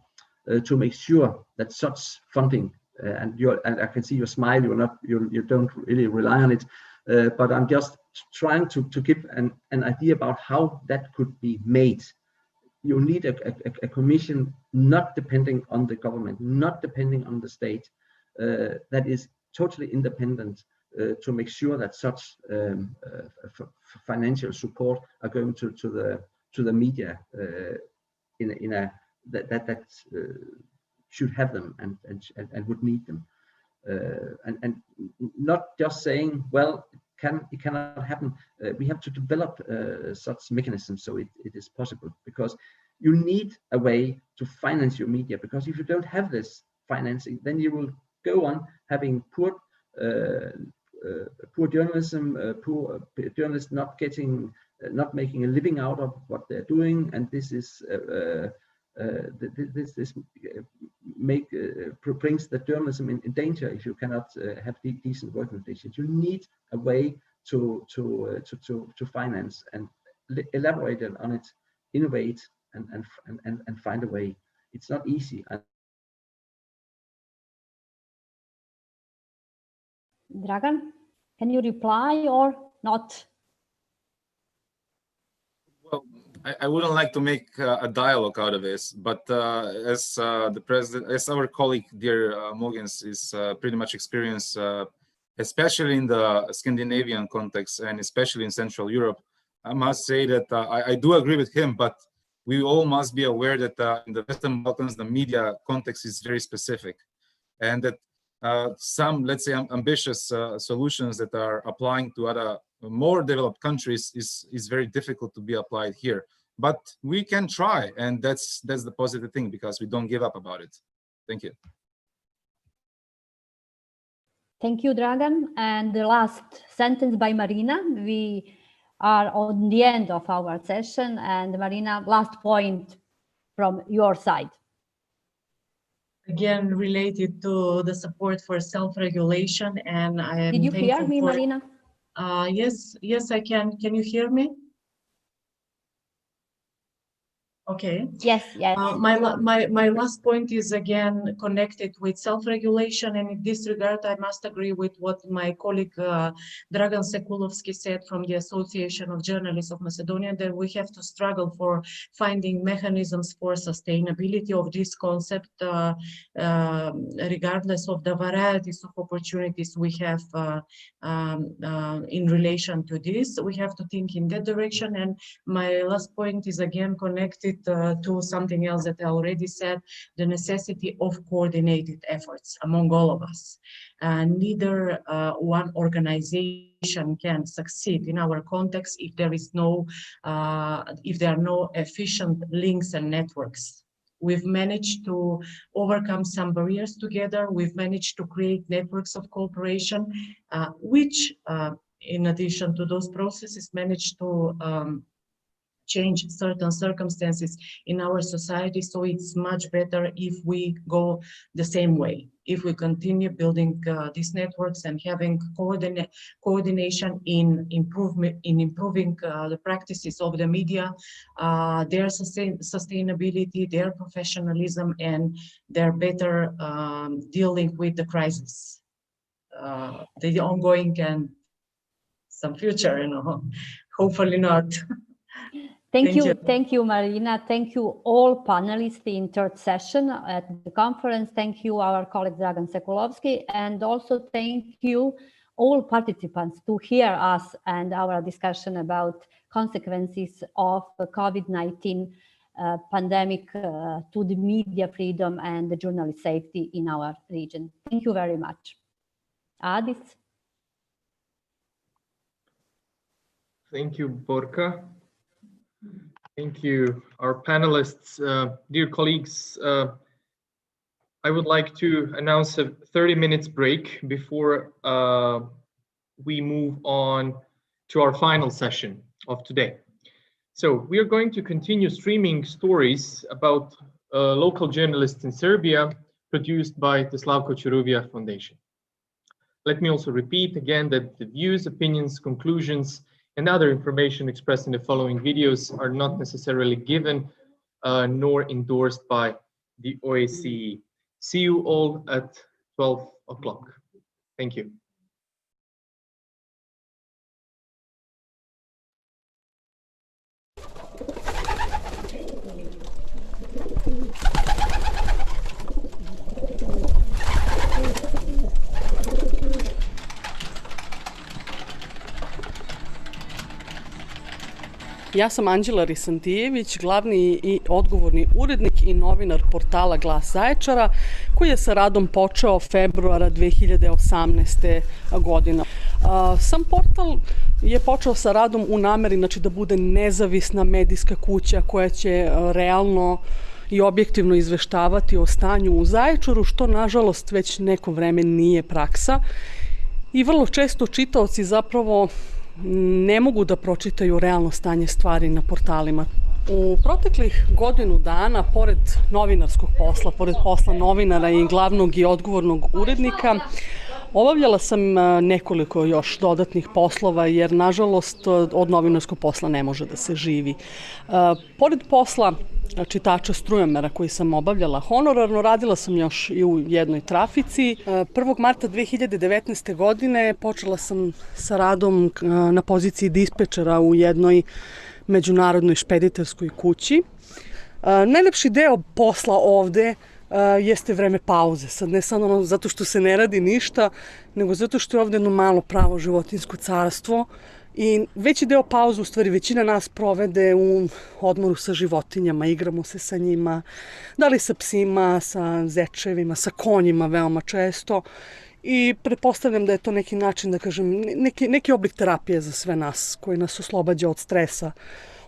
to make sure that such funding and I can see your smile. You don't really rely on it, but I'm just trying to give an idea about how that could be made. You need a commission not depending on the government, not depending on the state, that is totally independent, to make sure that such financial support are going to the media in a that should have them and would need them, and not just saying, well, it cannot happen. We have to develop such mechanisms so it is possible, because you need a way to finance your media, because if you don't have this financing, then you will go on having poor journalism, poor journalists not making a living out of what they're doing, and this is this brings the journalism in danger if you cannot have decent working conditions. You need a way to finance and elaborate on it, innovate, and find a way. It's not easy. Dragan, can you reply or not? Well, I wouldn't like to make a dialogue out of this, but as the president, as our colleague, dear Mogens, is pretty much experienced, especially in the Scandinavian context and especially in Central Europe, I must say that I do agree with him, but we all must be aware that in the Western Balkans, the media context is very specific, and that some, let's say, ambitious solutions that are applying to other more developed countries is very difficult to be applied here. But we can try, and that's the positive thing, because we don't give up about it. Thank you. Thank you, Dragan. And the last sentence by Marina. We are on the end of our session, and Marina, last point from your side. Again, related to the support for self-regulation, and I am Did you hear thankful me, for... Marina? Yes, I can. Can you hear me? Okay. Yes. My last point is again connected with self-regulation, and in this regard, I must agree with what my colleague Dragan Sekulovski said from the Association of Journalists of Macedonia, that we have to struggle for finding mechanisms for sustainability of this concept, regardless of the varieties of opportunities we have in relation to this. We have to think in that direction. And my last point is again connected to something else that I already said, the necessity of coordinated efforts among all of us. Neither one organization can succeed in our context if there are no efficient links and networks. We've managed to overcome some barriers together. We've managed to create networks of cooperation, which, in addition to those processes, managed to change certain circumstances in our society. So it's much better if we go the same way, if we continue building these networks and having coordination in improving the practices of the media, their sustainability, their professionalism, and their better dealing with the crisis, the ongoing and some future, hopefully not. Thank you, Marina. Thank you, all panelists in third session at the conference. Thank you, our colleague Dragan Sekulovski, and also thank you, all participants, to hear us and our discussion about consequences of COVID-19 pandemic to the media freedom and the journalist safety in our region. Thank you very much. Adis? Thank you, Borka. Thank you, our panelists. Dear colleagues, I would like to announce a 30 minutes break before we move on to our final session of today. So we are going to continue streaming stories about local journalists in Serbia produced by the Slavko Čuruvija Foundation. Let me also repeat again that the views, opinions, conclusions, and other information expressed in the following videos are not necessarily given nor endorsed by the OSCE. See you all at 12 o'clock. Thank you. Ja sam Anđela Risantijević, glavni i odgovorni urednik i novinar portala Glas Zaječara, koji je sa radom počeo februara 2018. godine. Sam portal je počeo sa radom u nameri da bude nezavisna medijska kuća koja će realno i objektivno izveštavati o stanju u Zaječaru, što nažalost već neko vreme nije praksa. I vrlo često čitaoci zapravo ne mogu da pročitaju realno stanje stvari na portalima. U proteklih godinu dana, pored novinarskog posla, pored posla novinara i glavnog i odgovornog urednika, obavljala sam nekoliko još dodatnih poslova, jer nažalost od novinarskog posla ne može da se živi. Pored posla čitača strujomera koji sam obavljala honorarno, radila sam još i u jednoj trafici. 1. marta 2019. godine počela sam sa radom na poziciji dispečera u jednoj međunarodnoj špediterskoj kući. Najlepši deo posla ovde jeste vreme pauze. Sad ne samo zato što se ne radi ništa, nego zato što je ovde jedno malo pravo životinjsko carstvo i veći deo pauze, u stvari većina nas provede u odmoru sa životinjama, igramo se sa njima, da li sa psima, sa zečevima, sa konjima veoma često i pretpostavljam da je to neki način, da kažem, neki oblik terapije za sve nas koji nas oslobađa od stresa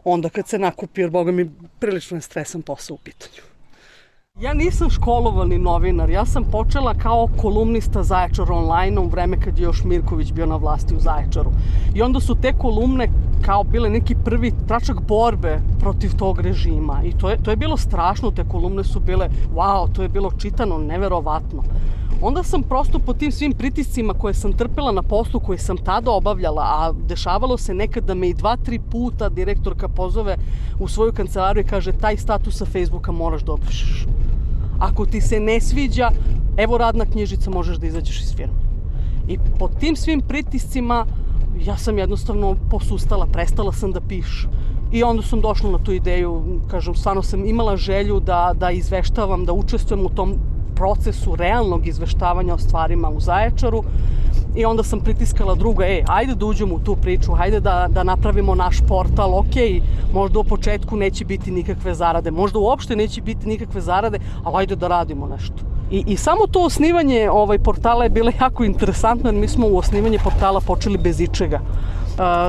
onda kad se nakupi, jer boga mi prilično je stresan posao u pitanju. Ja nisam školovani novinar, ja sam počela kao kolumnista Zaječar online u vreme kad je još Mirković bio na vlasti u Zaječaru. I onda su te kolumne kao bile neki prvi tračak borbe protiv tog režima. I to je bilo strašno, te kolumne su bile, wow, to je bilo čitano, neverovatno. Onda sam prosto po tim svim pritiscima koje sam trpela na poslu koji sam tada obavljala, a dešavalo se nekad da me i 2-3 puta direktorka pozove u svoju kancelariju i kaže taj status sa Facebooka moraš da obrišeš. Ako ti se ne sviđa, evo radna knjižica, možeš da izađeš iz firme. I po tim svim pritiscima ja sam jednostavno posustala, prestala sam da pišem. I onda sam došla na tu ideju, kažem, stvarno sam imala želju da izveštavam, da učestvujem u tom procesu realnog izveštavanja o stvarima u Zaječaru i onda sam pritiskala druga, ajde da uđemo u tu priču, ajde da napravimo naš portal, možda u početku neće biti nikakve zarade, možda uopšte neće biti nikakve zarade, ali ajde da radimo nešto. I samo to osnivanje portala je bilo jako interesantno, jer mi smo u osnivanje portala počeli bez ičega.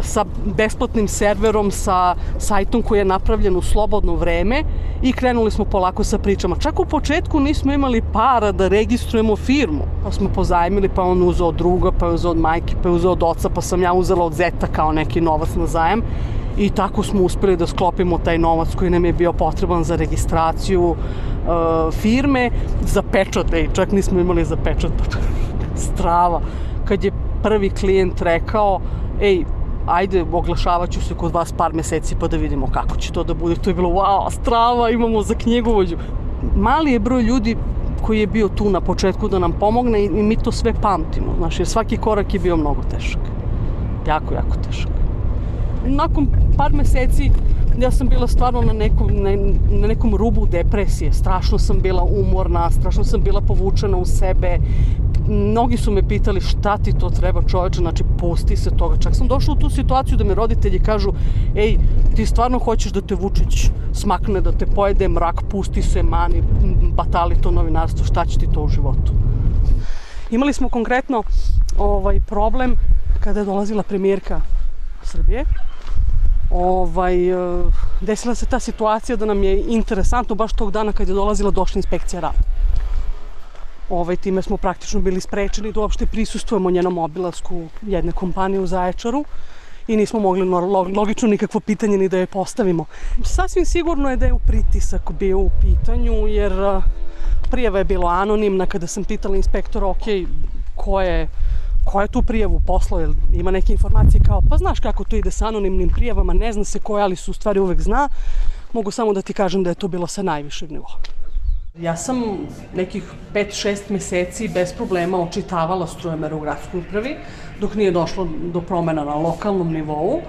Sa besplatnim serverom, sa sajtom koji je napravljen u slobodno vreme i krenuli smo polako sa pričama. Čak u početku nismo imali para da registrujemo firmu, pa smo pozajmili, pa on uzeo od druga, pa je uzeo od majke, pa je uzeo od oca, pa sam ja uzela od zeta kao neki novac na zajam i tako smo uspeli da sklopimo taj novac koji nam je bio potreban za registraciju firme, za pečat, čak nismo imali za pečat, strava. Kad je prvi klijent rekao, ajde, oglašavat ću se kod vas par meseci pa da vidimo kako će to da bude. To je bilo, wow, strava, imamo za knjigovođu. Mali je broj ljudi koji je bio tu na početku da nam pomogne i mi to sve pamtimo, znaš, jer svaki korak je bio mnogo težak. Jako, jako težak. Nakon par meseci ja sam bila stvarno na nekom rubu depresije. Strašno sam bila umorna, strašno sam bila povučena u sebe. mnogi su me pitali šta ti to treba čoveče, znači pusti se toga. Čak sam došla u tu situaciju da me roditelji kažu, ej, ti stvarno hoćeš da te Vučić smakne, da te pojede mrak, pusti se, mani, batali to novinarstvo, šta će ti to u životu? Imali smo konkretno problem kada je dolazila premijerka Srbije. Desila se ta situacija da nam je interesantno baš tog dana kad je dolazila došla inspekcija rada. Time smo praktično bili sprečeni da uopšte prisustujemo njenom obilasku jedne kompanije u Zaječaru i nismo mogli logično nikakvo pitanje ni da je postavimo. Sasvim sigurno je da je pritisak bio u pitanju jer prijava je bila anonimna. Kada sam pitala inspektora, ok, ko je tu prijavu poslao, jer ima neke informacije kao, pa znaš kako to ide sa anonimnim prijavama, ne zna se ko je, ali se u stvari uvek zna. Mogu samo da ti kažem da je to bilo sa najvišeg nivoa. Ja sam nekih 5-6 meseci bez problema očitavala strujomere u gradskoj upravi, dok nije došlo do promena na lokalnom nivou.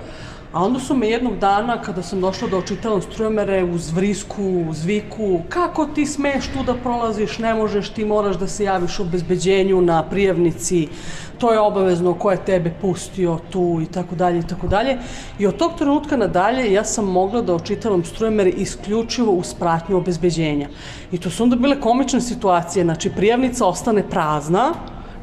A onda su me jednog dana, kada sam došla da očitavam strujomere, uz vrisku, uz viku, kako ti smeš tu da prolaziš, ne možeš, ti moraš da se javiš obezbeđenju na prijavnici, to je obavezno, ko je tebe pustio tu i tako dalje i tako dalje. I od tog trenutka nadalje ja sam mogla da očitavam strujomere isključivo uz pratnju obezbeđenja. I to su onda bile komične situacije, znači prijavnica ostane prazna,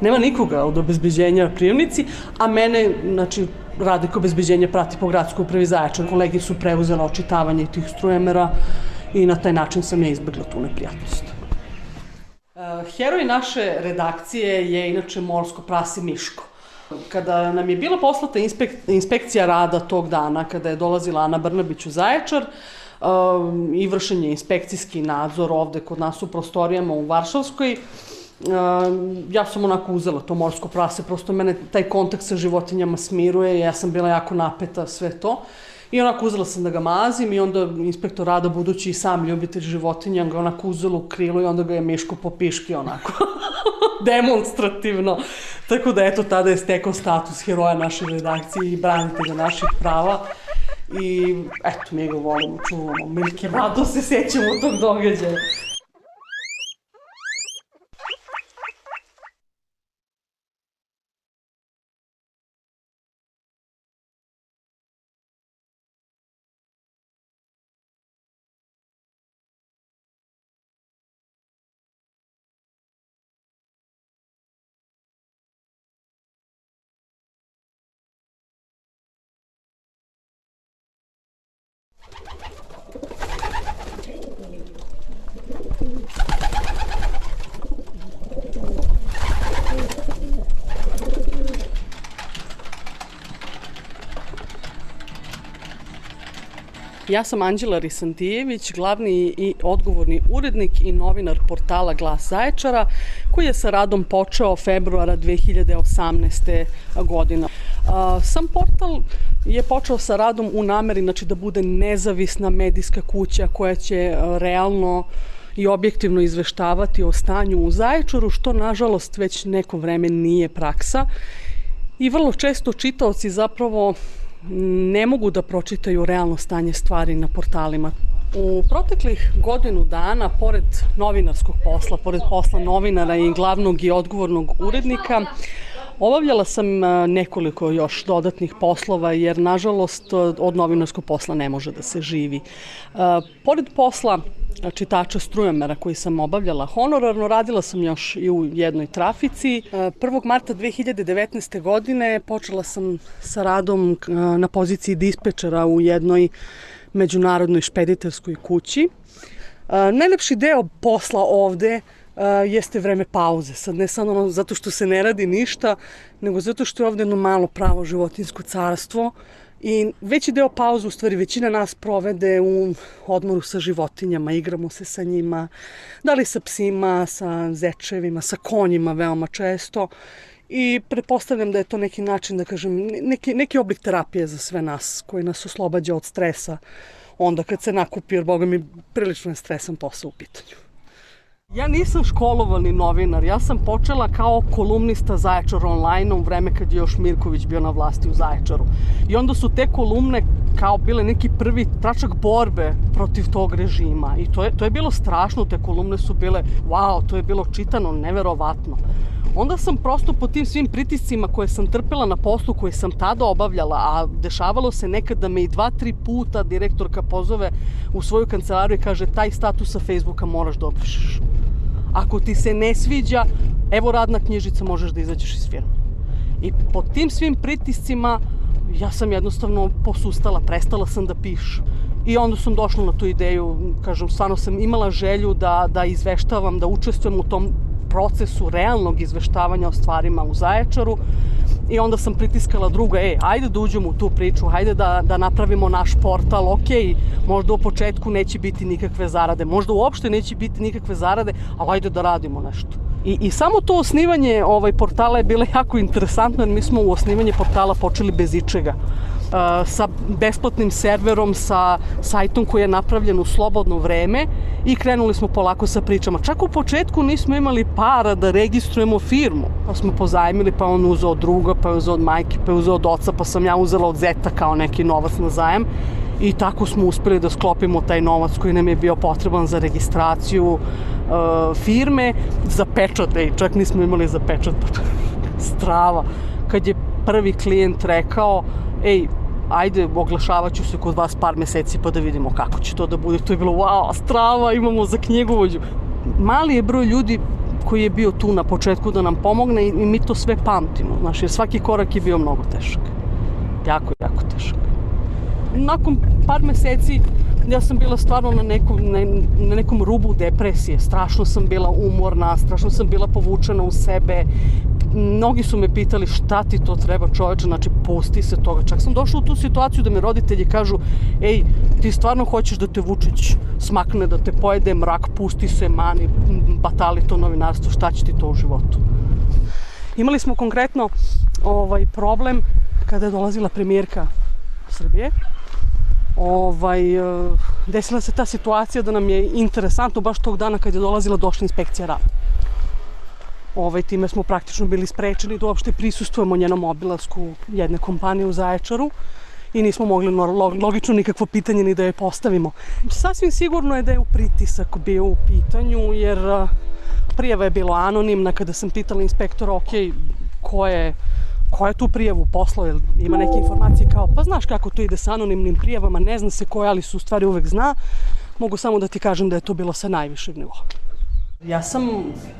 nema nikoga od obezbeđenja prijavnici, a mene, znači, radnik obezbeđenja prati po gradskoj upravi Zaječar. Kolegi su preuzela očitavanje tih strujomera i na taj način sam ja izbegla tu neprijatnost. Heroj naše redakcije je inače morsko prase Miško. Kada nam je bila poslata inspekcija rada tog dana, kada je dolazila Ana Brnabić u Zaječar i vršen je inspekcijski nadzor ovde kod nas u prostorijama u Varšavskoj, ja sam onako uzela to morsko prase, prosto mene taj kontakt sa životinjama smiruje, ja sam bila jako napeta sve to i onako uzela sam da ga mazim i onda inspektor rada, budući i sam ljubitelj životinja, ga onako uzela u krilo i onda ga je Miško po piški onako demonstrativno. Tako da eto, tada je stekao status heroja naše redakcije i branitelja naših prava i eto, mi ga volimo, čuvamo, Milke, rado se sećamo tog događaja. Ja sam Anđela Risantijević, glavni i odgovorni urednik i novinar portala Glas Zaječara, koji je sa radom počeo februara 2018. godine. Sam portal je počeo sa radom u nameri, znači, da bude nezavisna medijska kuća koja će realno i objektivno izveštavati o stanju u Zaječaru, što nažalost već neko vreme nije praksa. I vrlo često čitaoci zapravo ne mogu da pročitaju realno stanje stvari na portalima. U proteklih godinu dana, pored novinarskog posla, pored posla novinara i glavnog i odgovornog urednika, obavljala sam nekoliko još dodatnih poslova, jer nažalost od novinarskog posla ne može da se živi. Pored posla čitača strujomera koji sam obavljala honorarno, radila sam još i u jednoj trafici. 1. marta 2019. godine počela sam sa radom na poziciji dispečera u jednoj međunarodnoj špediterskoj kući. Najlepši deo posla ovde jeste vreme pauze. Sad ne samo zato što se ne radi ništa, nego zato što je ovde jedno malo pravo životinjsko carstvo i veći deo pauze, u stvari većina nas provede u odmoru sa životinjama, igramo se sa njima, da li sa psima, sa zečevima, sa konjima veoma često i pretpostavljam da je to neki način, da kažem, neki oblik terapije za sve nas koji nas oslobađa od stresa onda kad se nakupi, jer boga mi prilično je stresan posao u pitanju. Ja nisam školovani novinar, ja sam počela kao kolumnista Zaječar online u vreme kad je još Mirković bio na vlasti u Zaječaru. I onda su te kolumne kao bile neki prvi tračak borbe protiv tog režima. I to je bilo strašno, te kolumne su bile, wow, to je bilo čitano, neverovatno. Onda sam prosto po tim svim pritiscima koje sam trpela na poslu koje sam tada obavljala, a dešavalo se nekad da me i 2-3 puta direktorka pozove u svoju kancelariju i kaže taj status sa Facebooka moraš da obrišeš. Ako ti se ne sviđa, evo radna knjižica, možeš da izađeš iz firme. I po tim svim pritiscima ja sam jednostavno posustala, prestala sam da pišem. I onda sam došla na tu ideju, kažem, stvarno sam imala želju da izveštavam, da učestvujem u tom procesu realnog izveštavanja o stvarima u Zaječaru. I onda sam pritiskala druga, ajde da uđemo u tu priču, ajde da napravimo naš portal, možda u početku neće biti nikakve zarade, možda uopšte neće biti nikakve zarade, ali ajde da radimo nešto. I samo to osnivanje portala je bilo jako interesantno, jer mi smo u osnivanje portala počeli bez ičega. Sa besplatnim serverom, sa sajtom koji je napravljen u slobodno vreme i krenuli smo polako sa pričama. Čak u početku nismo imali para da registrujemo firmu, pa smo pozajmili, pa on uzeo od druga, pa je uzeo od majke, pa je uzeo od oca, pa sam ja uzela od zeta kao neki novac na zajam. I tako smo uspeli da sklopimo taj novac koji nam je bio potreban za registraciju firme, za pečat, čak nismo imali za pečat, strava. Kad je prvi klijent rekao, ajde, oglašavat ću se kod vas par meseci pa da vidimo kako će to da bude. To je bilo, wow, strava, imamo za knjigovođu. Mali je broj ljudi koji je bio tu na početku da nam pomogne i mi to sve pamtimo, znaš, jer svaki korak je bio mnogo težak. Jako, jako težak. Nakon par meseci ja sam bila stvarno na nekom rubu depresije. Strašno sam bila umorna, strašno sam bila povučena u sebe. Mnogi su me pitali šta ti to treba, čoveče, znači pusti se toga. Čak sam došla u tu situaciju da mi roditelji kažu, ti stvarno hoćeš da te Vučić smakne, da te pojede mrak, pusti se, mani, batali to novinarstvo, šta će ti to u životu. Imali smo konkretno problem kada je dolazila premijerka Srbije. Desila se ta situacija da nam je interesantno baš tog dana kad je dolazila došla inspekcija rada. Time smo praktično bili sprečeni da uopšte prisustvujemo njenom obilasku jedne kompanije u Zaječaru i nismo mogli logično nikakvo pitanje ni da je postavimo. Sasvim sigurno je da je pritisak bio u pitanju, jer prijava je bila anonimna. Kada sam pitala inspektora, ko je tu prijavu poslao, jer ima neke informacije kao, pa znaš kako to ide sa anonimnim prijavama, ne zna se koja, ali se u stvari uvek zna. Mogu samo da ti kažem da je to bilo sa najvišeg nivoa. Ja sam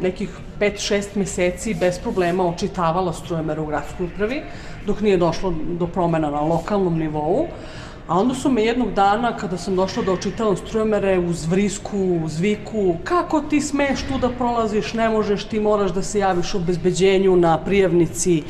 nekih 5-6 meseci bez problema očitavala strujomere u gradskoj upravi, dok nije došlo do promena na lokalnom nivou. A onda su me jednog dana, kada sam došla da očitavam strujomere, uz vrisku, uz viku, kako ti smeš tu da prolaziš, ne možeš, ti moraš da se javiš obezbeđenju na prijavnici,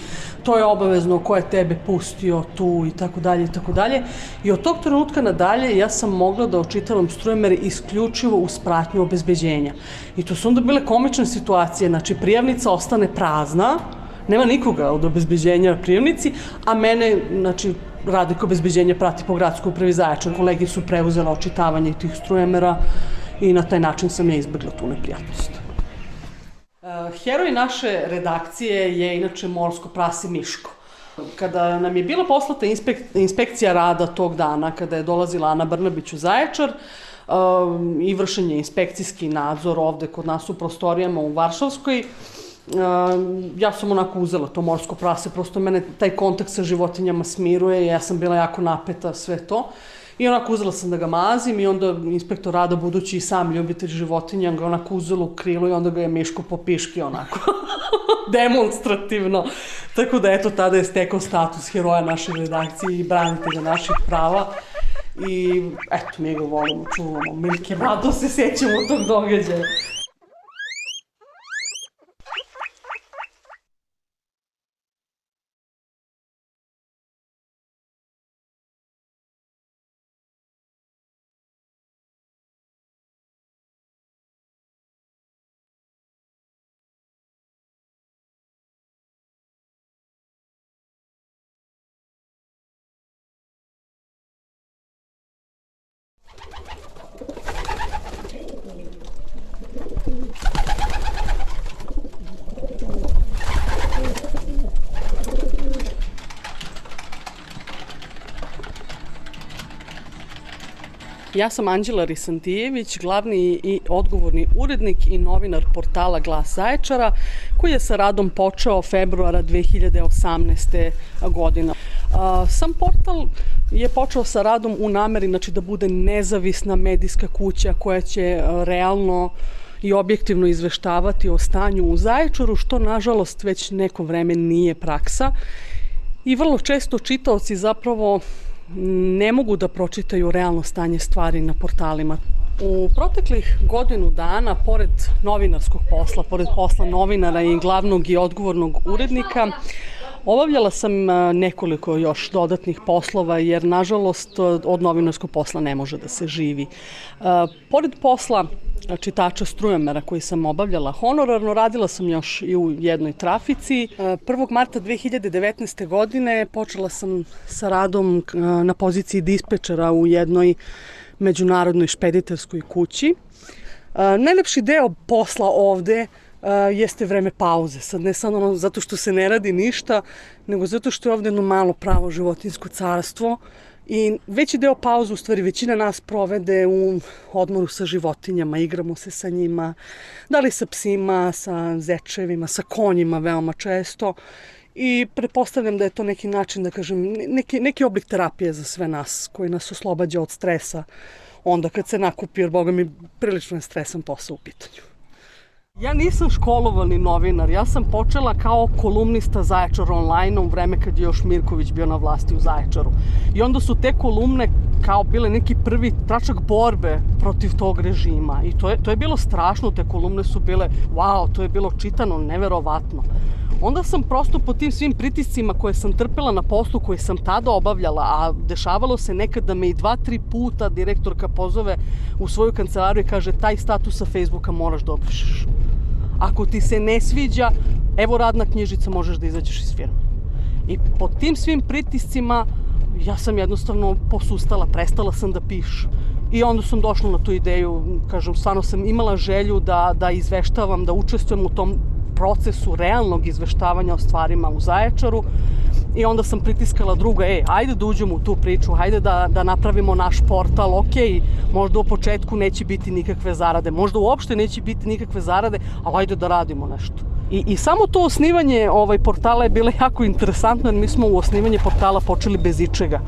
to je obavezno, ko je tebe pustio tu i tako dalje i tako dalje. I od tog trenutka nadalje ja sam mogla da očitavam strujomere isključivo uz pratnju obezbeđenja. I to su onda bile komične situacije, znači prijavnica ostane prazna, nema nikoga od obezbeđenja prijavnici, a mene, znači, radnik obezbeđenja prati po gradskoj upravi Zaječar. Kolegi su preuzela očitavanje tih strujomera i na taj način sam ja izbjegla tu neprijatnost. Heroj naše redakcije je inače morsko prase Miško. Kada nam je bila poslata inspekcija rada tog dana, kada je dolazila Ana Brnabić u Zaječar i vršen je inspekcijski nadzor ovde kod nas u prostorijama u Varšavskoj, ja sam onako uzela to morsko prase, prosto mene taj kontakt sa životinjama smiruje i ja sam bila jako napeta sve to. I onako uzela sam da ga mazim i onda inspektor rada, budući i sam ljubitelj životinja, ga onako uzela u krilo i onda ga je Miško po piški onako demonstrativno. Tako da eto, tada je stekao status heroja naše redakcije i branitelja naših prava. I eto, mi ga volimo, čuvamo, Milke Brado se sećamo tog događaja. Ja sam Anđela Risantijević, glavni i odgovorni urednik i novinar portala Glas Zaječara, koji je sa radom počeo februara 2018. godine. Sam portal je počeo sa radom u nameri da bude nezavisna medijska kuća koja će realno i objektivno izveštavati o stanju u Zaječaru, što nažalost već neko vreme nije praksa. I vrlo često čitaoci zapravo ne mogu da pročitaju realno stanje stvari na portalima. U proteklih godinu dana, pored novinarskog posla, pored posla novinara i glavnog i odgovornog urednika, obavljala sam nekoliko još dodatnih poslova, jer nažalost od novinarskog posla ne može da se živi. Pored posla čitača strujomera koji sam obavljala honorarno, radila sam još i u jednoj trafici. 1. marta 2019. godine počela sam sa radom na poziciji dispečera u jednoj međunarodnoj špediterskoj kući. Najlepši deo posla ovde jeste vreme pauze. Sad ne samo zato što se ne radi ništa, nego zato što je ovde jedno malo pravo životinjsko carstvo i veći deo pauze, u stvari većina nas provede u odmoru sa životinjama, igramo se sa njima, da li sa psima, sa zečevima, sa konjima veoma često i pretpostavljam da je to neki način, da kažem, neki oblik terapije za sve nas koji nas oslobađa od stresa onda kad se nakupi, jer boga mi prilično je stresan posao u pitanju. Ja nisam školovani novinar, ja sam počela kao kolumnista Zaječar online u vreme kad je još Mirković bio na vlasti u Zaječaru. I onda su te kolumne kao bile neki prvi tračak borbe protiv tog režima. I to je bilo strašno, te kolumne su bile, wow, to je bilo čitano, neverovatno. Onda sam prosto po tim svim pritiscima koje sam trpela na poslu koje sam tada obavljala, a dešavalo se nekad da me i 2-3 puta direktorka pozove u svoju kancelariju i kaže taj status sa Facebooka moraš da obrišeš. Ako ti se ne sviđa, evo radna knjižica, možeš da izađeš iz firme. I po tim svim pritiscima ja sam jednostavno posustala, prestala sam da pišem. I onda sam došla na tu ideju, kažem, stvarno sam imala želju da izveštavam, da učestvujem u tom procesu realnog izveštavanja o stvarima u Zaječaru i onda sam pritiskala druga, ajde da uđemo u tu priču, ajde da napravimo naš portal, možda u početku neće biti nikakve zarade, možda uopšte neće biti nikakve zarade, ali ajde da radimo nešto. I samo to osnivanje portala je bilo jako interesantno, jer mi smo u osnivanje portala počeli bez ičega.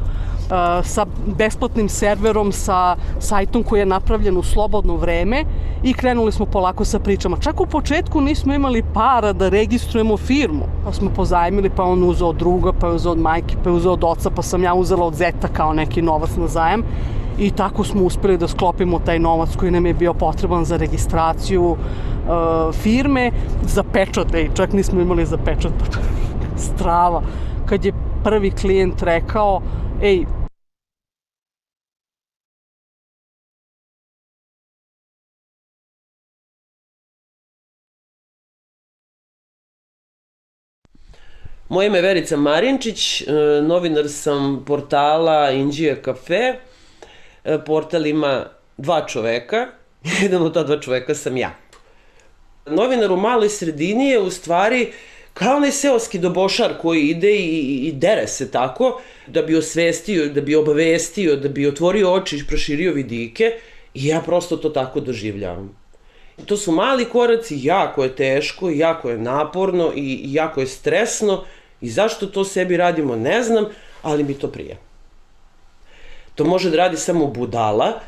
Sa besplatnim serverom, sa sajtom koji je napravljen u slobodno vreme i krenuli smo polako sa pričama. Čak u početku nismo imali para da registrujemo firmu, pa smo pozajmili, pa on uzeo od druga, pa je uzeo od majke, pa je uzeo od oca, pa sam ja uzela od zeta kao neki novac na zajam i tako smo uspeli da sklopimo taj novac koji nam je bio potreban za registraciju firme, za pečat, čak nismo imali za pečat, strava. Kad je prvi klijent rekao, Moje ime je Verica Marinčić, novinar sam portala Inđija kafe. Portal ima 2 čoveka, jedan od ta 2 čoveka sam ja. Novinar u maloj sredini je u stvari kao onaj seoski dobošar koji ide i dere se tako da bi osvestio, da bi obavestio, da bi otvorio oči i proširio vidike i ja prosto to tako doživljavam. To su mali koraci, jako je teško, jako je naporno i jako je stresno i zašto to sebi radimo ne znam, ali mi to prija. To može da radi samo budala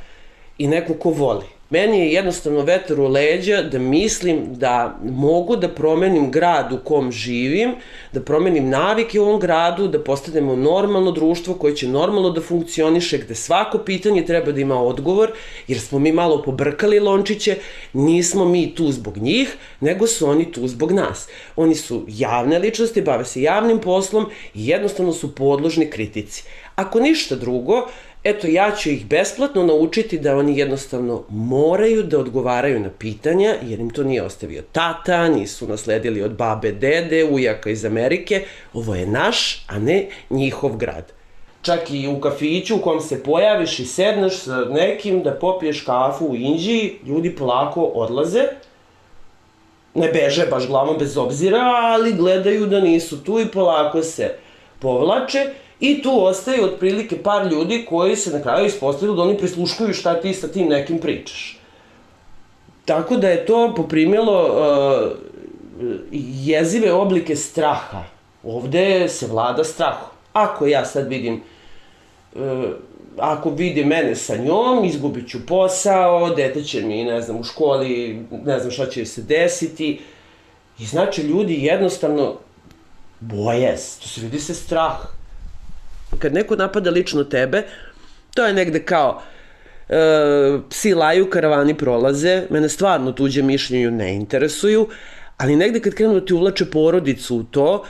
i neko ko voli. Meni je jednostavno vetar u leđa da mislim da mogu da promenim grad u kom živim, da promenim navike u ovom gradu, da postanemo normalno društvo koje će normalno da funkcioniše, gde svako pitanje treba da ima odgovor, jer smo mi malo pobrkali lončiće, nismo mi tu zbog njih, nego su oni tu zbog nas. Oni su javne ličnosti, bave se javnim poslom i jednostavno su podložni kritici. Ako ništa drugo, eto, ja ću ih besplatno naučiti da oni jednostavno moraju da odgovaraju na pitanja, jer im to nije ostavio tata, nisu nasledili od babe, dede, ujaka iz Amerike. Ovo je naš, a ne njihov grad. Čak i u kafiću u kom se pojaviš i sedneš sa nekim da popiješ kafu u Inđiji, ljudi polako odlaze. Ne beže baš glavom bez obzira, ali gledaju da nisu tu i polako se povlače. I tu ostaju otprilike par ljudi koji se na kraju ispostavili da oni prisluškuju šta ti sa tim nekim pričaš. Tako da je to poprimilo jezive oblike straha. Ovde se vlada strahom. Ako ja sad vidim, ako vidi mene sa njom, izgubit ću posao, dete će mi, ne znam, u školi, ne znam šta će se desiti. I znači ljudi jednostavno boje se, to se vidi se strah. Kad neko napada lično tebe, to je negde kao psi laju, karavani prolaze, mene stvarno tuđe mišljenju ne interesuju, ali negde kad krenu da ti uvlače porodicu u to,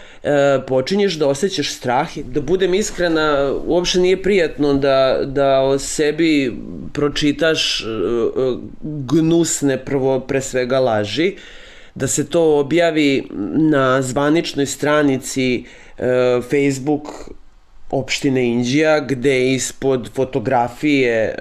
počinješ da osjećaš strah. Da budem iskrena, uopšte nije prijatno da o sebi pročitaš gnusne, prvo pre svega laži, da se to objavi na zvaničnoj stranici Facebook opštine Inđija, gde ispod fotografije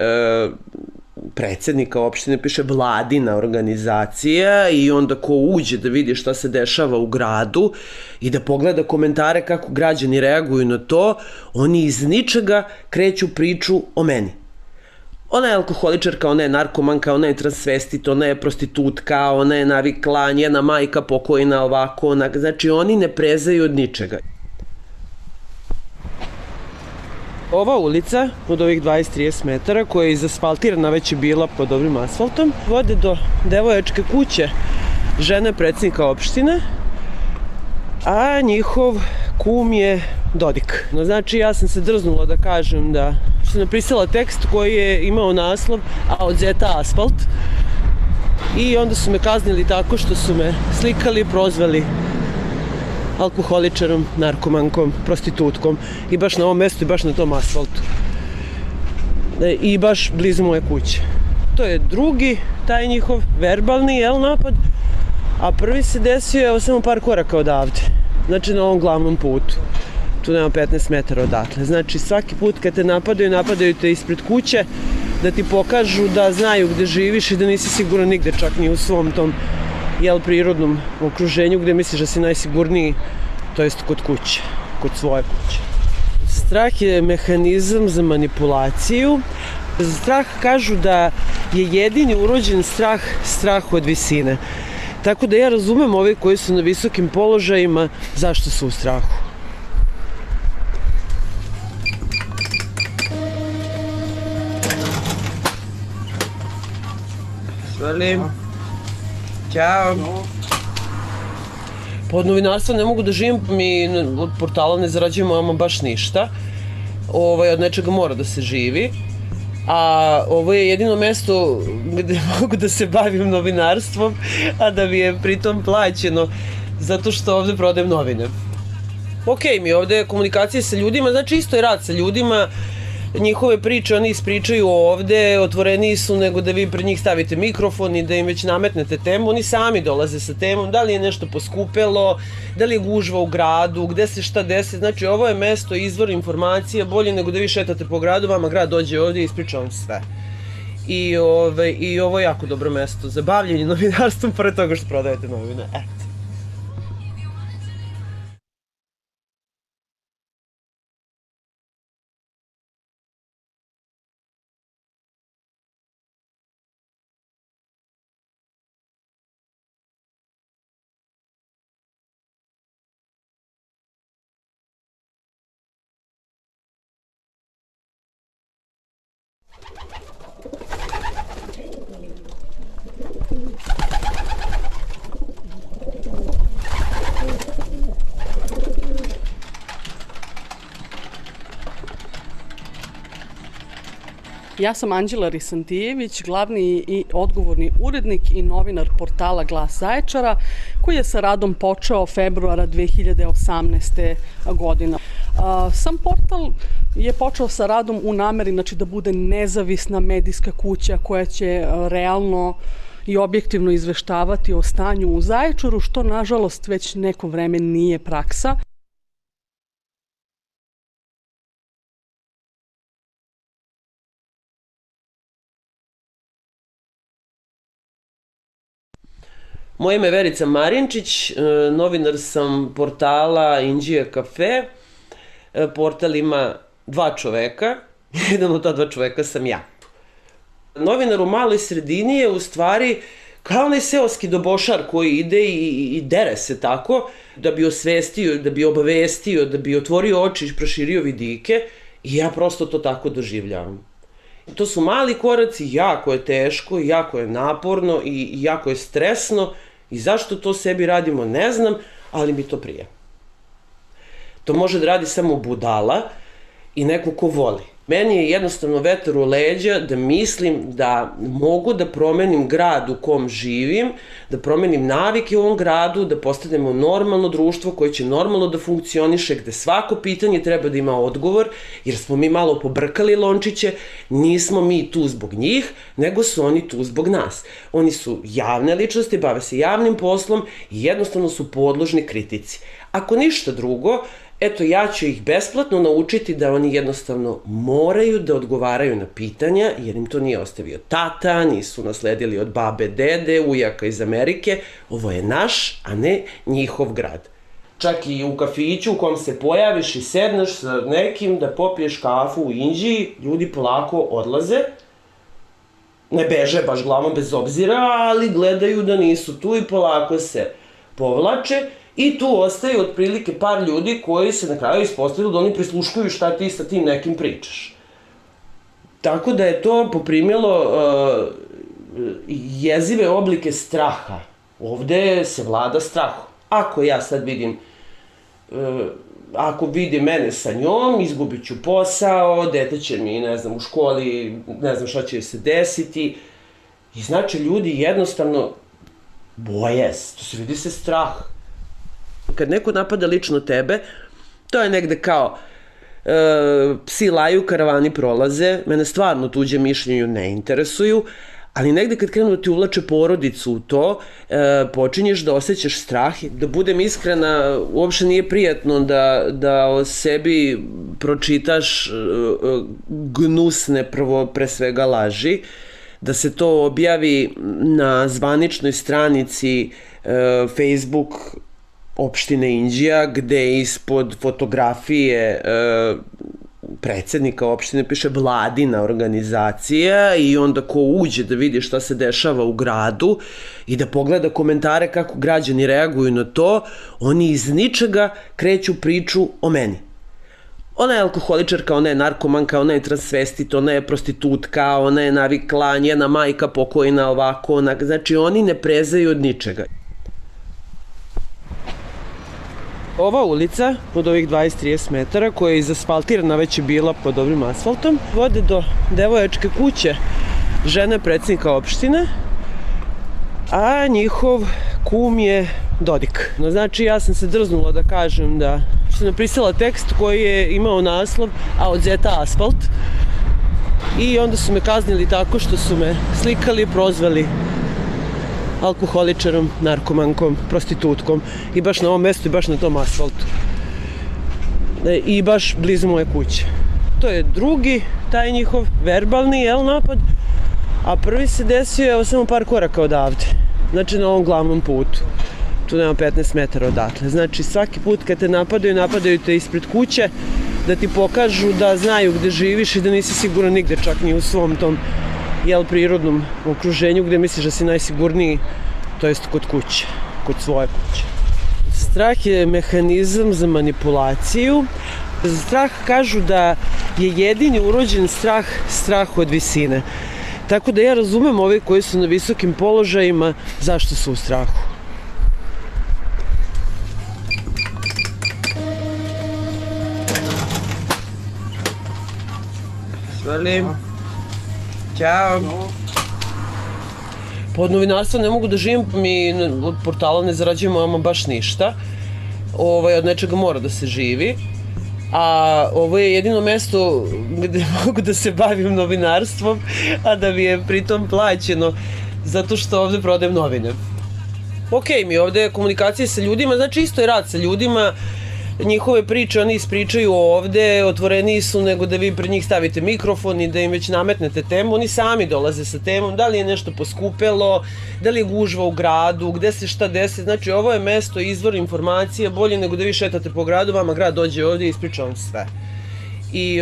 predsednika opštine piše vladina organizacija i onda ko uđe da vidi šta se dešava u gradu i da pogleda komentare kako građani reaguju na to, oni iz ničega kreću priču o meni. Ona je alkoholičarka, ona je narkomanka, ona je transvestit, ona je prostitutka, ona je navikla, njena majka pokojna ovako, onak. Znači oni ne prezaju od ničega. Ova ulica od ovih 20-30 metara koja je izasfaltirana, već je bila pod dobrim asfaltom, vode do devojačke kuće žene predsjednika opštine, a njihov kum je Dodik. Znači ja sam se drznula da kažem da sam napisala tekst koji je imao naslov "A od zeta asfalt" i onda su me kaznili tako što su me slikali, prozvali alkoholičarom, narkomankom, prostitutkom i baš na ovom mestu i baš na tom asfaltu. I baš blizu moje kuće. To je drugi, taj njihov verbalni napad, a prvi se desio evo samo par koraka odavde. Znači na ovom glavnom putu. Tu nema 15 metara odatle. Znači svaki put kad te napadaju, napadaju te ispred kuće da ti pokažu da znaju gde živiš i da nisi siguran nigde, čak ni u svom tom prirodnom okruženju gde misliš da si najsigurniji, to jest kod kuće, kod svoje kuće. Strah je mehanizam za manipulaciju. Za strah kažu da je jedini urođen strah od visine. Tako da ja razumem ove koji su na visokim položajima zašto su u strahu. Želim. Ćao. Pod novinarstvo ne mogu da živim, mi od portala ne zarađujemo ama baš ništa. Od nečega mora da se živi. A ovo je jedino mesto gde mogu da se bavim novinarstvom, a da mi je pritom plaćeno, zato što ovde prodajem novine. Ok, mi ovde komunikacije sa ljudima, znači isto je rad sa ljudima, njihove priče oni ispričaju ovde, otvoreniji su nego da vi pred njih stavite mikrofon i da im već nametnete temu, oni sami dolaze sa temom, da li je nešto poskupelo, da li je gužva u gradu, gde se šta desi, znači ovo je mesto, izvor informacija, bolje nego da vi šetate po gradu, vama grad dođe ovde i ispriča vam sve. I ovo je jako dobro mesto za bavljenje novinarstvom, pored toga što prodajete novine, eto. Ja sam Anđela Risantijević, glavni i odgovorni urednik i novinar portala Glas Zaječara, koji je sa radom počeo februara 2018. godine. Sam portal je počeo sa radom u nameri da bude nezavisna medijska kuća koja će realno i objektivno izveštavati o stanju u Zaječaru, što nažalost već neko vreme nije praksa. Moje ime je Verica Marinčić, novinar sam portala Inđija kafe. portal ima 2 čoveka, jedan od ta 2 čoveka sam ja. Novinar u maloj sredini je u stvari kao onaj seoski dobošar koji ide i dere se tako da bi osvestio, da bi obavestio, da bi otvorio oči i proširio vidike i ja prosto to tako doživljavam. To su mali koraci, jako je teško, jako je naporno i jako je stresno i zašto to sebi radimo ne znam, ali mi to prija. To može da radi samo budala i neko ko voli. Meni je jednostavno vetar u leđa da mislim da mogu da promenim grad u kom živim, da promenim navike u ovom gradu, da postanemo normalno društvo koje će normalno da funkcioniše, gde svako pitanje treba da ima odgovor, jer smo mi malo pobrkali lončiće, nismo mi tu zbog njih, nego su oni tu zbog nas. Oni su javne ličnosti, bave se javnim poslom i jednostavno su podložni kritici. Ako ništa drugo, eto, ja ću ih besplatno naučiti da oni jednostavno moraju da odgovaraju na pitanja, jer im to nije ostavio tata, nisu nasledili od babe, dede, ujaka iz Amerike. Ovo je naš, a ne njihov grad. Čak i u kafiću u kom se pojaviš i sedneš sa nekim da popiješ kafu u Inđiji, ljudi polako odlaze. Ne beže baš glavom bez obzira, ali gledaju da nisu tu i polako se povlače. I tu ostaju otprilike par ljudi koji se na kraju ispostavili da oni prisluškuju šta ti sa tim nekim pričaš. Tako da je to poprimilo jezive oblike straha. Ovde se vlada strahom. Ako ja sad vidim, ako vidi mene sa njom, izgubit ću posao, dete će mi, ne znam, u školi, ne znam šta će se desiti. I znači ljudi jednostavno boje se, to se vidi se strah. Kad neko napada lično tebe, to je negde kao psi laju, karavani prolaze, mene stvarno tuđe mišljenju ne interesuju, ali negde kad krenu da ti uvlače porodicu u to, počinješ da osjećaš strah. Da budem iskrena, uopšte nije prijatno da o sebi pročitaš gnusne, prvo pre svega laži, da se to objavi na zvaničnoj stranici Facebook opštine Inđija, gde ispod fotografije predsednika opštine piše vladina organizacija i onda ko uđe da vidi šta se dešava u gradu i da pogleda komentare kako građani reaguju na to, oni iz ničega kreću priču o meni. Ona je alkoholičarka, ona je narkomanka, ona je transvestit, ona je prostitutka, ona je navikla, njena majka pokojna ovako, znači oni ne prezaju od ničega. Ova ulica od ovih 20-30 metara koja je izasfaltirana, već je bila pod dobrim asfaltom, vode do devojačke kuće žene predsjednika opštine, a njihov kum je Dodik. Znači ja sam se drznula da kažem da sam napisala tekst koji je imao naslov "A od zeta asfalt" i onda su me kaznili tako što su me slikali i prozvali alkoholičarom, narkomankom, prostitutkom i baš na ovom mestu i baš na tom asfaltu. I baš blizu moje kuće. To je drugi, taj njihov verbalni napad, a prvi se desio samo par koraka odavde. Znači na ovom glavnom putu. Tu nema 15 metara odatle. Znači svaki put kad te napadaju te ispred kuće da ti pokažu da znaju gde živiš i da nisi siguran nigde, čak ni u svom tom prirodnom okruženju gde misliš da si najsigurniji, to jest kod kuće, kod svoje kuće. Strah je mehanizam za manipulaciju. Za strah kažu da je jedini urođen strah od visine. Tako da ja razumem ove koji su na visokim položajima zašto su u strahu. Švalim. Ćao. Pod novinarstvom ne mogu da živim, mi od portala ne zarađujemo ama baš ništa. Od nečega mora da se živi. A ovo je jedino mesto gde mogu da se bavim novinarstvom, a da mi je pritom plaćeno, zato što ovde prodajem novine. Ok, mi ovde komunikacije sa ljudima, znači isto je rad sa ljudima, njihove priče oni ispričaju ovde, otvoreniji su nego da vi pred njih stavite mikrofon i da im već nametnete temu. Oni sami dolaze sa temom, da li je nešto poskupelo, da li je gužva u gradu, gde se šta desi. Znači, ovo je mesto, izvor informacija, bolje nego da vi šetate po gradu, vama grad dođe ovde i ispriča vam sve. I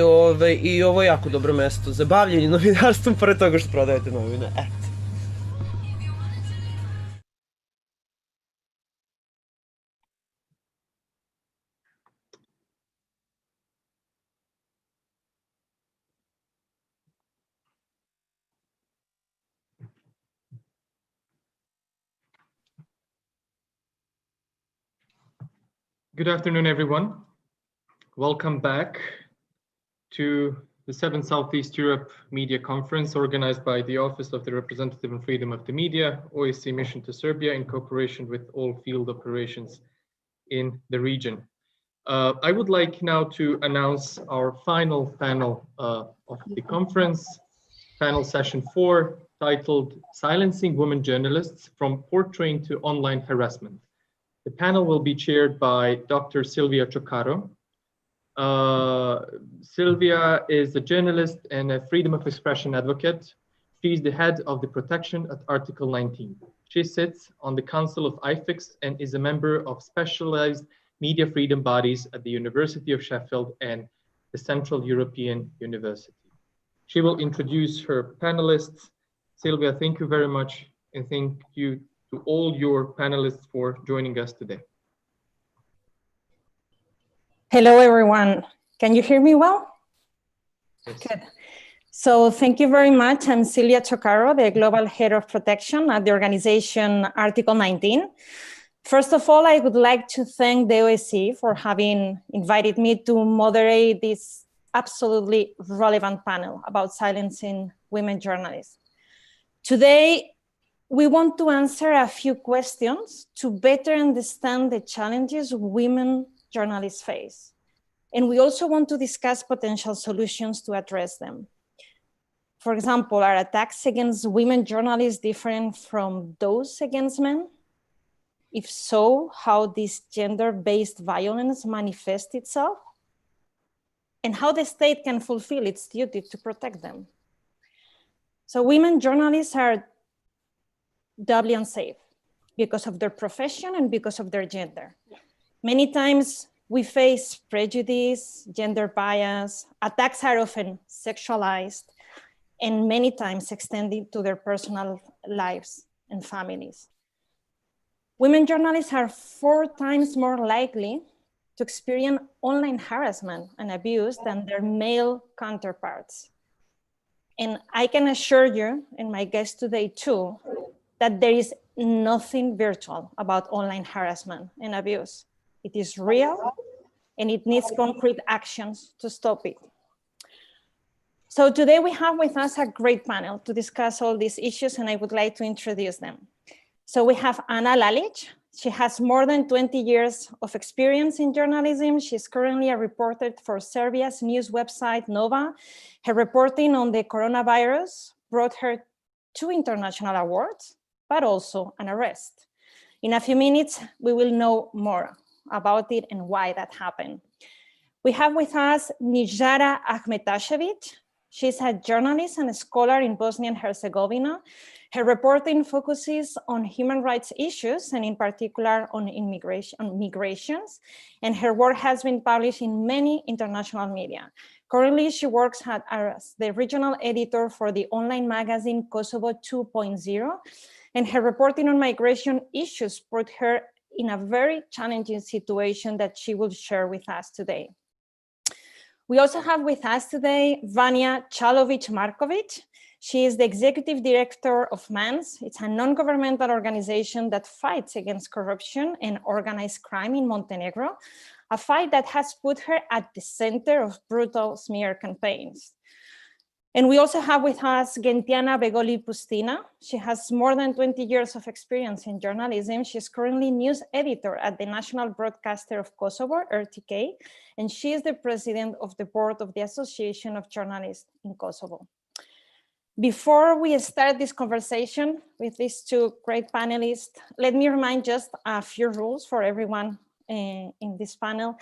ovo je jako dobro mesto za bavljenje novinarstvom, pored toga što prodajete novine. Eto. Good afternoon, everyone. Welcome back to the 7th Southeast Europe Media Conference organized by the Office of the Representative on Freedom of the Media, OSCE Mission to Serbia, in cooperation with all field operations in the region. I would like now to announce our final panel of the conference, panel session 4, titled Silencing Women Journalists from Portraying to Online Harassment. The panel will be chaired by Dr. Silvia Ciocaro. Silvia is a journalist and a freedom of expression advocate. She is the head of the protection at Article 19. She sits on the Council of IFIX and is a member of specialized media freedom bodies at the University of Sheffield and the Central European University. She will introduce her panelists. Silvia, thank you very much, and thank you to all your panelists for joining us today. Hello, everyone. Can you hear me well? Yes. Good. So thank you very much. I'm Silvia Ciocaro, the Global Head of Protection at the organization Article 19. First of all, I would like to thank the OSCE for having invited me to moderate this absolutely relevant panel about silencing women journalists. Today, we want to answer a few questions to better understand the challenges women journalists face. And we also want to discuss potential solutions to address them. For example, are attacks against women journalists different from those against men? If so, how this gender-based violence manifests itself? And how the state can fulfill its duty to protect them. So women journalists are doubly unsafe because of their profession and because of their gender. Many times we face prejudice, gender bias, attacks are often sexualized, and many times extended to their personal lives and families. Women journalists are 4 times more likely to experience online harassment and abuse than their male counterparts. And I can assure you, and my guests today too, that there is nothing virtual about online harassment and abuse. It is real, and it needs concrete actions to stop it. So today we have with us a great panel to discuss all these issues, and I would like to introduce them. So we have Ana Lalic. She has more than 20 years of experience in journalism. She's currently a reporter for Serbia's news website, Nova. Her reporting on the coronavirus brought her 2 international awards, but also an arrest. In a few minutes, we will know more about it and why that happened. We have with us Nijara Ahmetašević. She's a journalist and a scholar in Bosnia and Herzegovina. Her reporting focuses on human rights issues and in particular on migrations. And her work has been published in many international media. Currently, she works as the regional editor for the online magazine Kosovo 2.0. And her reporting on migration issues put her in a very challenging situation that she will share with us today. We also have with us today Vanja Čalović-Marković. She is the executive director of MANS. It's a non-governmental organization that fights against corruption and organized crime in Montenegro, a fight that has put her at the center of brutal smear campaigns. And we also have with us Gentiana Begoli-Pustina. She has more than 20 years of experience in journalism. She's currently news editor at the National Broadcaster of Kosovo, RTK, and she is the president of the board of the Association of Journalists in Kosovo. Before we start this conversation with these 2 great panelists, let me remind just a few rules for everyone in this panel.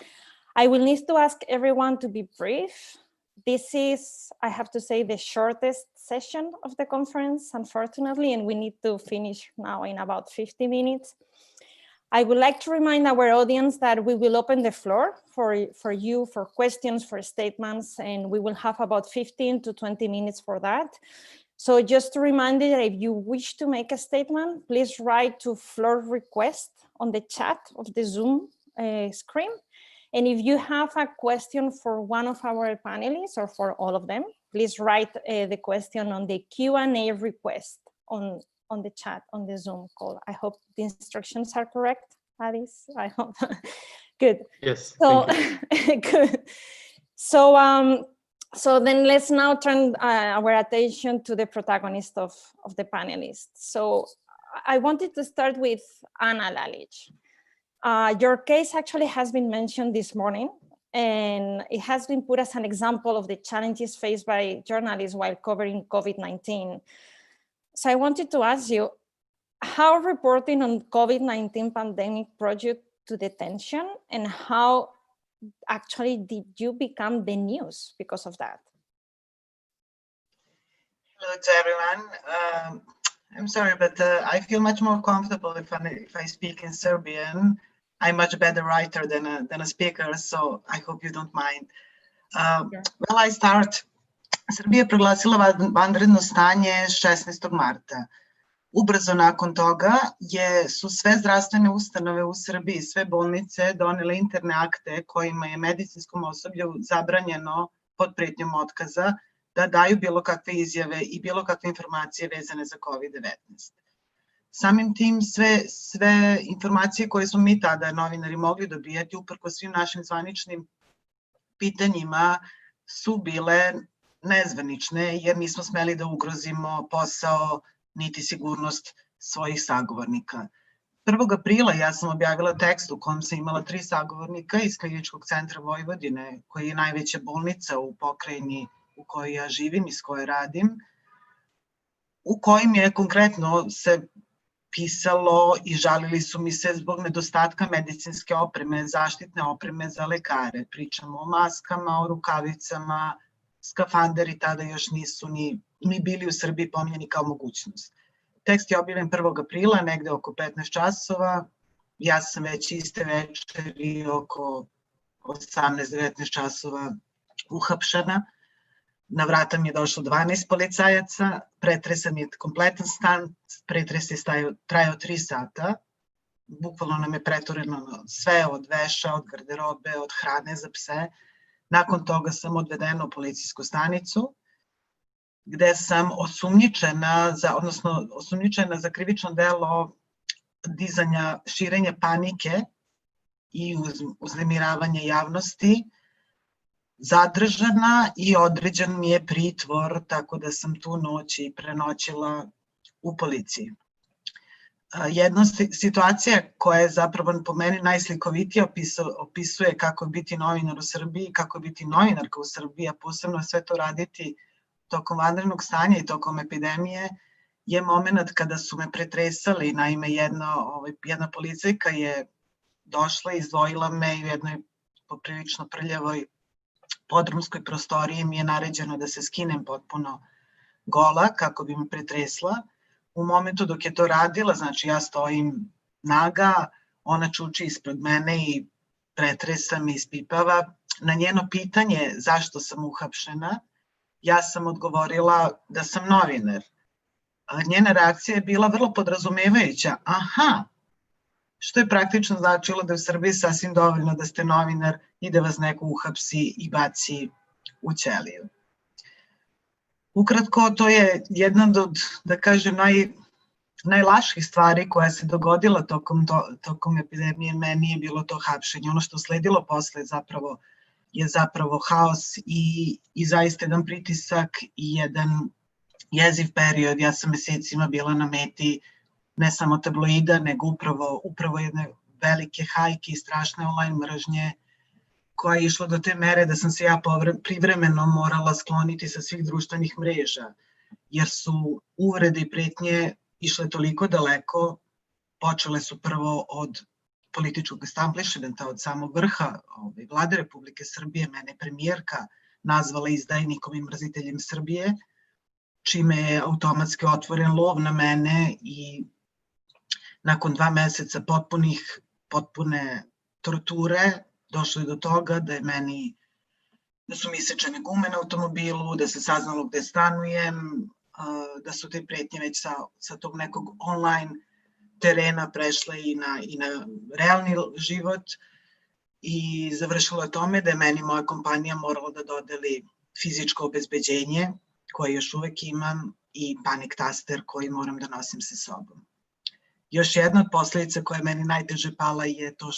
I will need to ask everyone to be brief. This is, I have to say, the shortest session of the conference, unfortunately, and we need to finish now in about 50 minutes. I would like to remind our audience that we will open the floor for you, for questions, for statements, and we will have about 15 to 20 minutes for that. So just to remind you that if you wish to make a statement, please write to floor request on the chat of the Zoom screen. And if you have a question for one of our panelists or for all of them, please write the question on the Q&A request on the chat on the Zoom call. I hope the instructions are correct, Addis. I hope. Good. Yes. So good. So then let's now turn our attention to the protagonist of the panelists. So I wanted to start with Anna Lalic. Your case actually has been mentioned this morning, and it has been put as an example of the challenges faced by journalists while covering COVID-19. So I wanted to ask you, how reporting on COVID-19 pandemic brought you to the attention, and how actually did you become the news because of that? Hello to everyone. I'm sorry, but I feel much more comfortable if I speak in Serbian. I'm much better writer than a speaker, so I hope you don't mind. Well, I start. Srbija je proglasila vanredno stanje 16. marta. Ubrzo nakon toga su sve zdravstvene ustanove u Srbiji, sve bolnice donele interne akte kojima je medicinskom osoblju zabranjeno pod pretnjom otkaza da daju bilo kakve izjave i bilo kakve informacije vezane za COVID-19. Samim tim sve informacije koje smo mi tada novinari mogli dobijati uprkos svim našim zvaničnim pitanjima su bile nezvanične, jer nismo smeli da ugrozimo posao niti sigurnost svojih sagovornika. 1. aprila ja sam objavila tekst u kojem sam imala 3 sagovornika iz Kliničkog centra Vojvodine, koji je najveća bolnica u pokrajini u kojoj ja živim i s kojoj radim, u kojim je konkretno se pisalo i žalili su mi se zbog nedostatka medicinske opreme, zaštitne opreme za lekare. Pričamo o maskama, o rukavicama, skafanderi tada još nisu ni bili u Srbiji pominjeni kao mogućnost. Tekst je objavljen 1. aprila, negde oko 15 časova. Ja sam već iste večeri oko 18-19 časova uhapšena. Na vrata mi je došlo 12 policajaca, pretresan je kompletan stan, pretres je trajao 3 sata. Bukvalno nam je pretureno sve od veša, od garderobe, od hrane za pse. Nakon toga sam odvedena u policijsku stanicu, gde sam osumnjičena za krivično delo dizanja, širenja panike i uznemiravanja javnosti, zadržana i određen mi je pritvor, tako da sam tu noć i prenoćila u policiji. Jedna situacija koja je zapravo po meni najslikovitije opisuje kako biti novinar u Srbiji, kako biti novinarka u Srbiji, a posebno sve to raditi tokom vanrednog stanja i tokom epidemije, je moment kada su me pretresali. Naime, jedna policajka je došla i izdvojila me u jednoj poprilično prljavoj podrumskoj prostoriji, mi je naređeno da se skinem potpuno gola kako bi me pretresla. U momentu dok je to radila, znači ja stojim naga, ona čuči ispred mene i pretresa me, ispipava. Na njeno pitanje zašto sam uhapšena, ja sam odgovorila da sam novinar. Njena reakcija je bila vrlo podrazumevajuća. Aha, što je praktično značilo da je u Srbiji sasvim dovoljno da ste novinar i da vas neko uhapsi i baci u ćeliju. Ukratko, to je jedna od, da kažem, najlaših stvari koja se dogodila tokom epidemije. Meni je bilo to hapšenje. Ono što sledilo posle je zapravo haos i zaista jedan pritisak i jedan jeziv period. Ja sam mesecima bila na meti ne samo tabloida, nego upravo jedne velike hajke i strašne online mržnje koja je išla do te mere da sam se ja privremeno morala skloniti sa svih društvenih mreža, jer su uvrede i pretnje išle toliko daleko. Počele su prvo od političkog establishmenta, od samog vrha vlade Republike Srbije, mene premijerka nazvala izdajnikom i mrziteljem Srbije, čime je automatski otvoren lov na mene i nakon 2 meseca potpune torture došlo je do toga da su mi isečene gume na automobilu, da se saznalo gde stanujem, da su te pretnje već sa tog nekog online terena prešle i na realni život i završilo je tome da je meni moja kompanija morala da dodeli fizičko obezbeđenje koje još uvek imam i panik taster koji moram da nosim sa sobom. Još jedna od posledica koja je meni najteže pala je to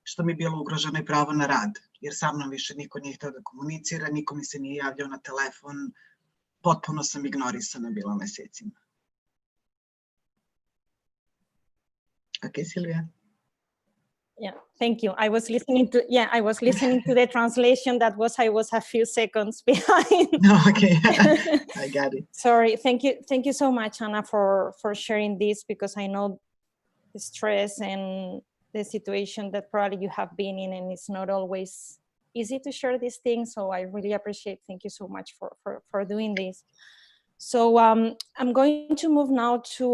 što mi je bilo ugroženo i pravo na rad, jer sa mnom više niko nije hteo da komunicira, niko mi se nije javljao na telefon, potpuno sam ignorisana bila mesecima. Okay, Silvia. Yeah, thank you. I was listening to the translation. I was a few seconds behind. No, okay, I got it. Sorry. Thank you so much, Anna, for sharing this, because I know the stress and the situation that probably you have been in, and it's not always easy to share these things. So I really appreciate. Thank you so much for doing this. So I'm going to move now to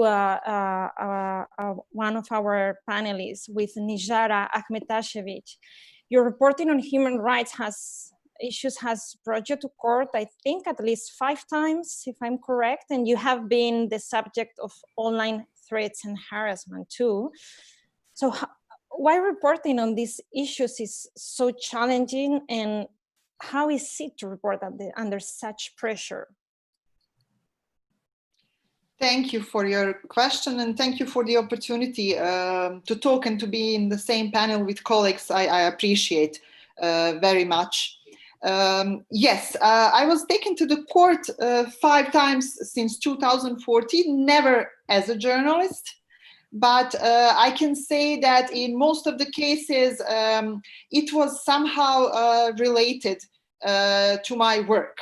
one of our panelists, with Nijara Akhmetashevich. Your reporting on human rights issues has brought you to court, I think, at least 5 times, if I'm correct, and you have been the subject of online threats and harassment too. So why reporting on these issues is so challenging, and how is it to report under such pressure? Thank you for your question, and thank you for the opportunity to talk and to be in the same panel with colleagues. I appreciate very much. Yes, I was taken to the court 5 times since 2014, never as a journalist, but I can say that in most of the cases, it was somehow related to my work.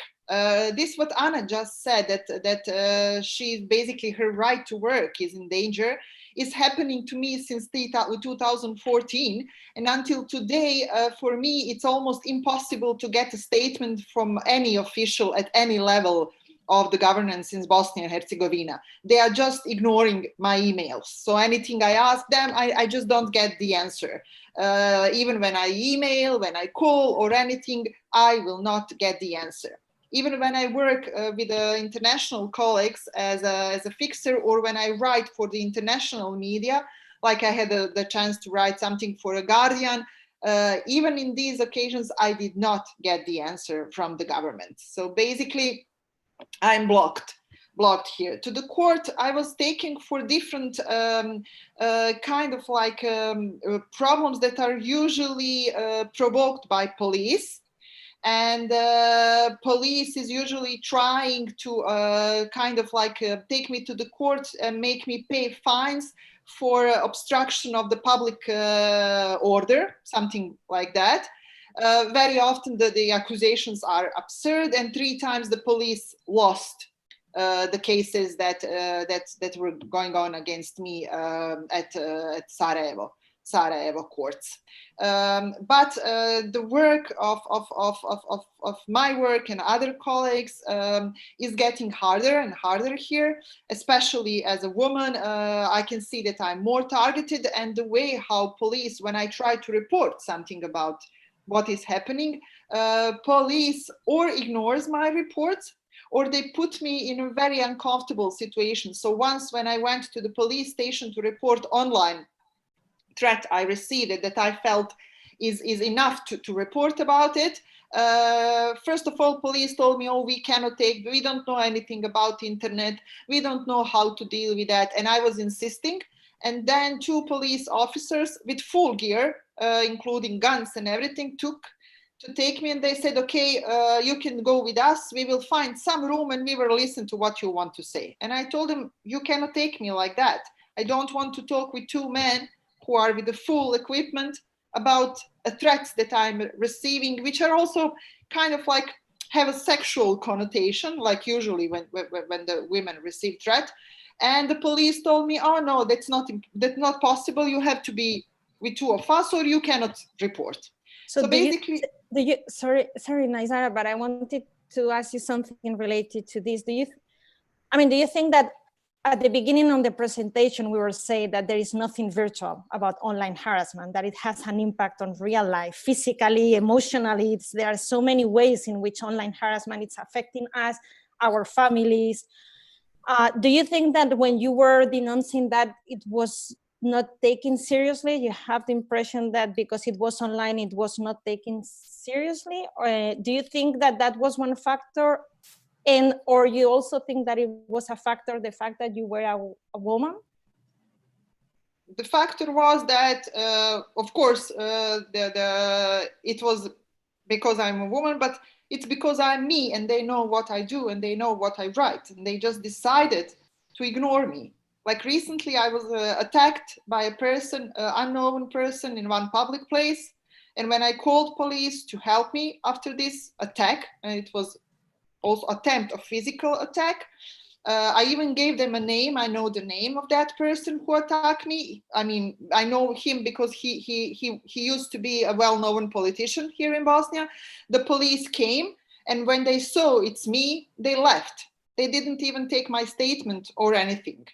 This what Anna just said, that she basically, her right to work is in danger, is happening to me since 2014, and until today, for me, it's almost impossible to get a statement from any official at any level of the governance in Bosnia and Herzegovina. They are just ignoring my emails. So anything I ask them, I just don't get the answer. Even when I email, when I call or anything, I will not get the answer. Even when I work with international colleagues as a fixer, or when I write for the international media, like I had the chance to write something for a Guardian, even in these occasions, I did not get the answer from the government. So basically, I'm blocked here. To the court, I was taken for different kind of like problems that are usually provoked by police. And police is usually trying to kind of like take me to the court and make me pay fines for obstruction of the public order, something like that. Very often the accusations are absurd, and 3 times the police lost the cases that were going on against me at Sarajevo courts. But the work of my work and other colleagues is getting harder and harder here, especially as a woman. I can see that I'm more targeted, and the way how police, when I try to report something about what is happening, police or ignores my reports, or they put me in a very uncomfortable situation. So once when I went to the police station to report online threat I received that I felt is enough to report about it. First of all, police told me, oh, we don't know anything about internet. We don't know how to deal with that. And I was insisting. And then 2 police officers with full gear, including guns and everything, took to take me, and they said, okay, you can go with us. We will find some room and we will listen to what you want to say. And I told them, you cannot take me like that. I don't want to talk with 2 men who are with the full equipment about threats that I'm receiving, which are also kind of like have a sexual connotation, like usually when the women receive threat. And the police told me, oh no, that's not possible. You have to be with two of us or you cannot report. So basically, sorry, Naizara, but I wanted to ask you something related to this. Do you think that at the beginning of the presentation, we were saying that there is nothing virtual about online harassment, that it has an impact on real life, physically, emotionally. There are so many ways in which online harassment is affecting us, our families. Do you think that when you were denouncing that it was not taken seriously? You have the impression that because it was online, it was not taken seriously? Or do you think that that was one factor? Or you also think that it was a factor, the fact that you were a woman? The factor was that, of course, it was because I'm a woman, but it's because I'm me and they know what I do and they know what I write, and they just decided to ignore me. Like recently I was attacked by a person, unknown person in one public place. And when I called police to help me after this attack, and it was also attempt of physical attack, I even gave them a name. I know the name of that person who attacked me. I mean, I know him because he used to be a well-known politician here in Bosnia. The police came, and when they saw it's me, they left. They didn't even take my statement or anything.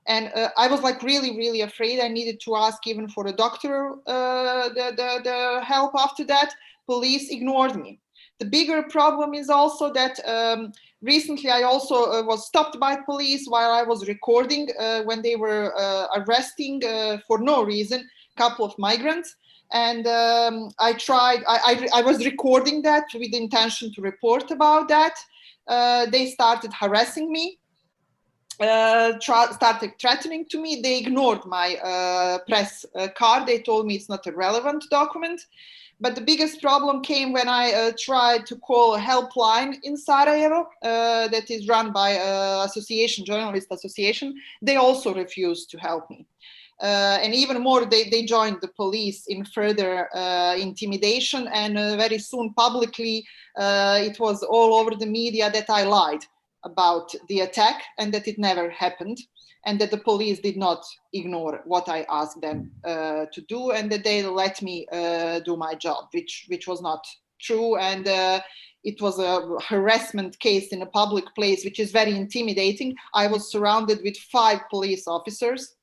And I was like really, really afraid. I needed to ask even for a doctor the help after that. Police ignored me. The bigger problem is also that recently I also was stopped by police while I was recording when they were arresting for no reason a couple of migrants. And I was recording that with the intention to report about that. They started harassing me, started threatening to me. They ignored my press card. They told me it's not a relevant document. But the biggest problem came when I tried to call a helpline in Sarajevo that is run by association, Journalist Association. They also refused to help me. And even more, they joined the police in further intimidation. And very soon publicly, it was all over the media that I lied about the attack and that it never happened. And that the police did not ignore what I asked them to do, and that they let me do my job, which was not true. And it was a harassment case in a public place, which is very intimidating. I was surrounded with 5 police officers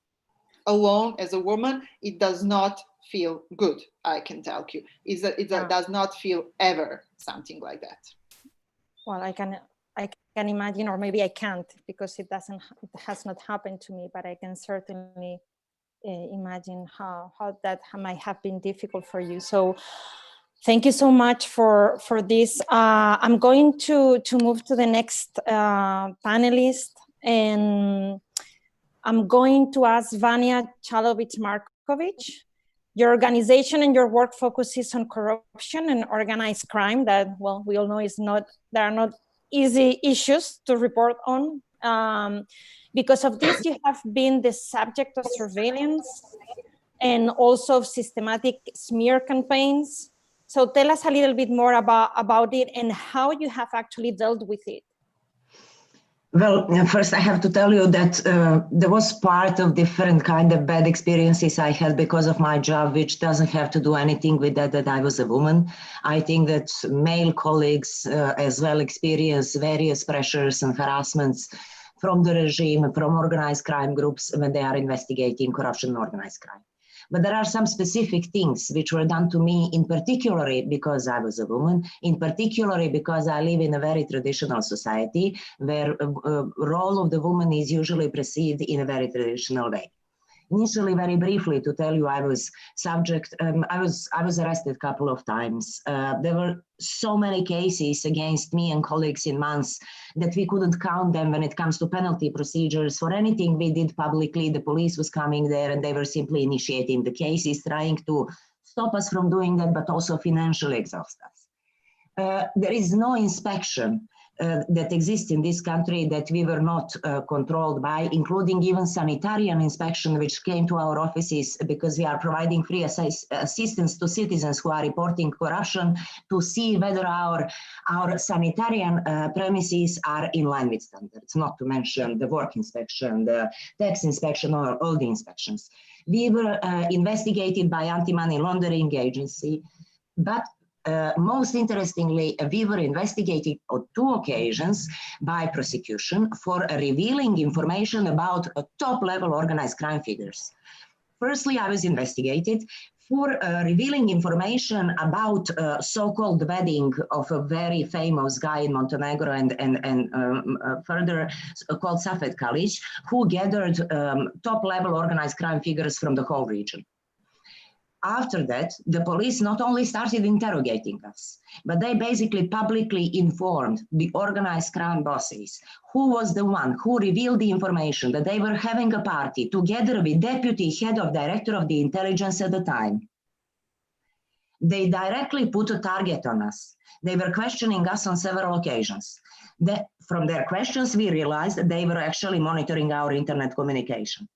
alone as a woman. It does not feel good, I can tell you. It does not feel ever something like that. Well, I can imagine, or maybe I can't because it has not happened to me, but I can certainly imagine how that might have been difficult for you. So thank you so much for this. I'm going to move to the next panelist, and I'm going to ask Vanya Chalovic-Markovic. Your organization and your work focuses on corruption and organized crime that, well, we all know there are not easy issues to report on. Because of this, you have been the subject of surveillance and also of systematic smear campaigns. So tell us a little bit more about it and how you have actually dealt with it. Well, first I have to tell you that there was part of different kind of bad experiences I had because of my job, which doesn't have to do anything with that I was a woman. I think that male colleagues as well experience various pressures and harassments from the regime, from organized crime groups when they are investigating corruption and organized crime. But there are some specific things which were done to me, in particular because I was a woman, in particular because I live in a very traditional society where role of the woman is usually perceived in a very traditional way. Initially, very briefly, to tell you, I was arrested a couple of times. There were so many cases against me and colleagues in months that we couldn't count them when it comes to penalty procedures. For anything we did publicly, the police was coming there and they were simply initiating the cases, trying to stop us from doing that, but also financially exhaust us. There is no inspection that exist in this country that we were not controlled by, including even sanitarian inspection, which came to our offices because we are providing free assistance to citizens who are reporting corruption to see whether our sanitarian premises are in line with standards, not to mention the work inspection, the tax inspection, or all the inspections. We were investigated by anti-money laundering agency, but most interestingly, we were investigated on 2 occasions by prosecution for revealing information about top-level organized crime figures. Firstly, I was investigated for revealing information about so-called wedding of a very famous guy in Montenegro and further called Safed Kalic, who gathered top-level organized crime figures from the whole region. After that, the police not only started interrogating us, but they basically publicly informed the organized crime bosses who was the one who revealed the information that they were having a party together with deputy head of director of the intelligence at the time. They directly put a target on us. They were questioning us on several occasions. From their questions, we realized that they were actually monitoring our internet communication.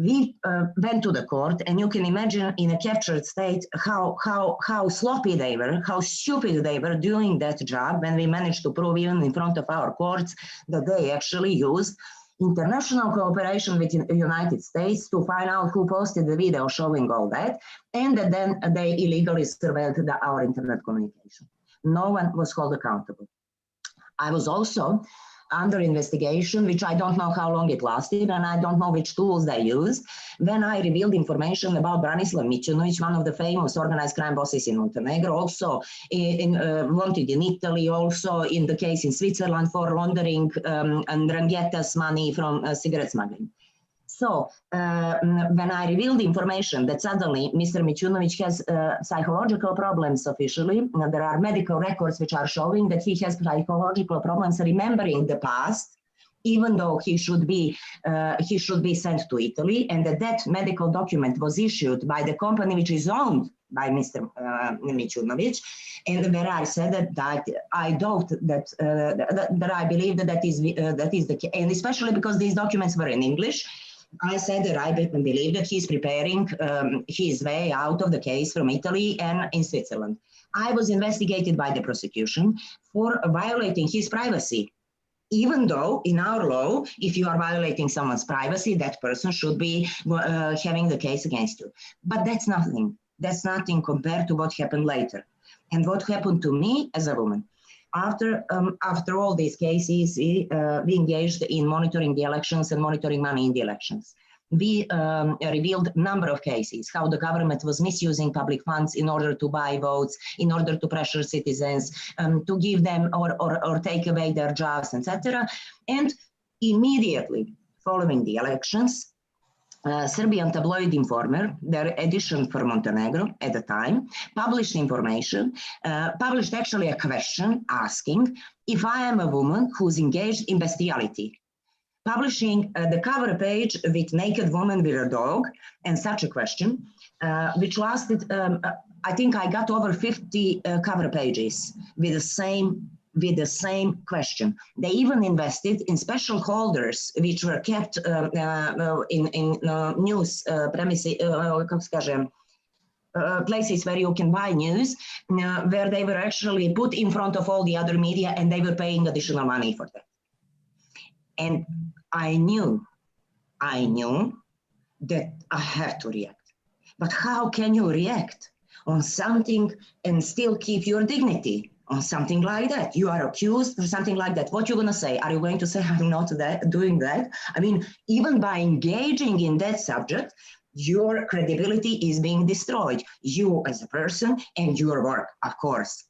We went to the court, and you can imagine in a captured state how sloppy they were, how stupid they were doing that job when we managed to prove even in front of our courts that they actually used international cooperation with the United States to find out who posted the video showing all that, and that then they illegally surveilled our internet communication. No one was held accountable. I was also under investigation, which I don't know how long it lasted, and I don't know which tools they used, when I revealed information about Branislav Mićunović, one of the famous organized crime bosses in Montenegro, also wanted in Italy, also in the case in Switzerland for laundering and Ranghetta's money from cigarette smuggling. So when I revealed the information that suddenly Mr. Mićunović has psychological problems officially, there are medical records which are showing that he has psychological problems remembering the past, even though he should be sent to Italy, and that medical document was issued by the company which is owned by Mr. Mićunović, and where I said that I doubt that I believe that is the case, and especially because these documents were in English. I said that I believe that he's preparing his way out of the case from Italy and in Switzerland. I was investigated by the prosecution for violating his privacy, even though in our law, if you are violating someone's privacy, that person should be having the case against you. But that's nothing. That's nothing compared to what happened later. And what happened to me as a woman. After all these cases, we engaged in monitoring the elections and monitoring money in the elections. We revealed a number of cases, how the government was misusing public funds in order to buy votes, in order to pressure citizens, to give them or take away their jobs, etc. And immediately following the elections, Serbian tabloid Informer, their edition for Montenegro at the time, published information, published actually a question asking if I am a woman who's engaged in bestiality, publishing the cover page with naked woman with a dog and such a question, which lasted, I think I got over 50 cover pages with the same question. They even invested in special holders which were kept in news premises, places where you can buy news, where they were actually put in front of all the other media, and they were paying additional money for that. And I knew that I have to react. But how can you react on something and still keep your dignity? On something like that, you are accused or something like that. What are you going to say? Are you going to say, I'm not doing that? I mean, even by engaging in that subject, your credibility is being destroyed. You as a person and your work, of course.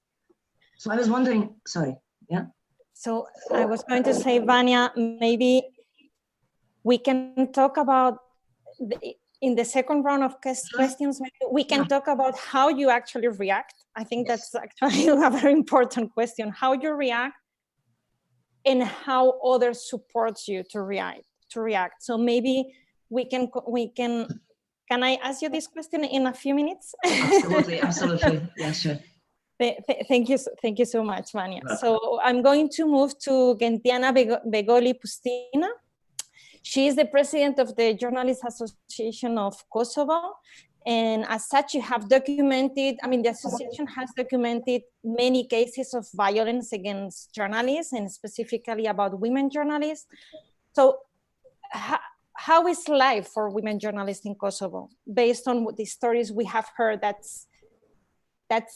So I was wondering, sorry, yeah? So I was going to say, Vanya, maybe we can talk about, in the second round of questions, maybe we can talk about how you actually react. I think that's actually a very important question, how you react and how others support you to react. So maybe can I ask you this question in a few minutes? Absolutely, absolutely, yeah, sure. Thank you so much, Vania. So I'm going to move to Gentiana Begoli Pustina. She is the president of the Journalists Association of Kosovo. And as such, you have documented, the association has documented many cases of violence against journalists and specifically about women journalists. So how is life for women journalists in Kosovo? Based on the stories we have heard,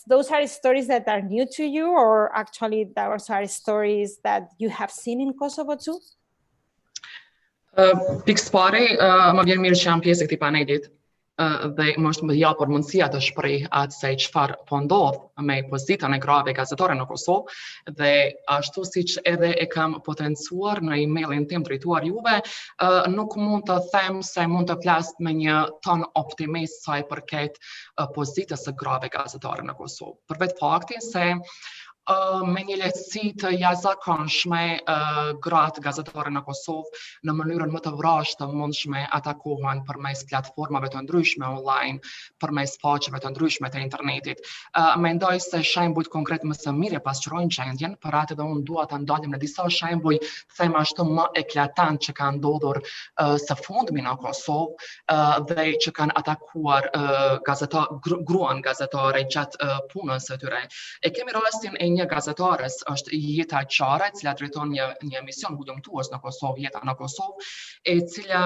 those are stories that are new to you, or actually those are stories that you have seen in Kosovo too? Pikë së pari, më vjen mirë që jam pjesë e këtij panelit dhe më është më japur mundësia të shpreh atë se çfarë po ndodh me pozitën e grave gazetare në Kosovë dhe ashtu siç edhe e kam potencuar në emailin tim drejtuar juve, nuk mund të them se mund të flas me një ton optimist sa i përket pozitës së grave gazetare në Kosovë. Për vetë faktin se me një lehtësi të jashtëzakonshme gratë gazetare në Kosovë në mënyrën më të vrashtë të mundshme atakohen përmes platformave të ndryshme online, përmes faqeve të ndryshme të internetit. Mendoj se shembuj konkret më së miri pasqyrojnë gjendjen, për atë dhe unë dua ta ndalim në disa shembuj, them ashtu më eklatant që kanë ndodhur së fundmi në Kosovë dhe që kanë atakuar gruan gazetare gjatë punës së tyre. E kemi rastin e një gazetares, është Jeta Qare, e cila drejton një emision hulumtues në Kosovë, Jeta në Kosovë, e cila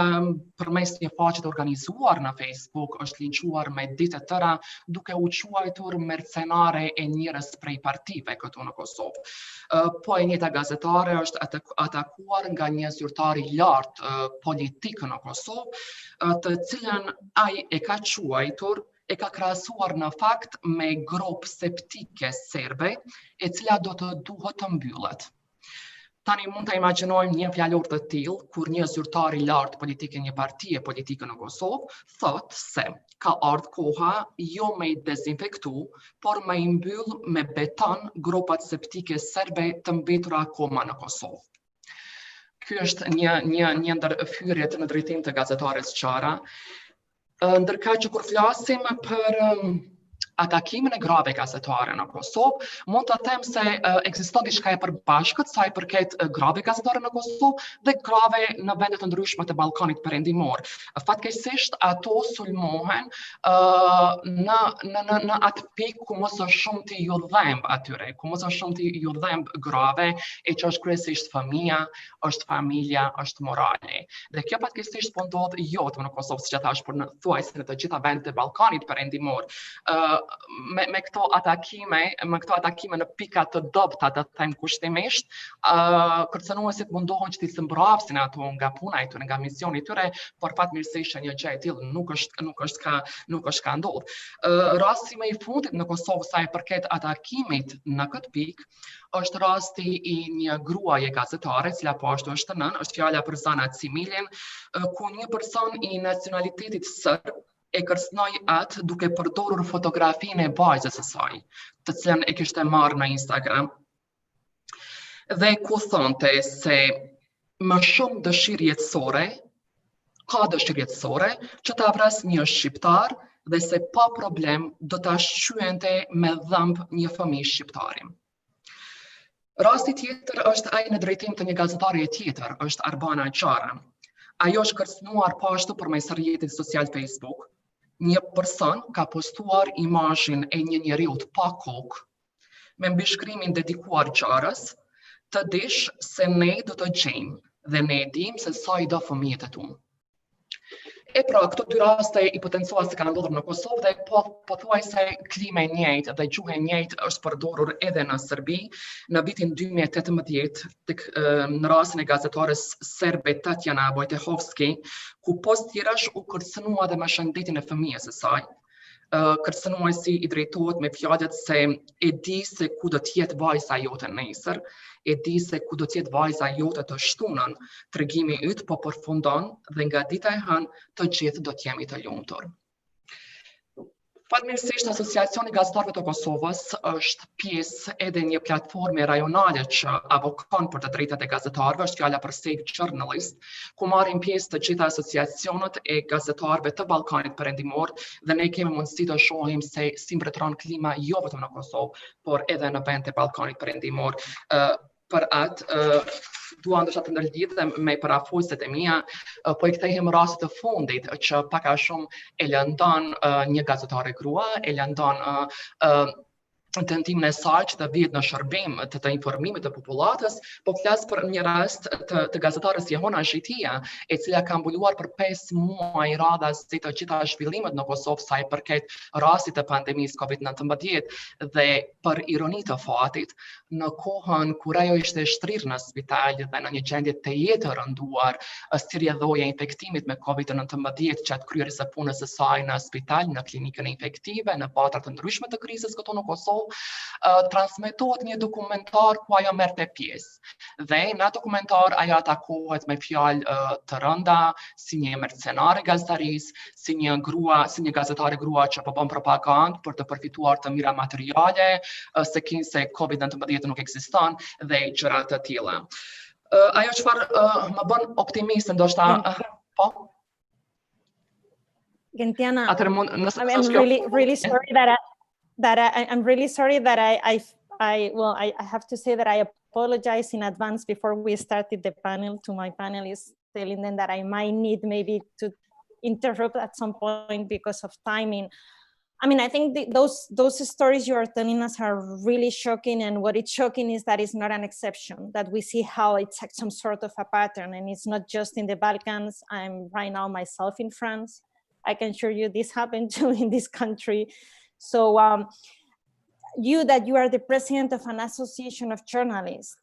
përmes një faqe të organizuar në Facebook është linçuar me ditë të tëra duke u quajtur mercenare e njerëz prej partive këtu në Kosovë. Po e njëjta gazetare është atakuar nga një zyrtar i lartë politik në Kosovë, të cilën ai e ka quajtur, e ka krahasuar në fakt me grupë septike serbe, e cila do të duhet të mbyllet. Tani mund të imagjinojmë një fjalor të tillë kur një zyrtar i lartë politik e një partie politike në Kosovë thotë se ka ardhur koha jo me i dezinfektu, por me i mbyll me beton grupat septike serbe të mbetura akoma në Kosovë. Ky është një ndër fyrjet në drejtim të gazetares Qara. Ndërka që kur flasim për atakimin e grave gazetare në Kosovë, mund të them se ekziston diçka e përbashkët sa i përket grave gazetare në Kosovë dhe grave në vende të ndryshme të Ballkanit Perëndimor. Fatkeqësisht ato sulmohen në atë pikë ku mos është shumë të ju dhemb atyre, ku mos është shumë të ju dhemb grave, e që është kryesisht fëmia, është familja, është morale. Dhe kjo fatkeqësisht po ndodh jo vetëm në Kosovë, siç e thash, por në thuajse në të gjitha vendet e Ballkanit Perëndimor. Me këto atakime në pika të dobta, të them kushtimisht, kërcënuesit mundohen që t'i sëmbrapsin ato nga puna e tyre, nga misioni i tyre, por fatmirësisht një gjë e tillë nuk është ka ndodhur. Rasti më i fundit në Kosovë sa i përket atakimit në këtë pikë është rasti i një gruaje gazetare, cila po ashtu është nën, është fjala për Zana Cimilin, ku një person i nacionalitetit serb e kërcënoi atë duke përdorur fotografinë e vajzës së saj, të cilën e kishte marrë në Instagram, dhe ku thonte se më shumë dëshirë jetësore, ka dëshirë jetësore që ta vras një shqiptar dhe se pa problem do ta shqyente me dhëmb një fëmijë shqiptari. Rasti tjetër është ai në drejtim të një gazetare tjetër, është Arbana Qara. Ajo është kërcënuar po ashtu përmes rrjetit social Facebook. Një person ka postuar imazhin e një njeriu pa kokë me mbishkrimin dedikuar Qarës, të dish se ne do të gjejmë dhe ne e dim se sa i do fëmijët e tu. E pra, këto dy raste i potencuar se kanë ndodhur në Kosovë dhe pothuajse klima e njëjtë dhe gjuhë e njëjtë është përdorur edhe në Serbi në vitin 2018 në rastin e gazetares serbe Tatjana Vojtehovski, ku post tirash u kërcënua dhe me shëndetin e fëmijës së saj. Kërcënuesi i drejtohet me fjalët se e di se ku do të jetë vajza jote nesër, e di se ku do të jetë vajza jote të shtunën, tregimi yt po përfundon dhe nga dita e hënë të gjithë do të jemi të lumtur. Fatmirësisht, Asociacioni Gazetarëve të Kosovës është pjesë edhe një platforme rajonale që avokon për të drejtat e gazetarëve, është fjala për Save Journalist, ku marrin pjesë të gjitha asociacionet e gazetarëve të Ballkanit Perëndimor dhe ne kemi mundësi të shohim se si mbretëron klima jo vetëm në Kosovë, por edhe në vende të Ballkanit Perëndimor. Për atë, dua ndoshta të ndërlidhem me parafuiset e mia, po i kthehem rastit të fundit që pak a shumë e lëndon një gazetare grua, e lëndon tendimin e saj që të vihet në shërbim të informimit të popullatës, po flas për një rast të gazetares Jehona Zhitia, e cila ka mbuluar për 5 muaj radhazi të gjitha zhvillimet në Kosovë sa i përket rastit të pandemisë COVID-19 dhe për ironi të fatit, në kohën kur ajo ishte shtrirë në spital dhe në një gjendje të jetë të rënduar, si rrjedhoja e infektimit me COVID-19 gjatë kryerjes së punës së saj në spital, në klinikën infektive, në patrat të ndryshme të krizës këtu në Kosovë, transmetohet një dokumentar ku ajo merrte pjesë. Dhe në dokumentar ajo atakohet me fjalë të rënda, si një mercenare gazetarisë, si një gazetare grua që po bën propagandë për të përfituar të mira materiale, se COVID-19 nuk ekziston dhe gjëra të tilla. Ajo çfarë më bën optimiste ndoshta, po? Gentiana, I'm really sorry I'm really sorry that I have to say that I apologize in advance before we started the panel to my panelists, telling them that I might need maybe to interrupt at some point because of timing. I mean, I think those stories you are telling us are really shocking, and what is shocking is that it's not an exception, that we see how it's like some sort of a pattern, and it's not just in the Balkans. I'm right now myself in France. I can assure you this happened too in this country. So you are the president of an association of journalists.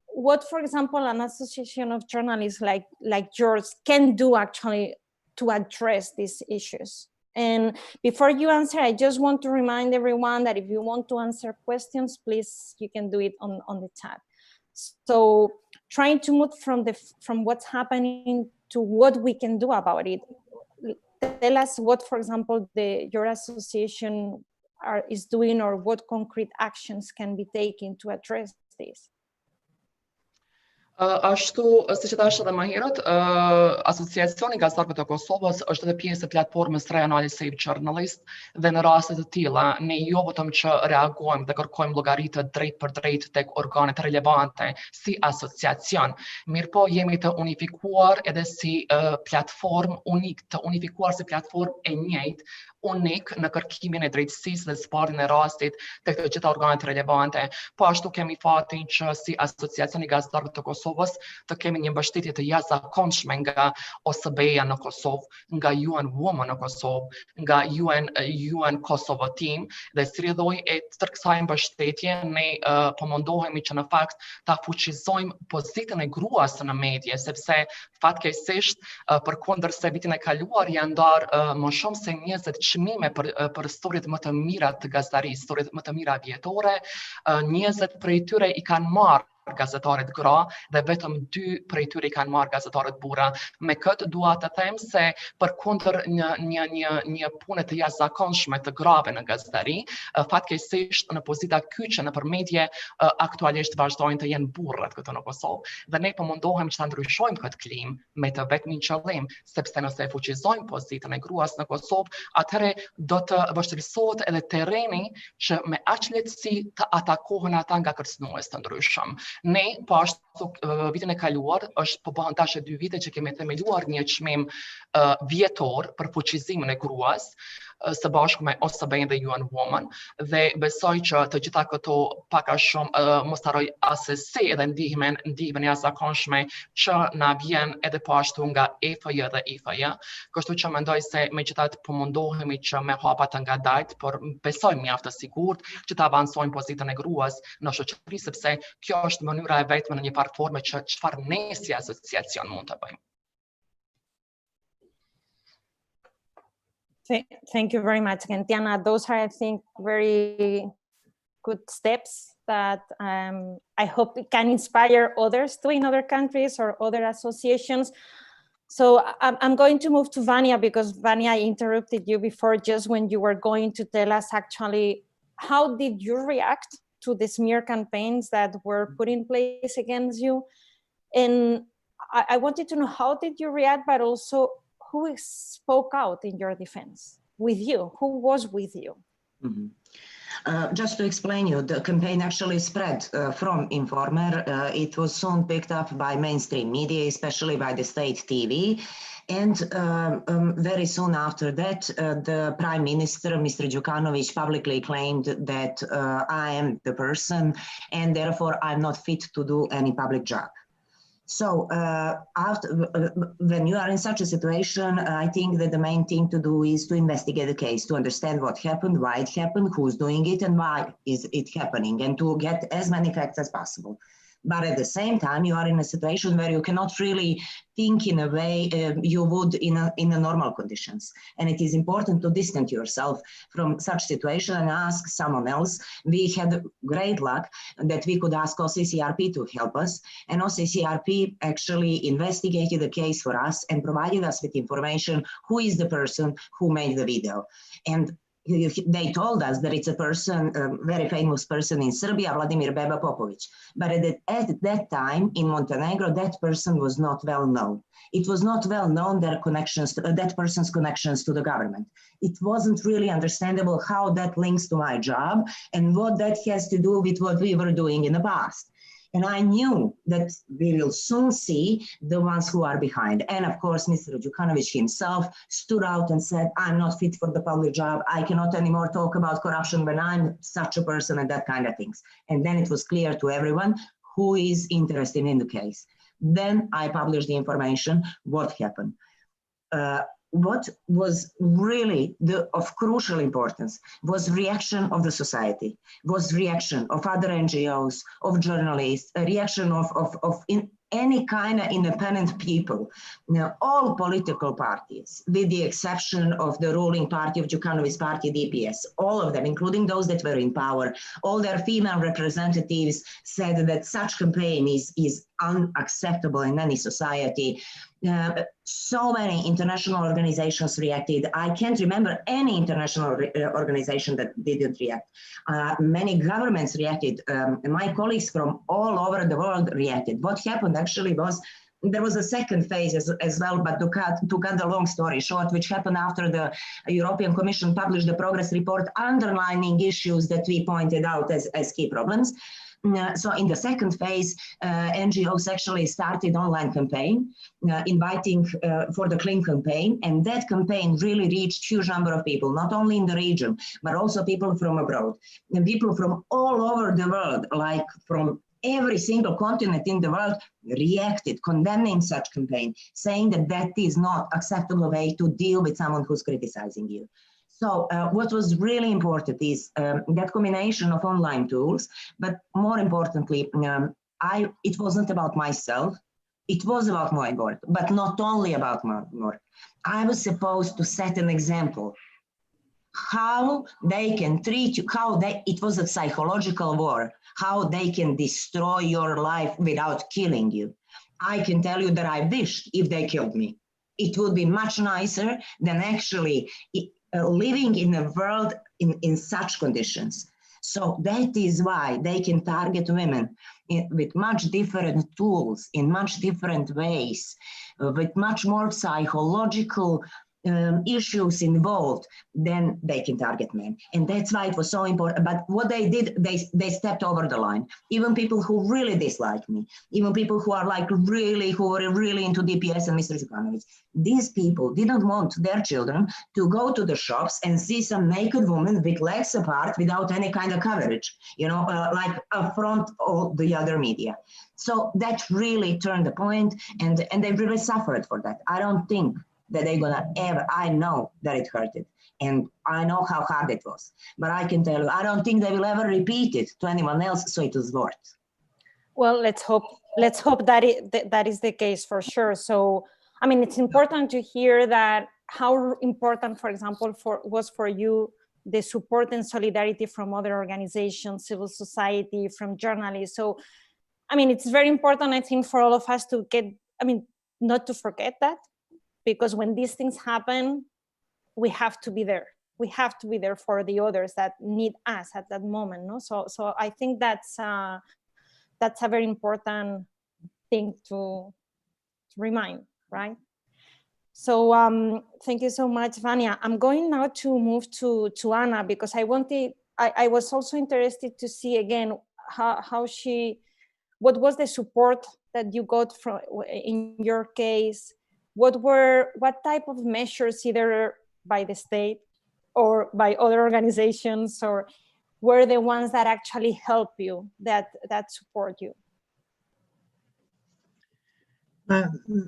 What, for example, an association of journalists like yours can do actually to address these issues? And before you answer, I just want to remind everyone that if you want to answer questions, please, you can do it on the chat. So trying to move from what's happening to what we can do about it. Tell us what, for example, your association is doing, or what concrete actions can be taken to address this. Ashtu, siç e thash edhe më herët, Asociacioni Gazetarëve të Kosovës është edhe pjesë e platformës rajonale Save Journalist dhe në raste të tilla ne jo vetëm që reagojmë dhe kërkojmë llogaritë drejt për drejt tek organet relevante si asociacion, mirëpo jemi të unifikuar edhe si platformë unik, të unifikuar si platformë e njëjtë, unik në kërkimin e drejtësisë dhe zbardhjen e rastit tek të gjitha organet relevante. Po ashtu kemi fatin që si Asociacioni Gazetarëve të Kosovës të kemi një mbështetje të jashtëzakonshme nga OSBE-ja në Kosovë, nga UN Women në Kosovë, nga UN Kosovo Team, dhe si rrjedhoi e tërë kësaj mbështetje ne po mundohemi që në fakt ta fuqizojmë pozitën e gruas në media, sepse fatkeqësisht përkundër se vitin e kaluar janë ndarë më shumë se 20 çmime për historitë më të mira të gazetarisë, historitë më të mira vjetore, 20 prej tyre i kanë marrë gazetarët gra dhe vetëm 2 prej tyre i kanë marrë gazetarët burra. Me këtë dua të them se përkundër një pune të jashtëzakonshme të grave në gazetari, fatkeqësisht në pozita kyçe nëpër media aktualisht vazhdojnë të jenë burrat këtu në Kosovë dhe ne po mundohem që ta ndryshojmë këtë klimë me të vetmin qëllim, sepse nëse e fuqizojmë pozitën e gruas në Kosovë, atëherë do të vështirësohet edhe terreni që me aq lehtësi të atakohen ata nga kërcënues të ndryshëm. Ne, po ashtu vitin e kaluar, po bëhen tash 2 vite që kemi themeluar një çmim vjetor për fuqizimin e gruas, së bashku me OSBE dhe UN Women, dhe besoj që të gjitha këto pak a shumë mos harroj asesi edhe ndihmën e jashtëzakonshme që na vjen edhe po ashtu nga EFJ dhe IFJ, kështu që mendoj se megjithatë po mundohemi që me hapa të ngadalt, por besoj mjaft të sigurt që të avancojmë pozitën e gruas në shoqëri, sepse kjo është mënyra e vetme në një platformë që çfarë ne si asociacion mund të bëjmë. Thank you very much, Gentiana. Those are, I think, very good steps that I hope it can inspire others too in other countries or other associations. So I'm going to move to Vanya, because Vanya, I interrupted you before just when you were going to tell us actually, how did you react to the smear campaigns that were put in place against you? And I wanted to know, how did you react, but also who spoke out in your defense with you? Who was with you? Mm-hmm. Just to explain you, the campaign actually spread from Informer. It was soon picked up by mainstream media, especially by the state TV. And very soon after that, the Prime Minister, Mr. Đukanović, publicly claimed that I am the person and therefore I'm not fit to do any public job. So when you are in such a situation, I think that the main thing to do is to investigate the case, to understand what happened, why it happened, who's doing it, and why is it happening, and to get as many facts as possible. But at the same time, you are in a situation where you cannot really think in a way you would in a normal conditions. And it is important to distance yourself from such situation and ask someone else. We had great luck that we could ask OCCRP to help us. And OCCRP actually investigated the case for us and provided us with information who is the person who made the video. And they told us that it's a person, a very famous person in Serbia, Vladimir Beba Popović. But at that time in Montenegro, that person was not well known. It was not well known their connections, that person's connections to the government. It wasn't really understandable how that links to my job and what that has to do with what we were doing in the past. And I knew that we will soon see the ones who are behind. And of course, Mr. Đukanović himself stood out and said, I'm not fit for the public job. I cannot anymore talk about corruption when I'm such a person and that kind of things. And then it was clear to everyone who is interested in the case. Then I published the information, what happened. What was really of crucial importance was reaction of the society, was reaction of other NGOs, of journalists, a reaction of any kind of independent people. Now, all political parties, with the exception of the ruling party of Đukanović's party, DPS, all of them, including those that were in power, all their female representatives said that such campaign is unacceptable in any society. So many international organizations reacted. I can't remember any international organization that didn't react. Many governments reacted. My colleagues from all over the world reacted. What happened actually was there was a second phase as well, but to cut the long story short, which happened after the European Commission published the progress report underlining issues that we pointed out as key problems. So in the second phase, NGOs actually started online campaign, inviting for the Clean campaign. And that campaign really reached huge number of people, not only in the region, but also people from abroad. And people from all over the world, like from every single continent in the world, reacted, condemning such campaign, saying that that is not acceptable way to deal with someone who's criticizing you. So what was really important is that combination of online tools, but more importantly, it wasn't about myself, it was about my work, but not only about my work. I was supposed to set an example, how they can treat you, it was a psychological war, how they can destroy your life without killing you. I can tell you that I wished if they killed me. It would be much nicer than actually living in a world in such conditions. So that is why they can target women with much different tools, in much different ways, with much more psychological issues involved, then they can target men. And that's why it was so important. But what they did, they stepped over the line. Even people who really dislike me, even people who are like who were really into DPS and Mr. Đukanović, these people didn't want their children to go to the shops and see some naked woman with legs apart without any kind of coverage, you know, like affront all the other media. So that really turned the point, and they really suffered for that. I don't think that they're gonna ever, I know that it hurted and I know how hard it was, but I can tell you, I don't think they will ever repeat it to anyone else, so it was worth. Well, let's hope that that is the case for sure. So, I mean, it's important to hear that how important, for example, was for you the support and solidarity from other organizations, civil society, from journalists. So, I mean, it's very important, I think, for all of us to get, I mean, not to forget that, because when these things happen, we have to be there. We have to be there for the others that need us at that moment. No, so I think that's a very important thing to remind, right? So thank you so much, Vania. I'm going now to move to Anna, because I was also interested to see again what was the support that you got from, in your case, what type of measures, either by the state or by other organizations, or were the ones that actually help you, that support you?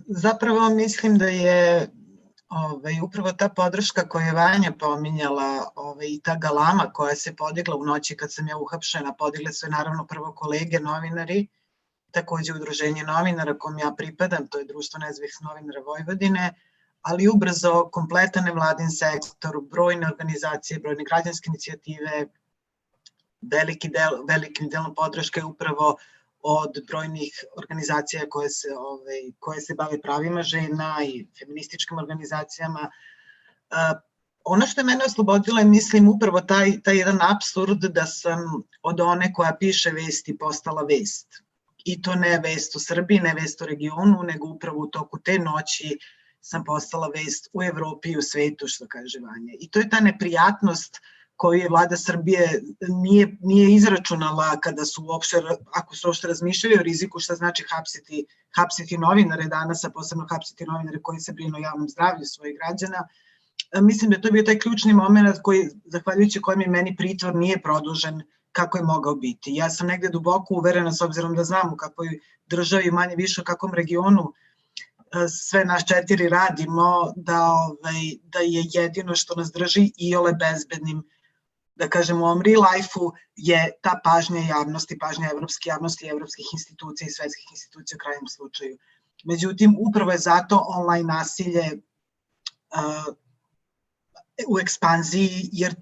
Zapravo mislim da je upravo ta podrška koju je Vanja pominjala i ta galama koja se podigla u noći kad sam ja uhapšena, podigle su je naravno prvo kolege novinari, takođe udruženje novinara kom ja pripadam, to je Društvo nezavisnih novinara Vojvodine, ali ubrzo kompletan nevladin sektor, brojne organizacije, brojne građanske inicijative, velikim delom podrške upravo od brojnih organizacija koje se bave pravima žena i feminističkim organizacijama. Ono što je mene oslobodilo je, mislim, upravo taj jedan apsurd da sam od one koja piše vesti postala vest. I to ne vest u Srbiji, ne vest u regionu, nego upravo u toku te noći sam postala vest u Evropi i u svetu, što kaže Vanja. I to je ta neprijatnost koju je vlada Srbije nije izračunala kada su ako su uopšte razmišljali o riziku šta znači hapsiti novinare danas, a posebno hapsiti novinare koji se brinu o javnom zdravlju svojih građana. Mislim da je to bio taj ključni moment zahvaljujući kojem je meni pritvor nije produžen kako je mogao biti. Ja sam negde duboko uverena, s obzirom da znam u kakvoj državi, manje više u kakvom regionu sve nas 4 radimo, da je jedino što nas drži iole bezbednim, da kažem, u ovom real life-u je ta pažnja javnosti, pažnja evropske javnosti i evropskih institucija i svetskih institucija u krajnjem slučaju. Međutim, upravo je zato online nasilje u ekspanziji, jer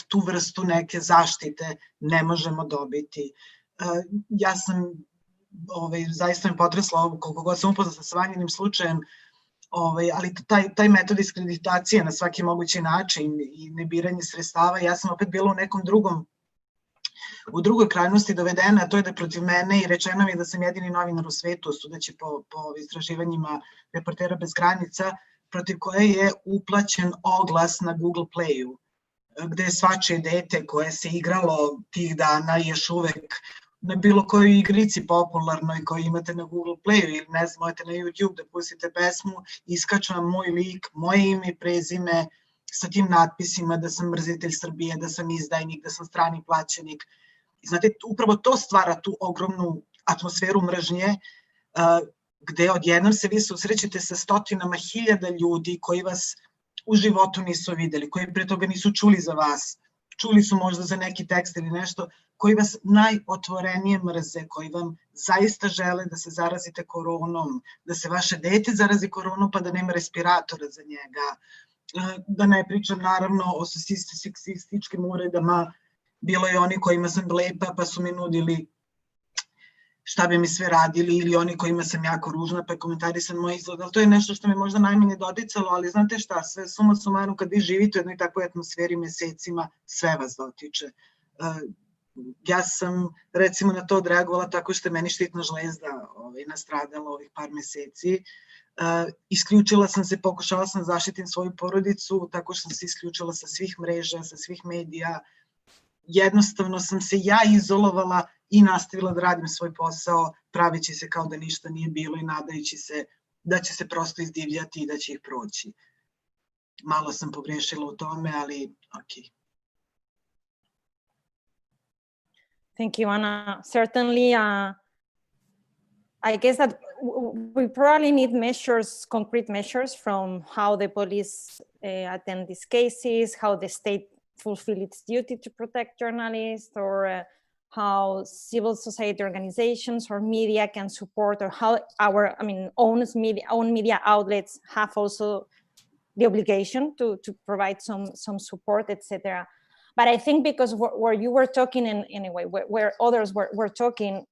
tu vrstu neke zaštite ne možemo dobiti. Ja sam zaista me potresla koliko god sam upoznata sa Vanjinim slučajem, ali taj metod diskreditacije na svaki mogući način i nebiranje sredstava, ja sam opet bila u drugoj krajnosti dovedena, a to je da protiv mene i rečeno mi da sam jedini novinar u svetu, sudeći po istraživanjima Reportera bez granica, protiv koje je uplaćen oglas na Google Playu, gde je svačije dete koje se igralo tih dana još uvek na bilo kojoj igrici popularnoj koju imate na Google Playu ili ne znam, možete na YouTube da pustite pesmu, iskače vam moj lik, moje ime i prezime sa tim natpisima da sam mrzitelj Srbije, da sam izdajnik, da sam strani plaćenik. Znate, upravo to stvara tu ogromnu atmosferu mržnje, gde odjednom se vi susrećete sa stotinama hiljada ljudi koji vas u životu nisu videli, koji pre toga nisu čuli za vas, čuli su možda za neki tekst ili nešto, koji vas najotvorenije mrze, koji vam zaista žele da se zarazite koronom, da se vaše dete zarazi koronom pa da nema respiratora za njega. Da ne pričam naravno o seksističkim uredama, bilo je oni kojima sam lepa pa su mi nudili šta bi mi sve radili, ili oni kojima sam jako ružna pa je komentarisan moj izgled, ali to je nešto što me možda najmanje doticalo, ali znate šta, sve suma sumarum kad vi živite u jednoj takvoj atmosferi mesecima, sve vas dotiče. Ja sam recimo na to odreagovala tako što je meni štitna žlezda nastradala ovih par meseci. Isključila sam se, pokušala sam zaštitim svoju porodicu, tako što sam se isključila sa svih mreža, sa svih medija. Jednostavno sam se ja izolovala i nastavila da radim svoj posao, pravići se kao da ništa nije bilo i nadajući se da će se prosto izdivljati i da će ih proći. Malo sam pogrešila u tome, ali ok. Thank you, Anna. Certainly, I guess that we probably need measures, concrete measures from how the police attend these cases, how the state fulfill its duty to protect journalists, or how civil society organizations or media can support, or how our, own media outlets have also the obligation to provide some support, etc. But I think because where you were talking in anyway, where others were talking,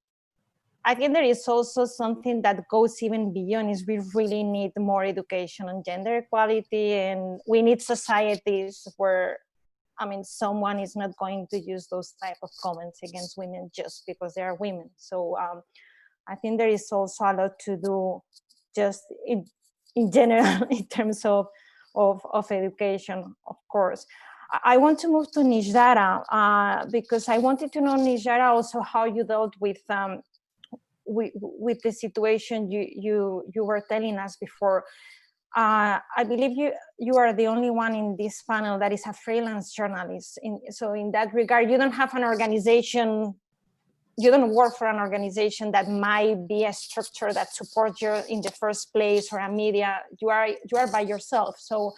I think there is also something that goes even beyond is we really need more education on gender equality, and we need societies where, I mean, someone is not going to use those type of comments against women just because they are women. So I think there is also a lot to do just in general in terms of education, of course. I want to move to Nijara because I wanted to know, Nijara, also how you dealt with the situation you were telling us before. I believe you are the only one in this panel that is a freelance journalist. So in that regard, you don't have an organization, you don't work for an organization that might be a structure that supports you in the first place, or a media. You are by yourself. So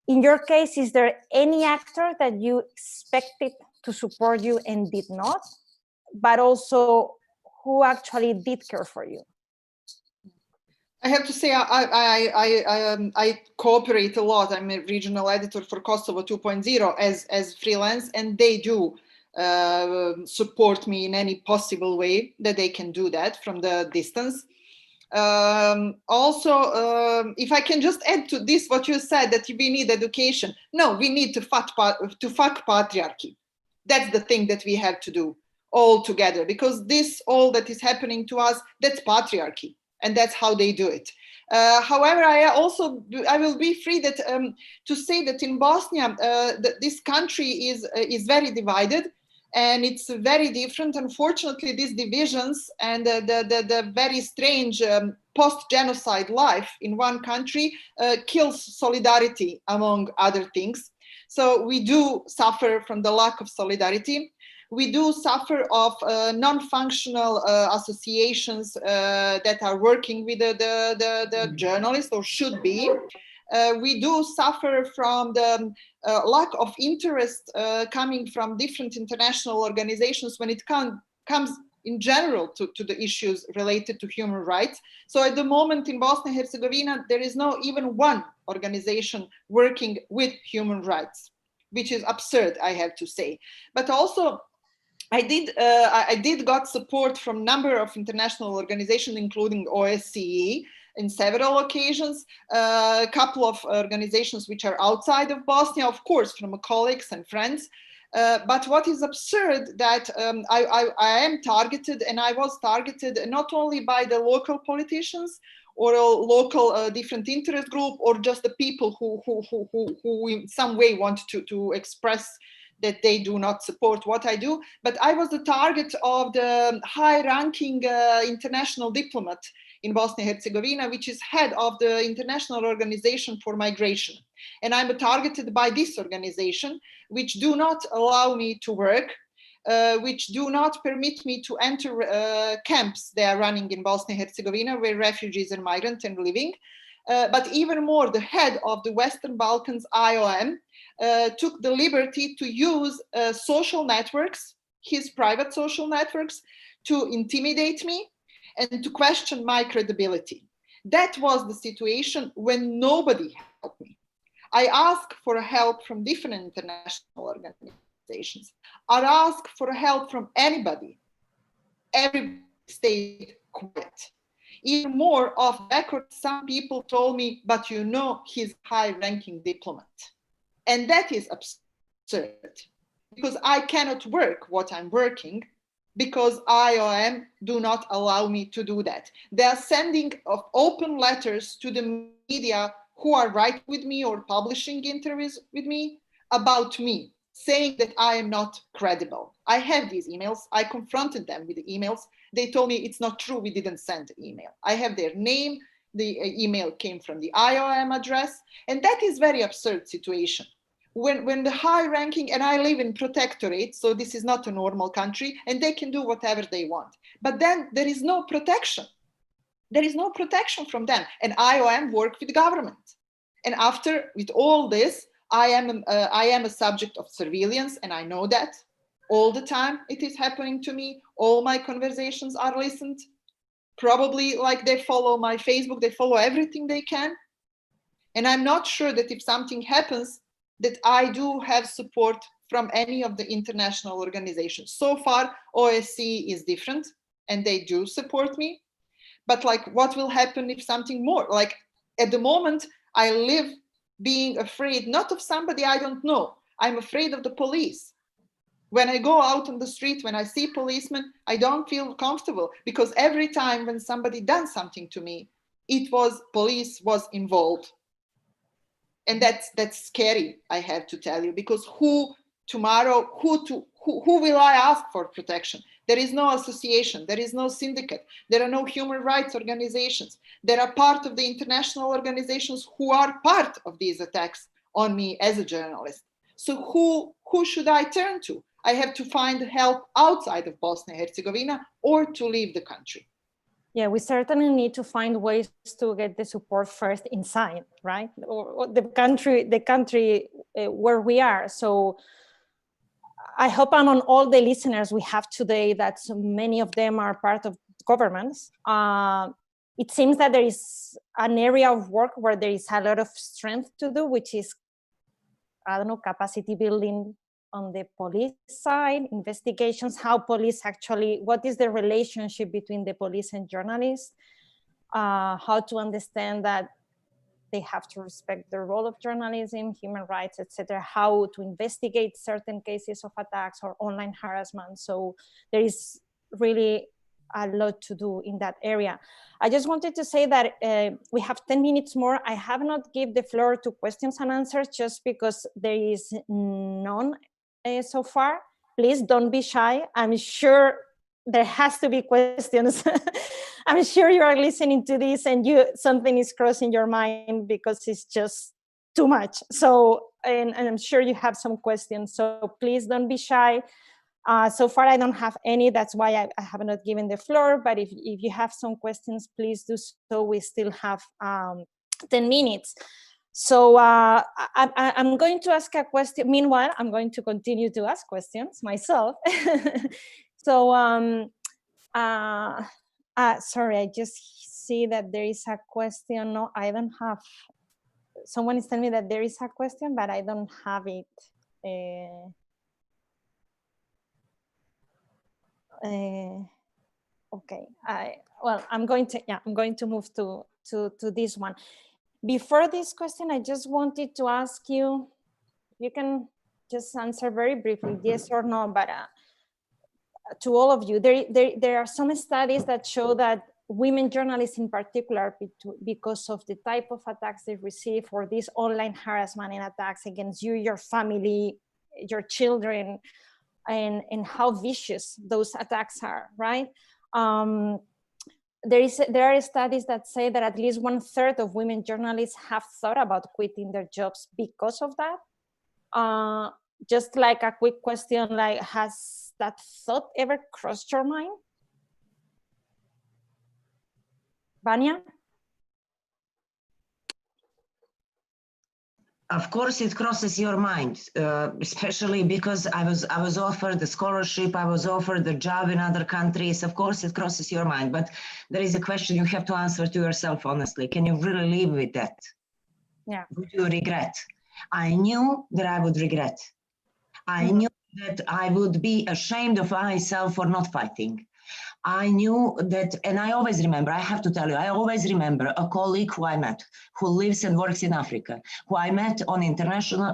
in your case, is there any actor that you expected to support you and did not, but also who actually did care for you? I have to say I cooperate a lot. I'm a regional editor for Kosovo 2.0 as freelance, and they do support me in any possible way that they can do that from the distance. Also, if I can just add to this what you said, that we need education. No, we need to fuck patriarchy. That's the thing that we have to do all together, because all that is happening to us, that's patriarchy. And that's how they do it. However, I will be free that to say that in Bosnia, this country is very divided, and it's very different. Unfortunately, these divisions and the very strange post-genocide life in one country kills solidarity, among other things. So we do suffer from the lack of solidarity. We do suffer of non-functional associations that are working with the journalists, or should be. We do suffer from the lack of interest coming from different international organizations when it comes in general to the issues related to human rights. So at the moment in Bosnia and Herzegovina, there is no even one organization working with human rights, which is absurd, I have to say. But also, I did got support from a number of international organizations, including OSCE, in several occasions, a couple of organizations which are outside of Bosnia, of course, from colleagues and friends. But what is absurd that I am targeted, and I was targeted not only by the local politicians or a local different interest group, or just the people who in some way want to express that they do not support what I do, but I was the target of the high-ranking international diplomat in Bosnia and Herzegovina, which is head of the International Organization for Migration. And I'm targeted by this organization, which do not allow me to work, which do not permit me to enter camps they are running in Bosnia and Herzegovina, where refugees and migrants are living. But even more, the head of the Western Balkans IOM took the liberty to use social networks, his private social networks, to intimidate me and to question my credibility. That was the situation when nobody helped me. I asked for help from different international organizations. I asked for help from anybody. Everybody stayed quiet. Even more off record, some people told me, but you know, he's a high-ranking diplomat. And that is absurd, because I cannot work what I'm working because IOM do not allow me to do that. They are sending open letters to the media who are writing with me or publishing interviews with me about me, saying that I am not credible. I have these emails. I confronted them with the emails. They told me it's not true, we didn't send the email. I have their name. The email came from the IOM address. And that is very absurd situation. When the high ranking, and I live in protectorate, so this is not a normal country, and they can do whatever they want. But then there is no protection. There is no protection from them. And IOM work with the government. And after, with all this, I am a subject of surveillance, and I know that. All the time it is happening to me. All my conversations are listened. Probably like they follow my Facebook, they follow everything they can. And I'm not sure that if something happens, that I do have support from any of the international organizations. So far, OSCE is different, and they do support me. But like, what will happen if something more? Like at the moment, I live being afraid, not of somebody I don't know. I'm afraid of the police. When I go out on the street, when I see policemen, I don't feel comfortable, because every time when somebody does something to me, police was involved. And that's scary, I have to tell you, because who will I ask for protection? There is no association, there is no syndicate, there are no human rights organizations. There are part of the international organizations who are part of these attacks on me as a journalist. So who should I turn to? I have to find help outside of Bosnia and Herzegovina or to leave the country. Yeah, we certainly need to find ways to get the support first inside, right? Or the country where we are. So I hope among all the listeners we have today, that so many of them are part of governments. It seems that there is an area of work where there is a lot of strength to do, which is, I don't know, capacity building on the police side, investigations, how police actually, what is the relationship between the police and journalists, how to understand that they have to respect the role of journalism, human rights, etc., how to investigate certain cases of attacks or online harassment. So there is really a lot to do in that area. I just wanted to say that we have 10 minutes more. I have not given the floor to questions and answers just because there is none so far. Please don't be shy. I'm sure there has to be questions. I'm sure you are listening to this and something is crossing your mind because it's just too much. So, and I'm sure you have some questions. So please don't be shy. So far, I don't have any. That's why I have not given the floor. But if you have some questions, please do so. We still have 10 minutes. So I'm going to ask a question. Meanwhile, I'm going to continue to ask questions myself. So, sorry, I just see that there is a question. No, I don't have. Someone is telling me that there is a question, but I don't have it. Okay. Well, I'm going to move to this one. Before this question, I just wanted to ask you, you can just answer very briefly, yes or no, but to all of you, there are some studies that show that women journalists in particular, because of the type of attacks they receive, or this online harassment and attacks against you, your family, your children, and how vicious those attacks are, right? There are studies that say that at least 1/3 of women journalists have thought about quitting their jobs because of that. Just like a quick question, like, has that thought ever crossed your mind? Vanya? Of course, it crosses your mind, especially because I was offered the scholarship, I was offered the job in other countries. Of course, it crosses your mind, but there is a question you have to answer to yourself honestly. Can you really live with that? Yeah. Would you regret? I knew that I would regret. I knew that I would be ashamed of myself for not fighting. I knew that, and I always remember, I have to tell you, I always remember a colleague who I met, who lives and works in Africa, who I met on international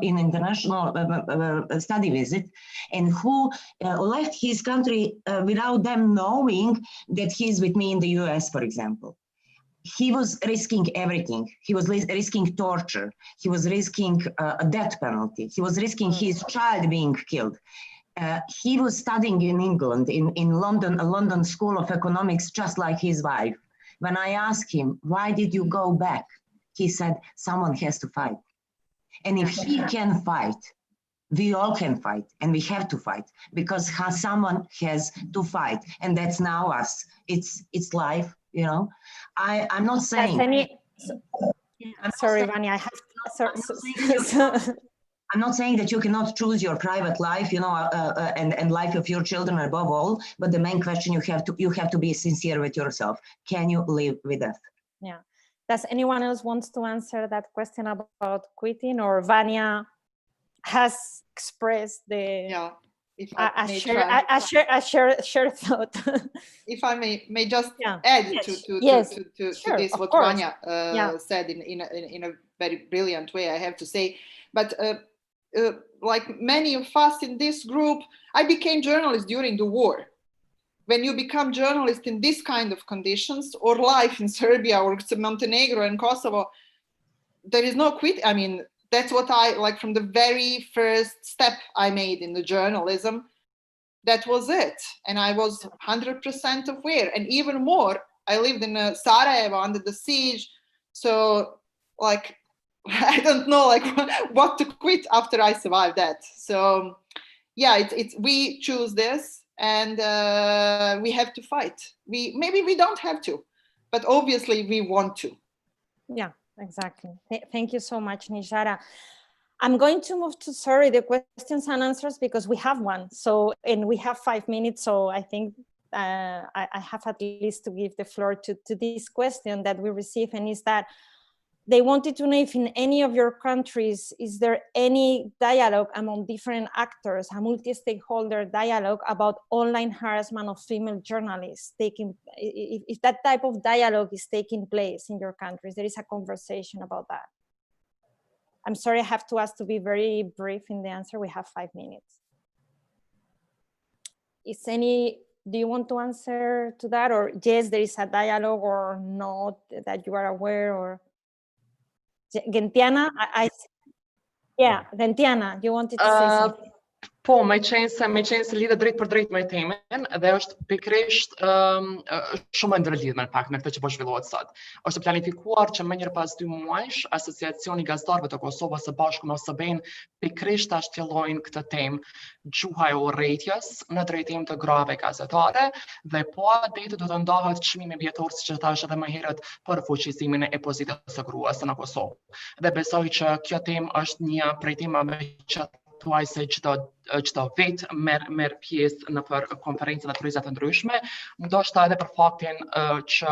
study visit, and who left his country without them knowing that he's with me in the US, for example. He was risking everything. He was risking torture. He was risking a death penalty. He was risking his child being killed. He was studying in England, in London, a London School of Economics, just like his wife. When I asked him, why did you go back? He said, someone has to fight. And if he can fight, we all can fight, and we have to fight, because someone has to fight. And that's now us. It's life, you know. I'm not saying... Sorry, Vanya, I have... I'm not saying that you cannot choose your private life, you know, and life of your children above all. But the main question, you have to be sincere with yourself. Can you live with that? Yeah. Does anyone else wants to answer that question about quitting, or Vanya has expressed the... Yeah. If share thought. If I may just add to this, what Vanya said in a very brilliant way, I have to say. But like many of us in this group, I became journalist during the war. When you become journalist in this kind of conditions, or life in Serbia or Montenegro and Kosovo, there is no quit. I mean, that's what I like from the very first step I made in the journalism. That was it. And I was 100% aware. And even more, I lived in Sarajevo under the siege. So like, I don't know like what to quit after I survived that. So yeah, we choose this and we have to fight. Maybe we don't have to, but obviously we want to. Yeah, exactly. Thank you so much, Nijara. I'm going to move to, the questions and answers because we have one. So, and we have 5 minutes. So I think I have at least to give the floor to this question that we received, and is that they wanted to know if in any of your countries, is there any dialogue among different actors, a multi-stakeholder dialogue about online harassment of female journalists if that type of dialogue is taking place in your countries, there is a conversation about that. I'm sorry, I have to ask to be very brief in the answer. We have 5 minutes. Do you want to answer to that? Or yes, there is a dialogue, or not that you are aware? Or Gentiana, Gentiana, you wanted to say something. Po, me qenë se lidhe drejt për drejt me temin dhe është pikrisht shumë ndërlidhur me pak me këtë që po zhvillohet sot. Është planifikuar që më njëherë pas 2 muajsh Asociacioni i Gazetarëve të Kosovës së Bashku me OSB-n pikrisht ta shtjellojnë këtë temë, gjuha e urrëtijes në drejtim të grave gazetare dhe po ditë do të ndahet çmimi vjetor, siç e thash edhe më herët, për fuqizimin e pozitës së gruas në Kosovë. Dhe besoj që kjo temë është një prej temave që thuaj se çdo vit merr pjesë në për konferenca dhe kryqëza të ndryshme, ndoshta edhe për faktin që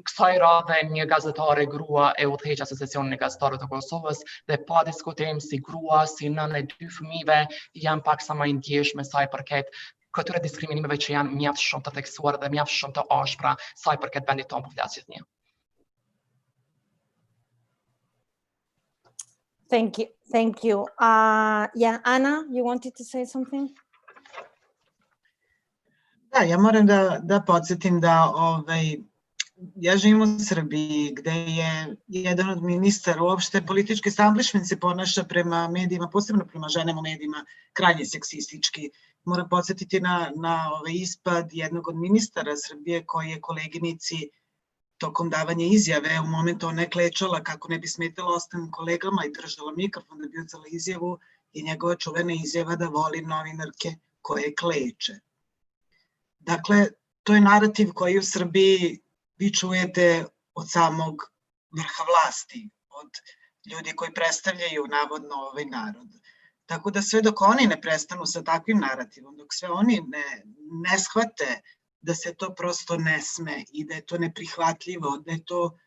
kësaj radhe një gazetare grua e udhëheq Asociacionin e Gazetarëve të Kosovës dhe pa diskutim si grua, si nënë e 2 fëmijëve janë paksa më i ndjeshme sa i përket këtyre diskriminimeve që janë mjaft shumë të theksuara dhe mjaft shumë të ashpra sa i përket vendit tonë populacionit një. Thank you. Ana, you wanted to say something? Da, ja moram da podsjetim da ja živim u Srbiji gde je jedan od ministara, uopšte politički establishment se ponaša prema medijima, posebno prema ženama u medijima, krajnje seksistički. Moram podsjetiti na ispad jednog od ministara Srbije koji je koleginici tokom davanja izjave, u momentu ona je klečala kako ne bi smetala ostalim kolegama i držala mikrofon da bi uzela izjavu, i njegova čuvena izjava da voli novinarke koje kleče. Dakle, to je narativ koji u Srbiji vi čujete od samog vrha vlasti, od ljudi koji predstavljaju navodno ovaj narod. Tako da sve dok oni ne prestanu sa takvim narativom, dok sve oni ne shvate da se to prosto ne sme i da je to neprihvatljivo, da je to,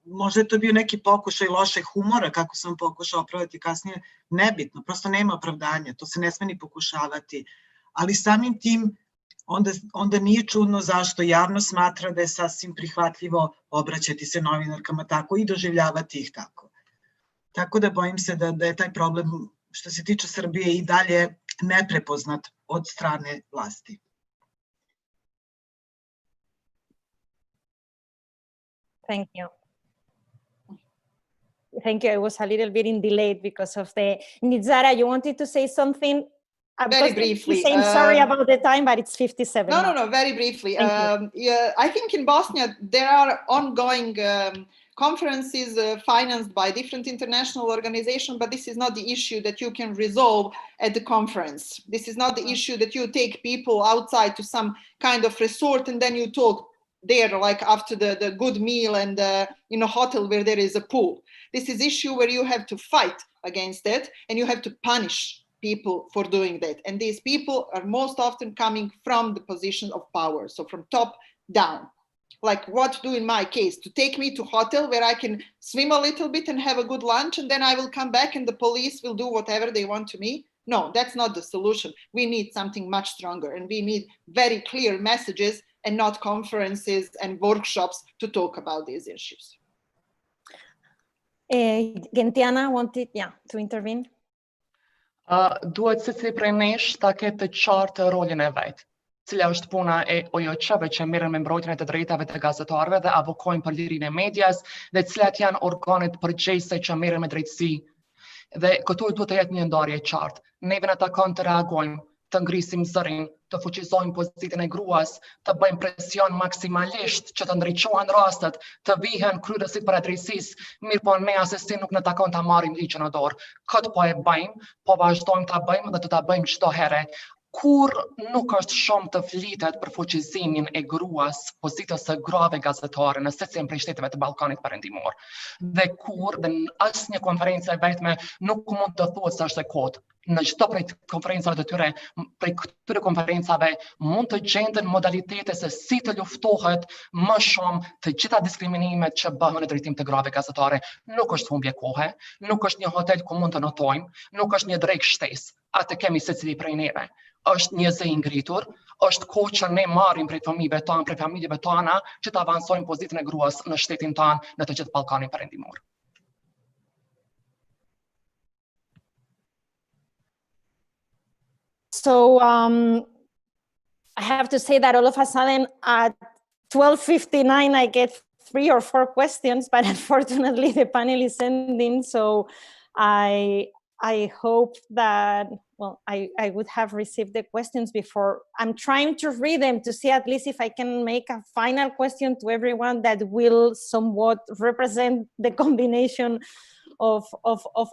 možda je to bio neki pokušaj lošeg humora, kako sam pokušao opravdati kasnije, nebitno, prosto nema opravdanja, to se ne sme ni pokušavati, ali samim tim onda nije čudno zašto javno smatra da je sasvim prihvatljivo obraćati se novinarkama tako i doživljavati ih tako. Tako da bojim se da je taj problem što se tiče Srbije i dalje neprepoznat od strane vlasti. Thank you. Thank you. I was a little bit delayed because of Nizara, you wanted to say something? Very briefly. I'm sorry about the time, but it's 57. No, very briefly. I think in Bosnia, there are ongoing conferences financed by different international organizations, but this is not the issue that you can resolve at the conference. This is not the issue that you take people outside to some kind of resort and then you talk there, like after the good meal and in a hotel where there is a pool. This is issue where you have to fight against it and you have to punish people for doing that. And these people are most often coming from the position of power, so from top down. Like what to do in my case, to take me to hotel where I can swim a little bit and have a good lunch, and then I will come back and the police will do whatever they want to me. No, that's not the solution. We need something much stronger, and we need very clear messages and not conferences and workshops to talk about these issues. Gentiana wanted, to intervene. Duhet se si prej nesh ta ketë të qartë rolin e vet, cila është puna e OJC-ve që merren me mbrojtjen e të drejtave të gazetarëve dhe avokojnë për lirinë e medias, dhe cilat janë organet përgjegjëse që merren me drejtësi. Dhe këtu duhet të jetë një ndarje e qartë. Neve na takon të reagojmë, të ngrisim zërin, të fuqizojmë pozitën e gruas, të bëjmë presion maksimalisht që të ndriçohen rastet, të vihen kryesit para drejtësisë, mirë po ne asesi nuk na takon ta marrim ligjin në dorë. Këtë po e bëjmë, po vazhdojmë ta bëjmë dhe do ta bëjmë çdo herë. Kur nuk është shumë të flitet për fuqizimin e gruas, pozitës së grave gazetare në secilin prej shteteve të Ballkanit Perëndimor. Dhe kur dhe në asnjë konferencë e vetme nuk mund të thuhet se është e kotë. Në çdo prej konferencave të tyre, prej këtyre konferencave mund të gjenden modalitete se si të luftohet më shumë të gjitha diskriminimet që bëhen në drejtim të grave gazetare. Nuk është humbje kohe, nuk është një hotel ku mund të notojmë, nuk është një drejk shtesë. Atë kemi secili prej neve. Është një zë i ngritur, është kohë që ne marrim prej fëmijëve tanë, prej familjeve tona, që të avancojmë pozitën e gruas në shtetin tanë, në të gjithë Ballkanin Perëndimor. So I have to say that all of a sudden at 12:59 I get 3 or 4 questions, but unfortunately the panel is ending, so I hope that, well, I would have received the questions before. I'm trying to read them to see at least if I can make a final question to everyone that will somewhat represent the combination of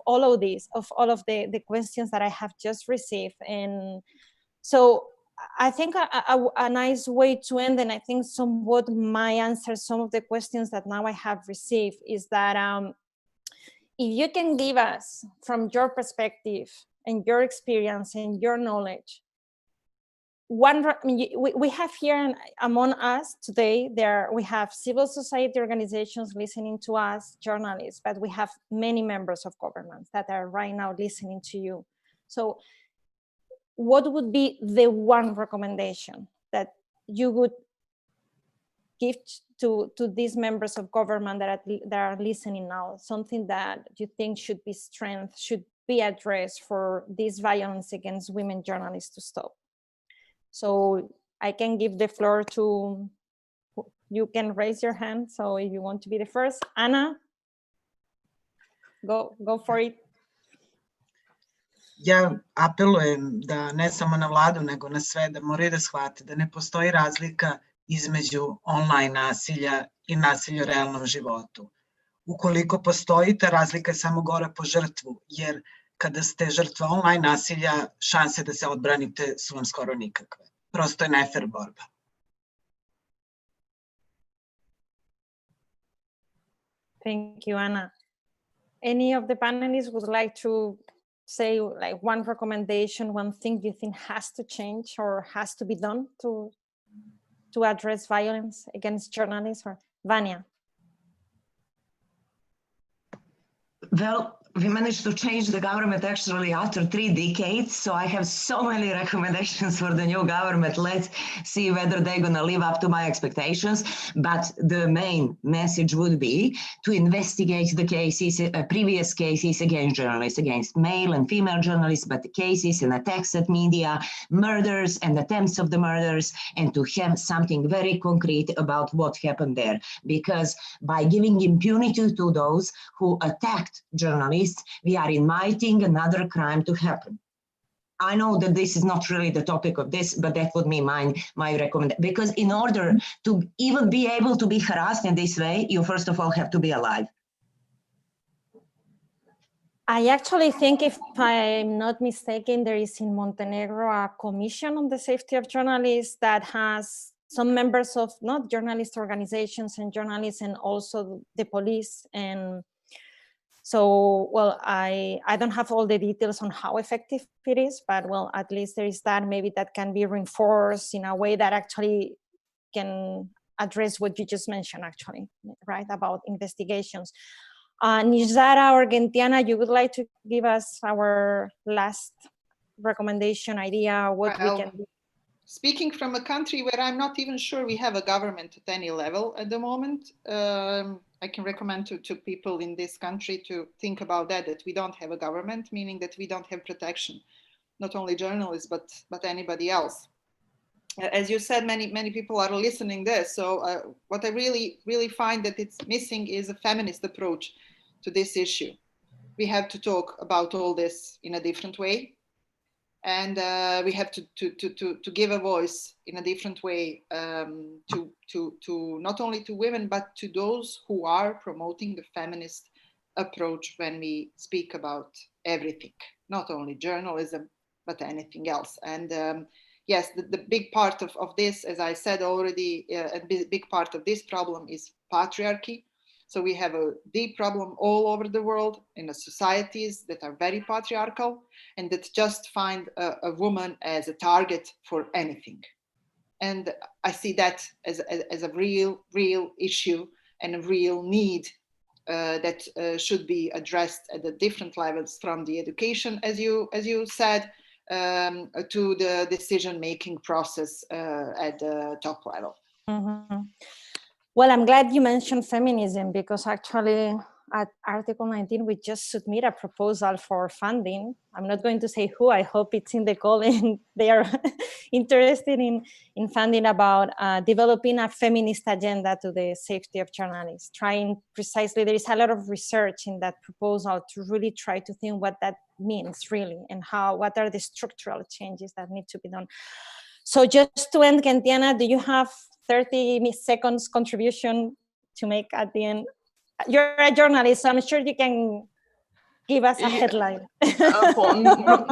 all of these, of all of the questions that I have just received. And so I think a nice way to end, and I think somewhat my answer some of the questions that now I have received, is that if you can give us, from your perspective and your experience and your knowledge, we have here among us today, we have civil society organizations listening to us, journalists, but we have many members of government that are right now listening to you. So what would be the one recommendation that you would give to these members of government that are listening now, something that you think should be addressed for this violence against women journalists to stop? So I can give the floor to, you can raise your hand, so if you want to be the first. Anna, go for it. Ja apelujem da ne samo na vladu, nego na sve, da moraju da shvate da ne postoji razlika između online nasilja i nasilja u realnom životu. Ukoliko postoji, ta razlika je samo gora po žrtvu, jer kada ste žrtva online nasilja, šanse da se odbranite su vam skoro nikakve. Prosto je nefer borba. Thank you, Anna. Any of the panelists would like to say like one recommendation, one thing you think has to change or has to be done to address violence against journalists? Or Vanya? Well, we managed to change the government actually after 3 decades, so I have so many recommendations for the new government. Let's see whether they're going to live up to my expectations. But the main message would be to investigate the cases, previous cases against journalists, against male and female journalists, but the cases and attacks at media, murders and attempts of the murders, and to have something very concrete about what happened there. Because by giving impunity to those who attacked journalists, we are inviting another crime to happen. I know that this is not really the topic of this, but that would be my recommendation. Because in order to even be able to be harassed in this way, you first of all have to be alive. I actually think, if I'm not mistaken, there is in Montenegro a commission on the safety of journalists that has some members of not journalist organizations and journalists, and also the police. And so, well, I don't have all the details on how effective it is, but well, at least there is that. Maybe that can be reinforced in a way that actually can address what you just mentioned, actually, right, about investigations. Nizara or Gentiana, you would like to give us our last recommendation, idea, what we can do? Speaking from a country where I'm not even sure we have a government at any level at the moment, I can recommend to people in this country to think about that we don't have a government, meaning that we don't have protection, not only journalists, but anybody else. As you said, many people are listening this. So what I really find that it's missing is a feminist approach to this issue. We have to talk about all this in a different way. And we have to give a voice in a different way to not only to women, but to those who are promoting the feminist approach when we speak about everything, not only journalism, but anything else. And yes, the big part of this, as I said already, a big part of this problem is patriarchy. So we have a deep problem all over the world in the societies that are very patriarchal and that just find a woman as a target for anything. And I see that as a real issue and a real need that should be addressed at the different levels, from the education, as you said, to the decision-making process at the top level. Mm-hmm. Well, I'm glad you mentioned feminism, because actually at Article 19, we just submit a proposal for funding. I'm not going to say who, I hope it's in the call and they are interested in funding about developing a feminist agenda to the safety of journalists, trying precisely, there is a lot of research in that proposal to really try to think what that means really, and what are the structural changes that need to be done. So just to end, Gentiana, do you have 30 seconds contribution to make at the end? You're a journalist, so I'm sure you can give us a headline. Nuk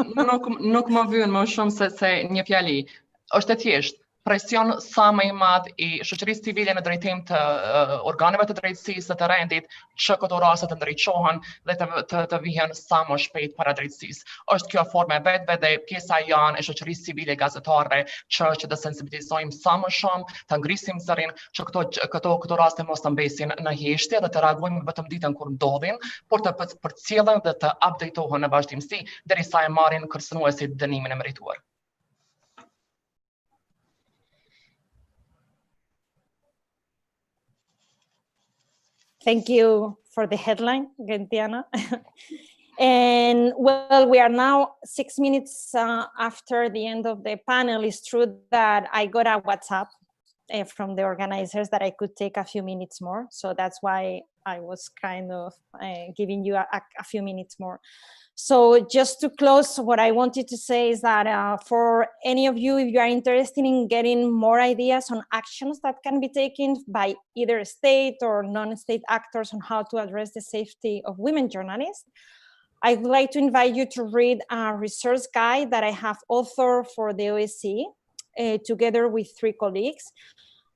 më vjen më shumë se një fjali. Është e thjeshtë. Presion sa më i madh I shoqërisë civile në drejtim të organeve të drejtësisë të rendit që këto raste të ndriçohen dhe të vihen sa më shpejt para drejtësisë. Është kjo formë e vetme dhe pjesa janë e shoqërisë civile, gazetarëve, që të sensibilizojmë sa më shumë, të ngrisim zërin që këto raste mos të mbesin në heshtje dhe të reagojmë vetëm ditën kur ndodhin, por të përcjellen dhe të updatehen në vazhdimsi derisa e marrin kërcënuesit dënimin e merituar. Thank you for the headline, Gentiana. And well, we are now 6 minutes after the end of the panel. It's true that I got a WhatsApp from the organizers that I could take a few minutes more. So that's why I was kind of giving you a few minutes more. So just to close, what I wanted to say is that for any of you, if you are interested in getting more ideas on actions that can be taken by either state or non-state actors on how to address the safety of women journalists, I'd like to invite you to read a research guide that I have authored for the OSCE together with 3 colleagues.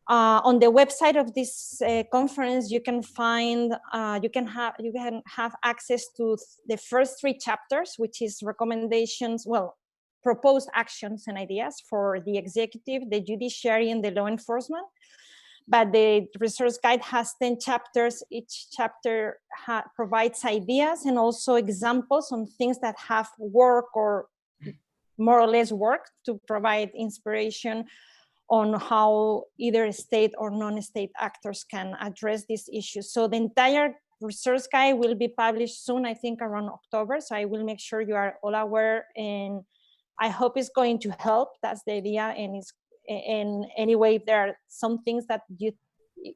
On the website of this conference, you can find, you can have access to the first 3 chapters, which is recommendations, well, proposed actions and ideas for the executive, the judiciary, and the law enforcement. But the resource guide has 10 chapters. Each chapter provides ideas and also examples on things that have worked or more or less worked to provide inspiration on how either state or non-state actors can address these issues. So the entire resource guide will be published soon, I think around October. So I will make sure you are all aware, and I hope it's going to help. That's the idea. And anyway, if there are some things that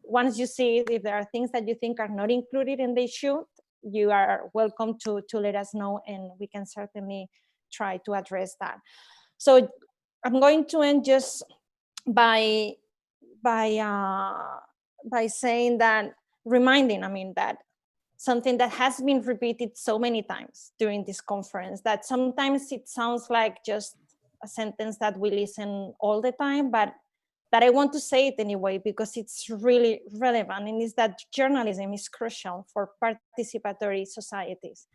once you see it, if there are things that you think are not included in the issue, you are welcome to let us know, and we can certainly try to address that. So I'm going to end just by saying that, reminding, that something that has been repeated so many times during this conference, that sometimes it sounds like just a sentence that we listen all the time, but that I want to say it anyway because it's really relevant, and is that journalism is crucial for participatory societies.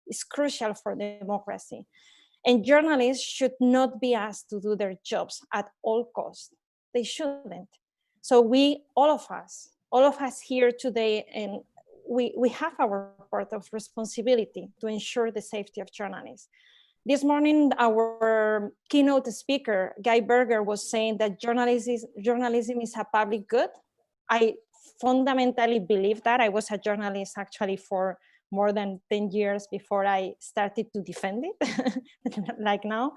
It's crucial for democracy. And journalists should not be asked to do their jobs at all costs. They shouldn't. So all of us here today, and we have our part of responsibility to ensure the safety of journalists. This morning, our keynote speaker, Guy Berger, was saying that journalism is a public good. I fundamentally believe that. I was a journalist actually for more than 10 years before I started to defend it, like now.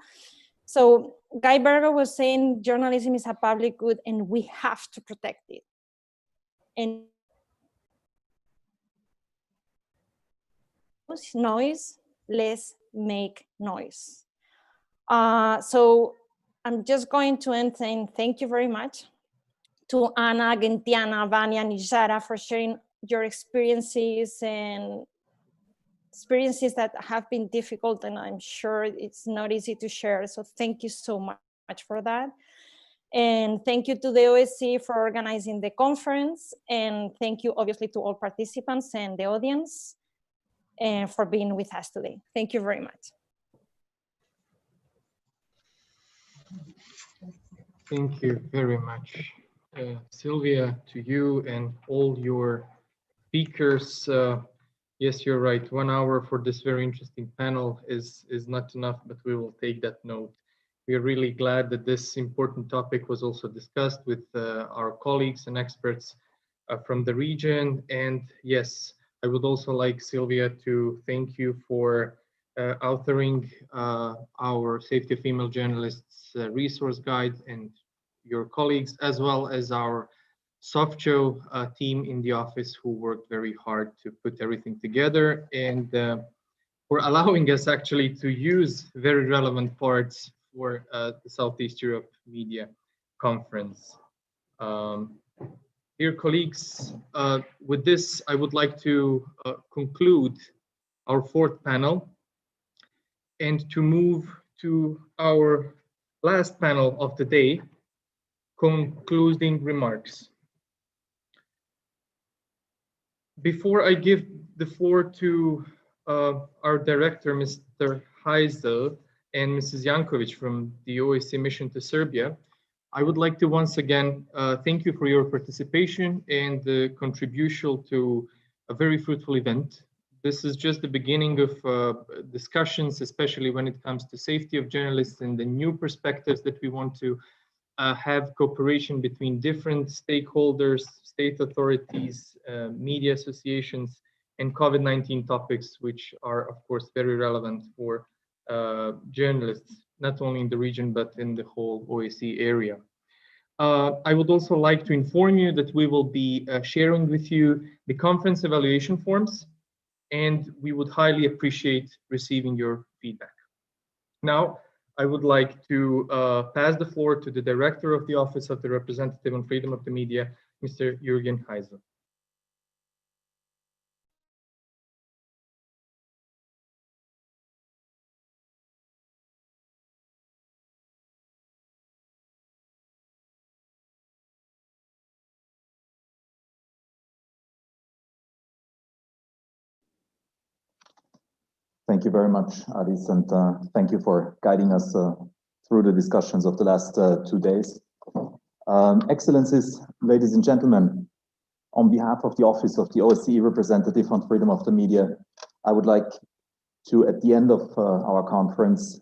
So Guy Berger was saying journalism is a public good and we have to protect it. And noise, less make noise. So I'm just going to end saying thank you very much to Anna, Gentiana, Vania, and Ijara for sharing your experiences and experiences that have been difficult, and I'm sure it's not easy to share. So thank you so much for that. And thank you to the OSCE for organizing the conference. And thank you obviously to all participants and the audience for being with us today. Thank you very much. Thank you very much, Sylvia, to you and all your speakers. Yes, you're right. 1 hour for this very interesting panel is not enough, but we will take that note. We are really glad that this important topic was also discussed with our colleagues and experts from the region. And yes, I would also like Sylvia to thank you for authoring our Safety of Female Journalists resource guide, and your colleagues, as well as our SOFJO team in the office who worked very hard to put everything together, and for allowing us actually to use very relevant parts for the Southeast Europe Media Conference. Dear colleagues, with this, I would like to conclude our fourth panel and to move to our last panel of the day, concluding remarks. Before I give the floor to our director, Mr. Heisel, and Mrs. Jankovic from the OSCE mission to Serbia, I would like to once again thank you for your participation and the contribution to a very fruitful event. This is just the beginning of discussions, especially when it comes to safety of journalists and the new perspectives that we want to have cooperation between different stakeholders, state authorities, media associations, and COVID-19 topics, which are, of course, very relevant for journalists, not only in the region, but in the whole OSCE area. I would also like to inform you that we will be sharing with you the conference evaluation forms, and we would highly appreciate receiving your feedback. Now, I would like to pass the floor to the Director of the Office of the Representative on Freedom of the Media, Mr. Jürgen Heisel. Thank you very much, Adis, and thank you for guiding us through the discussions of the last 2 days. Excellencies, ladies and gentlemen, on behalf of the Office of the OSCE Representative on Freedom of the Media, I would like to, at the end of our conference,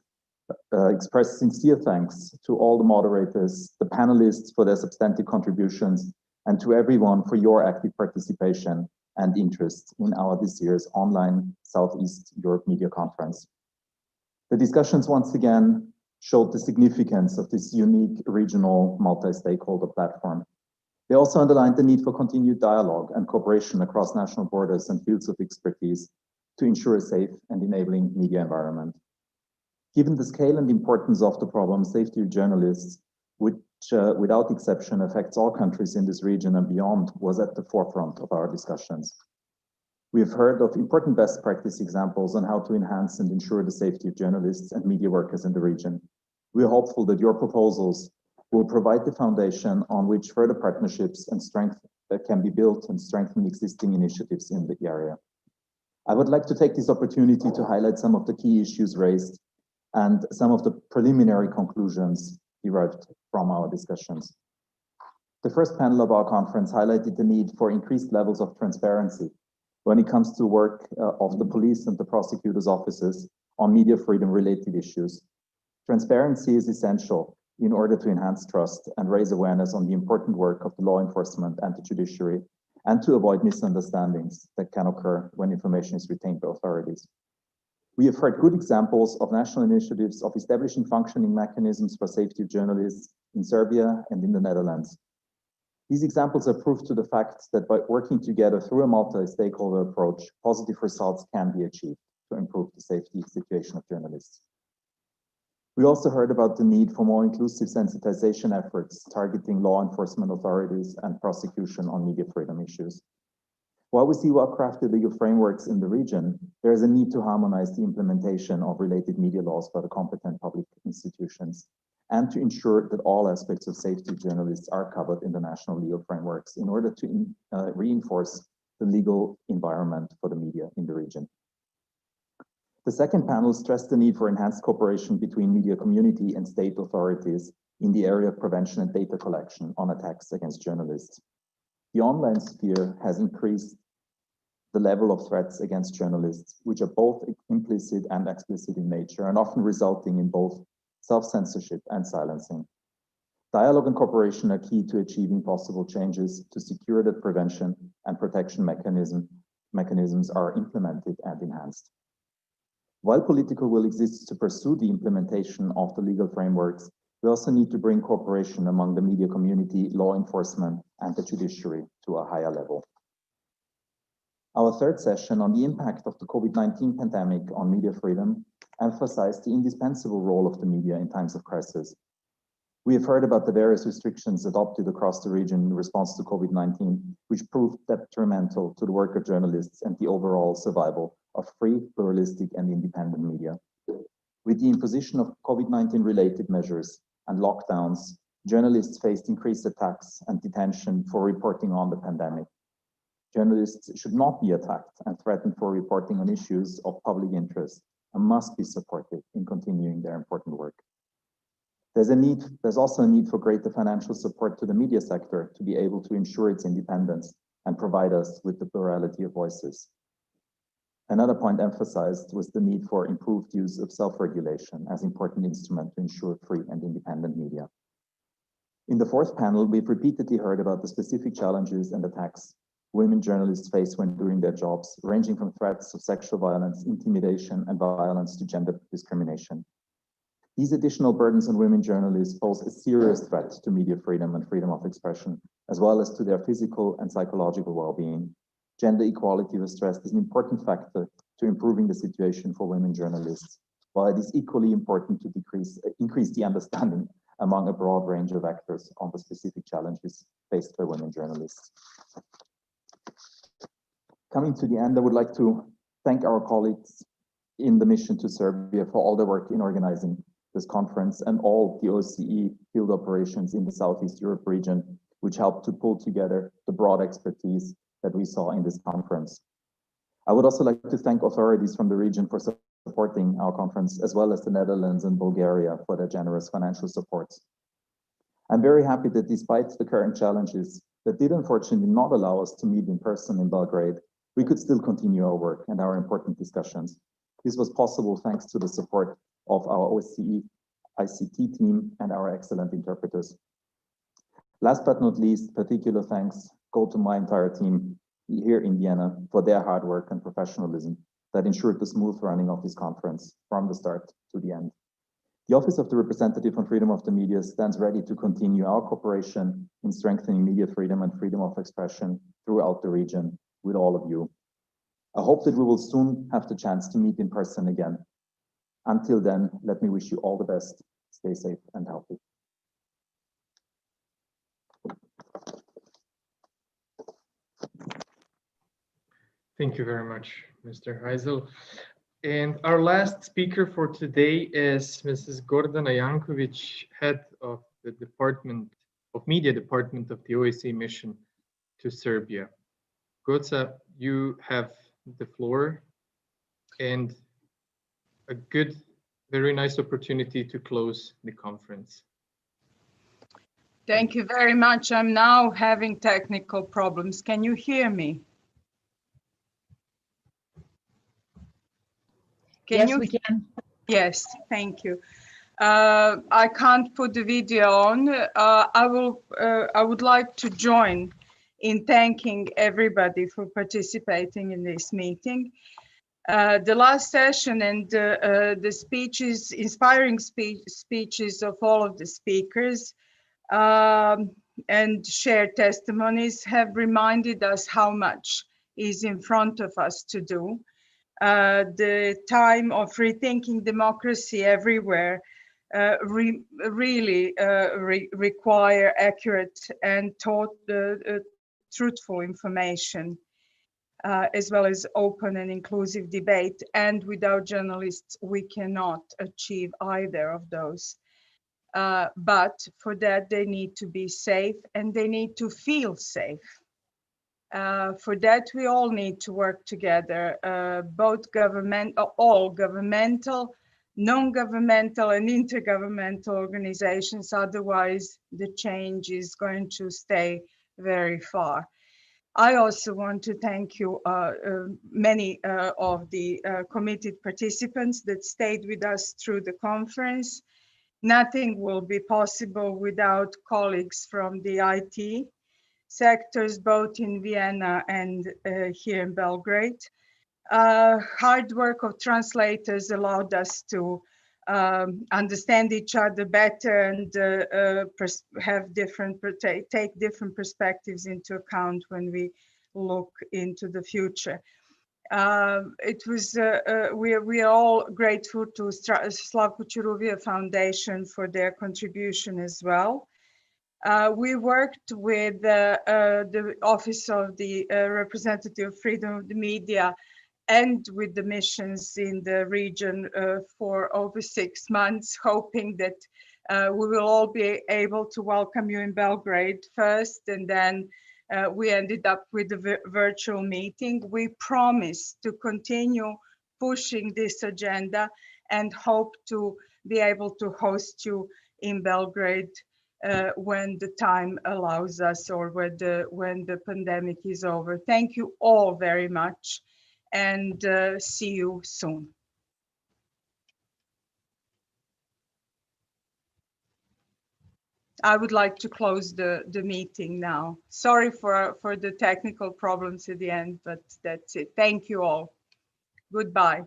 express sincere thanks to all the moderators, the panelists for their substantive contributions, and to everyone for your active participation and interest in our this year's online Southeast Europe Media Conference. The discussions once again showed the significance of this unique regional multi-stakeholder platform. They also underlined the need for continued dialogue and cooperation across national borders and fields of expertise to ensure a safe and enabling media environment. Given the scale and importance of the problem, safety of journalists, which without exception affects all countries in this region and beyond, was at the forefront of our discussions. We have heard of important best practice examples on how to enhance and ensure the safety of journalists and media workers in the region. We are hopeful that your proposals will provide the foundation on which further partnerships and strength can be built and strengthen existing initiatives in the area. I would like to take this opportunity to highlight some of the key issues raised and some of the preliminary conclusions derived from our discussions. The first panel of our conference highlighted the need for increased levels of transparency when it comes to work of the police and the prosecutors' offices on media freedom related issues. Transparency is essential in order to enhance trust and raise awareness on the important work of the law enforcement and the judiciary, and to avoid misunderstandings that can occur when information is retained by authorities. We have heard good examples of national initiatives of establishing functioning mechanisms for safety of journalists in Serbia and in the Netherlands. These examples are proof to the fact that by working together through a multi-stakeholder approach, positive results can be achieved to improve the safety situation of journalists. We also heard about the need for more inclusive sensitization efforts targeting law enforcement authorities and prosecution on media freedom issues. While we see well-crafted legal frameworks in the region, there is a need to harmonize the implementation of related media laws by the competent public institutions and to ensure that all aspects of safety of journalists are covered in the national legal frameworks in order to reinforce the legal environment for the media in the region. The second panel stressed the need for enhanced cooperation between media community and state authorities in the area of prevention and data collection on attacks against journalists. The online sphere has increased the level of threats against journalists, which are both implicit and explicit in nature and often resulting in both self-censorship and silencing. Dialogue and cooperation are key to achieving possible changes to secure that prevention and protection mechanisms are implemented and enhanced. While political will exists to pursue the implementation of the legal frameworks, we also need to bring cooperation among the media community, law enforcement, and the judiciary to a higher level. Our third session on the impact of the COVID-19 pandemic on media freedom emphasized the indispensable role of the media in times of crisis. We have heard about the various restrictions adopted across the region in response to COVID-19, which proved detrimental to the work of journalists and the overall survival of free, pluralistic, and independent media. With the imposition of COVID-19 related measures and lockdowns, journalists faced increased attacks and detention for reporting on the pandemic. Journalists should not be attacked and threatened for reporting on issues of public interest and must be supported in continuing their important work. There's also a need for greater financial support to the media sector to be able to ensure its independence and provide us with the plurality of voices. Another point emphasized was the need for improved use of self-regulation as an important instrument to ensure free and independent media. In the fourth panel, we've repeatedly heard about the specific challenges and attacks women journalists face when doing their jobs, ranging from threats of sexual violence, intimidation, and violence to gender discrimination. These additional burdens on women journalists pose a serious threat to media freedom and freedom of expression, as well as to their physical and psychological well-being. Gender equality was stressed as an important factor to improving the situation for women journalists, while it is equally important to increase the understanding among a broad range of actors on the specific challenges faced by women journalists. Coming to the end, I would like to thank our colleagues in the mission to Serbia for all their work in organizing this conference and all the OSCE field operations in the Southeast Europe region, which helped to pull together the broad expertise that we saw in this conference. I would also like to thank authorities from the region for supporting our conference, as well as the Netherlands and Bulgaria for their generous financial support. I'm very happy that despite the current challenges that did unfortunately not allow us to meet in person in Belgrade, we could still continue our work and our important discussions. This was possible thanks to the support of our OSCE ICT team and our excellent interpreters. Last but not least, particular thanks go to my entire team here in Vienna for their hard work and professionalism that ensured the smooth running of this conference from the start to the end. The Office of the Representative on Freedom of the Media stands ready to continue our cooperation in strengthening media freedom and freedom of expression throughout the region with all of you. I hope that we will soon have the chance to meet in person again. Until then, let me wish you all the best. Stay safe and healthy. Thank you very much, Mr. Heisel. And our last speaker for today is Mrs. Gordana Jankovic, head of the Media Department of the OSCE mission to Serbia. Goca, you have the floor and a very nice opportunity to close the conference. Thank you very much. I'm now having technical problems. Can you hear me? Can we can. Yes, thank you. I can't put the video on. I would like to join in thanking everybody for participating in this meeting. The last session and the speeches, inspiring speeches of all of the speakers and shared testimonies have reminded us how much is in front of us to do. The time of rethinking democracy everywhere really require accurate and truthful information, as well as open and inclusive debate. And without journalists, we cannot achieve either of those. But for that, they need to be safe and they need to feel safe. For that, we all need to work together, all governmental, non-governmental and intergovernmental organizations. Otherwise, the change is going to stay very far. I also want to thank you, many of the committed participants that stayed with us through the conference. Nothing will be possible without colleagues from the IT sectors, both in Vienna and here in Belgrade. Hard work of translators allowed us to understand each other better and take different perspectives into account when we look into the future. We are all grateful to Slavko Čuruvija Foundation for their contribution as well. We worked with the Office of the Representative of Freedom of the Media and with the missions in the region for over 6 months, hoping that we will all be able to welcome you in Belgrade first, and then we ended up with a virtual meeting. We promise to continue pushing this agenda and hope to be able to host you in Belgrade when the time allows us, or when the pandemic is over. Thank you all very much, and see you soon. I would like to close the meeting now. Sorry for the technical problems at the end, but that's it. Thank you all. Goodbye.